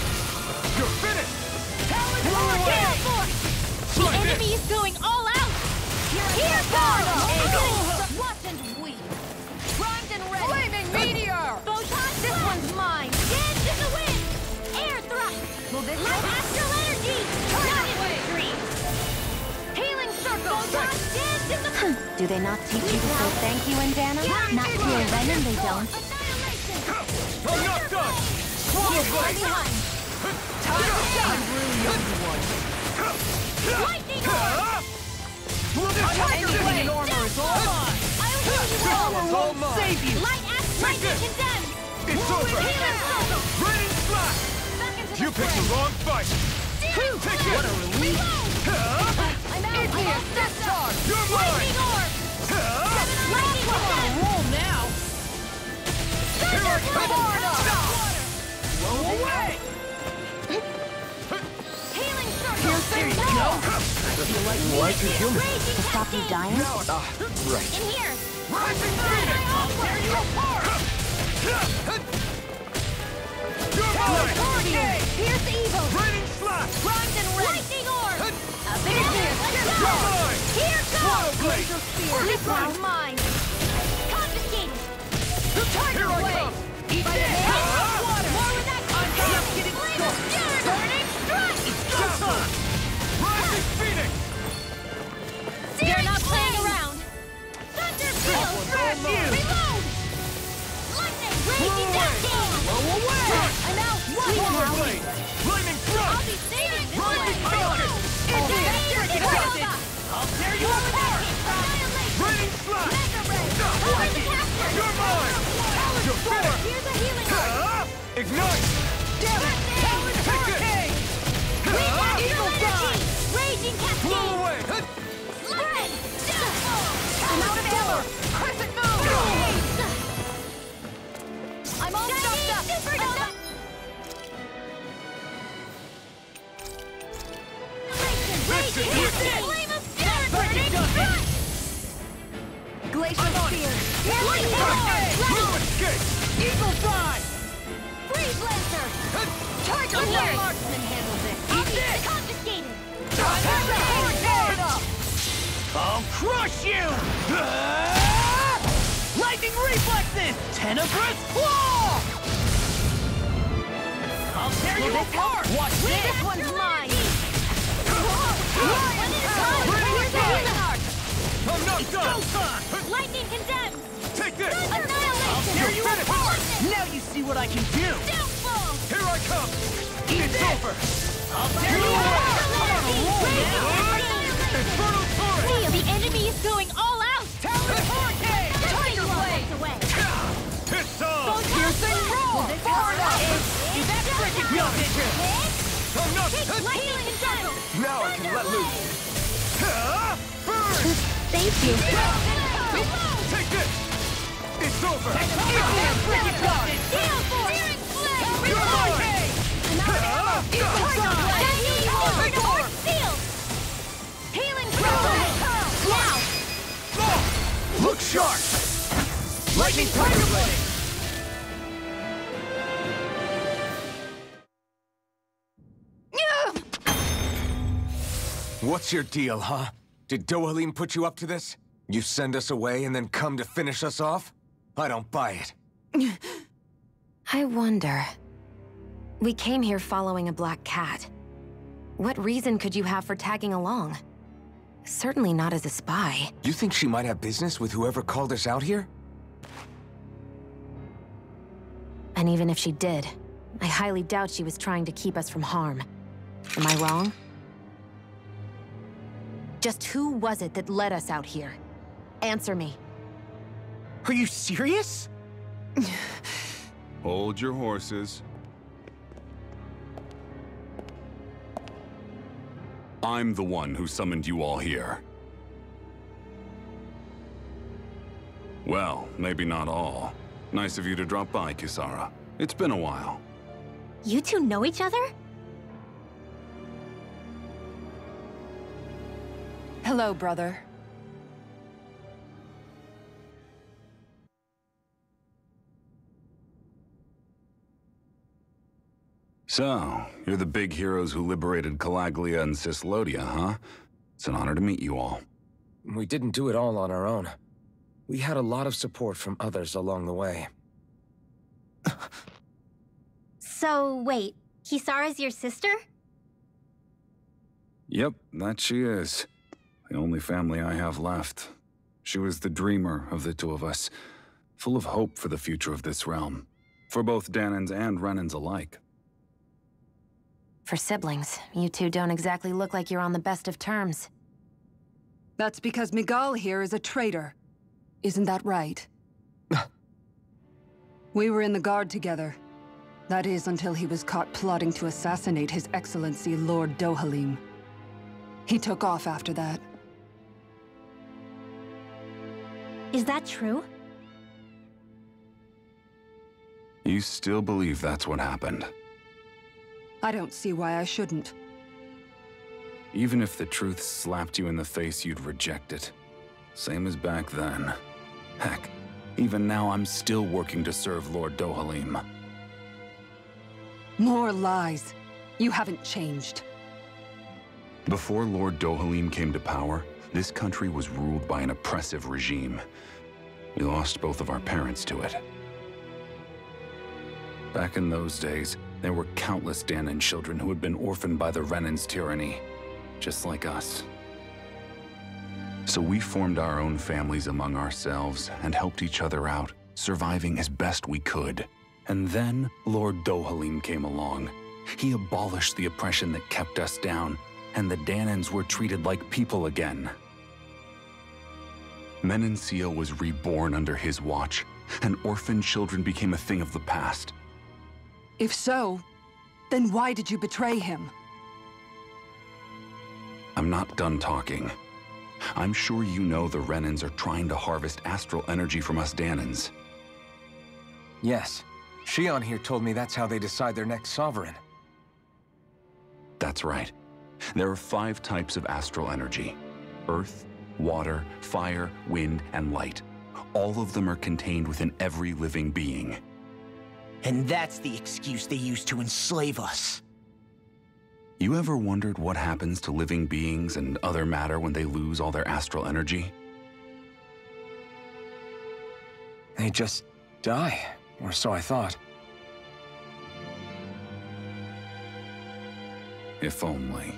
You're finished! The enemy is going all out! Here goes! Watch and weep! Primed and ready! Flaming meteor! Photon this one's mine! Dance in the wind! Air thrust! Will this help? Astral energy! Not infantry! Healing circle! Photon dance in the... Do they not teach you to say thank you, Indiana? Not to a venom, they don't. Annihilation! I'm not done! Swallow blade! Behind! I really owe you one. Lightning orb! Anything in armor is all mine. I'll heal you all! Armor won't save you. Light lightning condemned! It's over! Healing circle! Raining slash! Back into the You picked the wrong fight! Take it! What a relief. I'm out! Igneous discharge! You're mine! Lightning orb! Lightning condemned! Roll now. Here I come! Blow away. Healing circle! There you go. Why'd you heal me? To stop you dying? Right. In here! Rising Phoenix! I'll tear you apart! You're mine! Here's the evil! Raining slash! Primed and ready! Lightning orb! A big You're mine! Here Swallow goes! blade! This one's mine! Confiscated! Here I come! Eat this! Water! More with that! I'm just getting started! Burning strike! Showtime! Rising Phoenix! They're not playing around! Thunder field! Smash you! Reload! Lightning! Raging cascade! Blow away! I'm out! Swallow blade! Flaming thrust! I'll be saving this Rising one! Falcon! I'll tear you apart. Annihilation! Raining slash! Mega ray! Like it! Capture! You're mine! You're finished! Here's a healing art! Ignite! Damn it! Take it! Eagle energy! Raging cascade! Blow away! Spread! I'm out of ammo! Crescent moon! I'm all stuffed up! Supernova! Raging cascade! Flame of fury! Burning strike! Glacial spear! Lightning orb! Escape! Eagle fly! Freeze lancer! Tiger blade! Marksman handles it! Eat this! Confiscated! I'll crush you! Lightning reflexes! Tenebrous claw! I'll tear you apart! Watch this! This one's mine! I'm not done! Lightning condemned! Take this! Annihilation! Tear you apart! Now you see what I can do! Downfall! Here I come! It's over! I'll tear you apart! Infernal torrent! The enemy is going all out! Talon Hurricane! Tiger blade! It's on! Piercing roar! Freaking go, bitch! I'm not... Lightning condemned! Now I can let loose. Burn! Thank you. Take this! It's over! Freaking go, bitch! Gale force! Searing flame! You're mine! Sealed! Healing crystal! Now! Look sharp! Lightning tiger blade! What's your deal, huh? Did Dohalim put you up to this? You send us away and then come to finish us off? I don't buy it. I wonder. We came here following a black cat. What reason could you have for tagging along? Certainly not as a spy. You think she might have business with whoever called us out here? And even if she did, I highly doubt she was trying to keep us from harm. Am I wrong? Just who was it that led us out here? Answer me. Are you serious? Hold your horses. I'm the one who summoned you all here. Well, maybe not all. Nice of you to drop by, Kisara. It's been a while. You two know each other? Hello, brother. So, you're the big heroes who liberated Calaglia and Cislodia, huh? It's an honor to meet you all. We didn't do it all on our own. We had a lot of support from others along the way. So, wait, Kisara's your sister? Yep, that she is. The only family I have left. She was the dreamer of the two of us, full of hope for the future of this realm, for both Danans and Renans alike. For siblings, you two don't exactly look like you're on the best of terms. That's because Miguel here is a traitor. Isn't that right? We were in the Guard together. That is, until he was caught plotting to assassinate His Excellency Lord Dohalim. He took off after that. Is that true? You still believe that's what happened? I don't see why I shouldn't. Even if the truth slapped you in the face, you'd reject it. Same as back then. Heck, even now I'm still working to serve Lord Dohalim. More lies. You haven't changed. Before Lord Dohalim came to power, this country was ruled by an oppressive regime. We lost both of our parents to it. Back in those days, there were countless Danan children who had been orphaned by the Renan's tyranny, just like us. So we formed our own families among ourselves and helped each other out, surviving as best we could. And then Lord Dohalim came along. He abolished the oppression that kept us down, and the Danans were treated like people again. Menancia was reborn under his watch, and orphaned children became a thing of the past. If so, then why did you betray him? I'm not done talking. I'm sure you know the Renans are trying to harvest astral energy from us Danans. Yes. Shion here told me that's how they decide their next sovereign. That's right. There are 5 types of astral energy. Earth, water, fire, wind, and light. All of them are contained within every living being. And that's the excuse they use to enslave us. You ever wondered what happens to living beings and other matter when they lose all their astral energy? They just die, or so I thought. If only.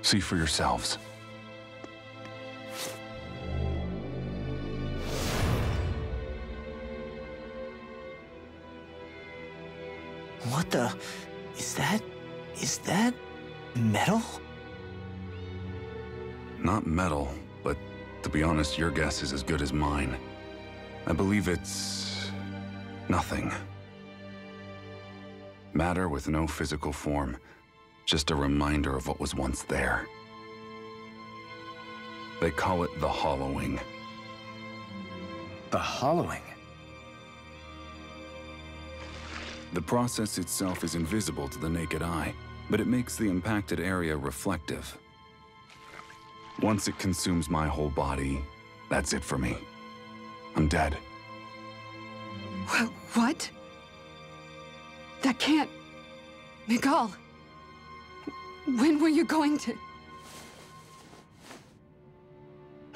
See for yourselves. What the... Is that metal? Not metal, but to be honest, your guess is as good as mine. I believe it's... nothing. Matter with no physical form. Just a reminder of what was once there. They call it the hollowing. The hollowing? The process itself is invisible to the naked eye, but it makes the impacted area reflective. Once it consumes my whole body, that's it for me. I'm dead. What? That can't... Miguel! When were you going to...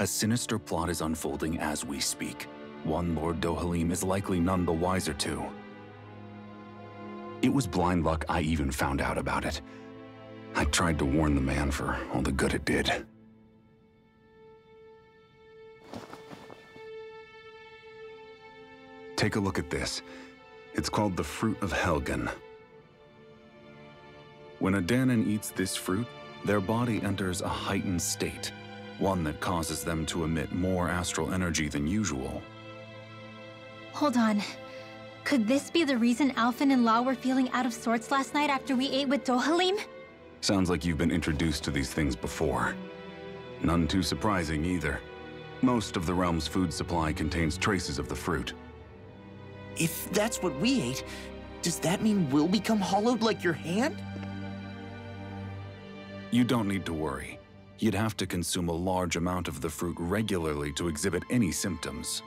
A sinister plot is unfolding as we speak. One Lord Dohalim is likely none the wiser to. It was blind luck I even found out about it. I tried to warn the man for all the good it did. Take a look at this. It's called the Fruit of Helgen. When a Danon eats this fruit, their body enters a heightened state, one that causes them to emit more astral energy than usual. Hold on. Could this be the reason Alphen and Law were feeling out of sorts last night after we ate with Dohalim? Sounds like you've been introduced to these things before. None too surprising either. Most of the realm's food supply contains traces of the fruit. If that's what we ate, does that mean we'll become hollowed like your hand? You don't need to worry. You'd have to consume a large amount of the fruit regularly to exhibit any symptoms.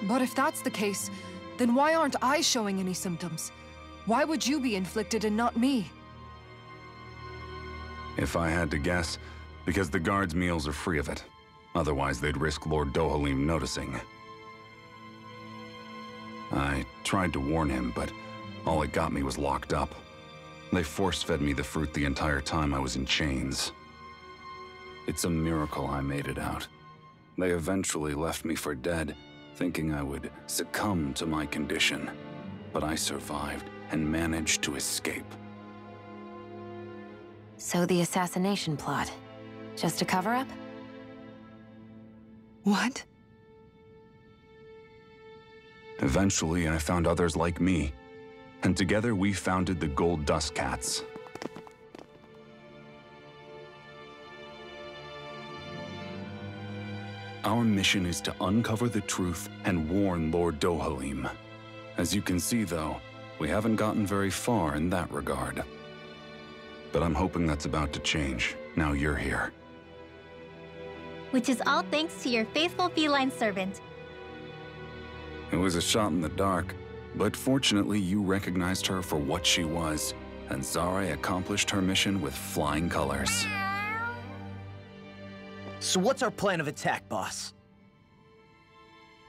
But if that's the case, then why aren't I showing any symptoms? Why would you be inflicted and not me? If I had to guess, because the guards' meals are free of it. Otherwise, they'd risk Lord Dohalim noticing. I tried to warn him, but all it got me was locked up. They force-fed me the fruit the entire time I was in chains. It's a miracle I made it out. They eventually left me for dead, thinking I would succumb to my condition. But I survived and managed to escape. So the assassination plot, just a cover-up? What? Eventually, I found others like me, and together we founded the Gold Dust Cats. Our mission is to uncover the truth and warn Lord Dohalim. As you can see, though, we haven't gotten very far in that regard. But I'm hoping that's about to change, now you're here. Which is all thanks to your faithful feline servant. It was a shot in the dark, but fortunately you recognized her for what she was, and Zare accomplished her mission with flying colors. So what's our plan of attack, boss?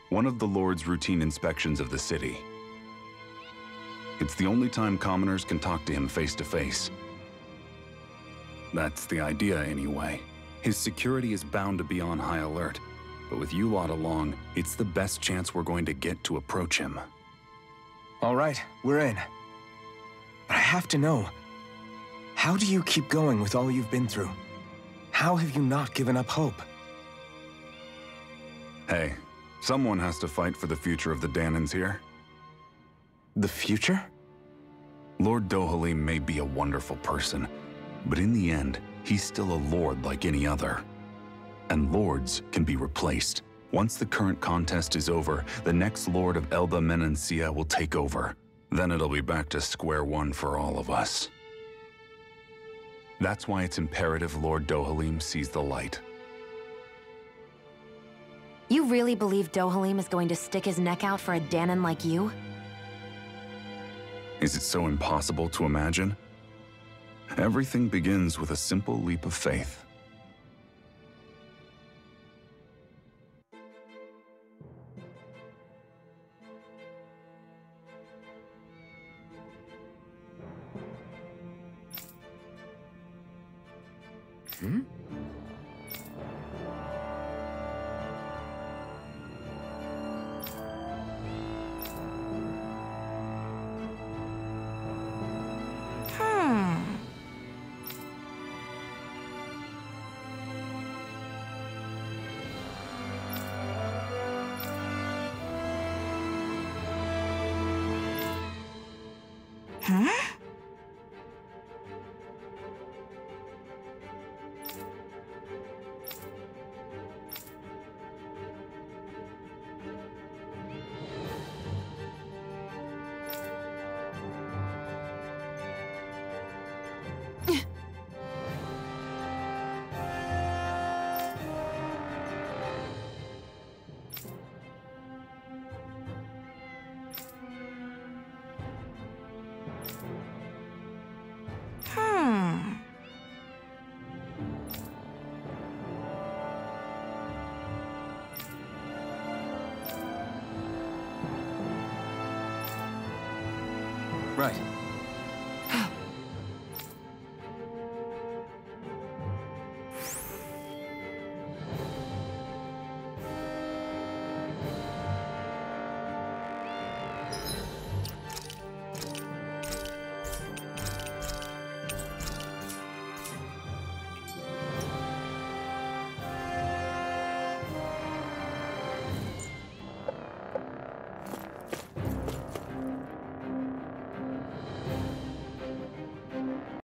One of the Lord's routine inspections of the city. It's the only time commoners can talk to him face to face. That's the idea, anyway. His security is bound to be on high alert, but with you lot along, it's the best chance we're going to get to approach him. All right, we're in. But I have to know, how do you keep going with all you've been through? How have you not given up hope? Hey, someone has to fight for the future of the Danons here. The future? Lord Dohalim may be a wonderful person, but in the end, he's still a lord like any other. And lords can be replaced. Once the current contest is over, the next lord of Elba Menancia will take over. Then it'll be back to square one for all of us. That's why it's imperative Lord Dohalim sees the light. You really believe Dohalim is going to stick his neck out for a Danon like you? Is it so impossible to imagine? Everything begins with a simple leap of faith. Hmm? Right.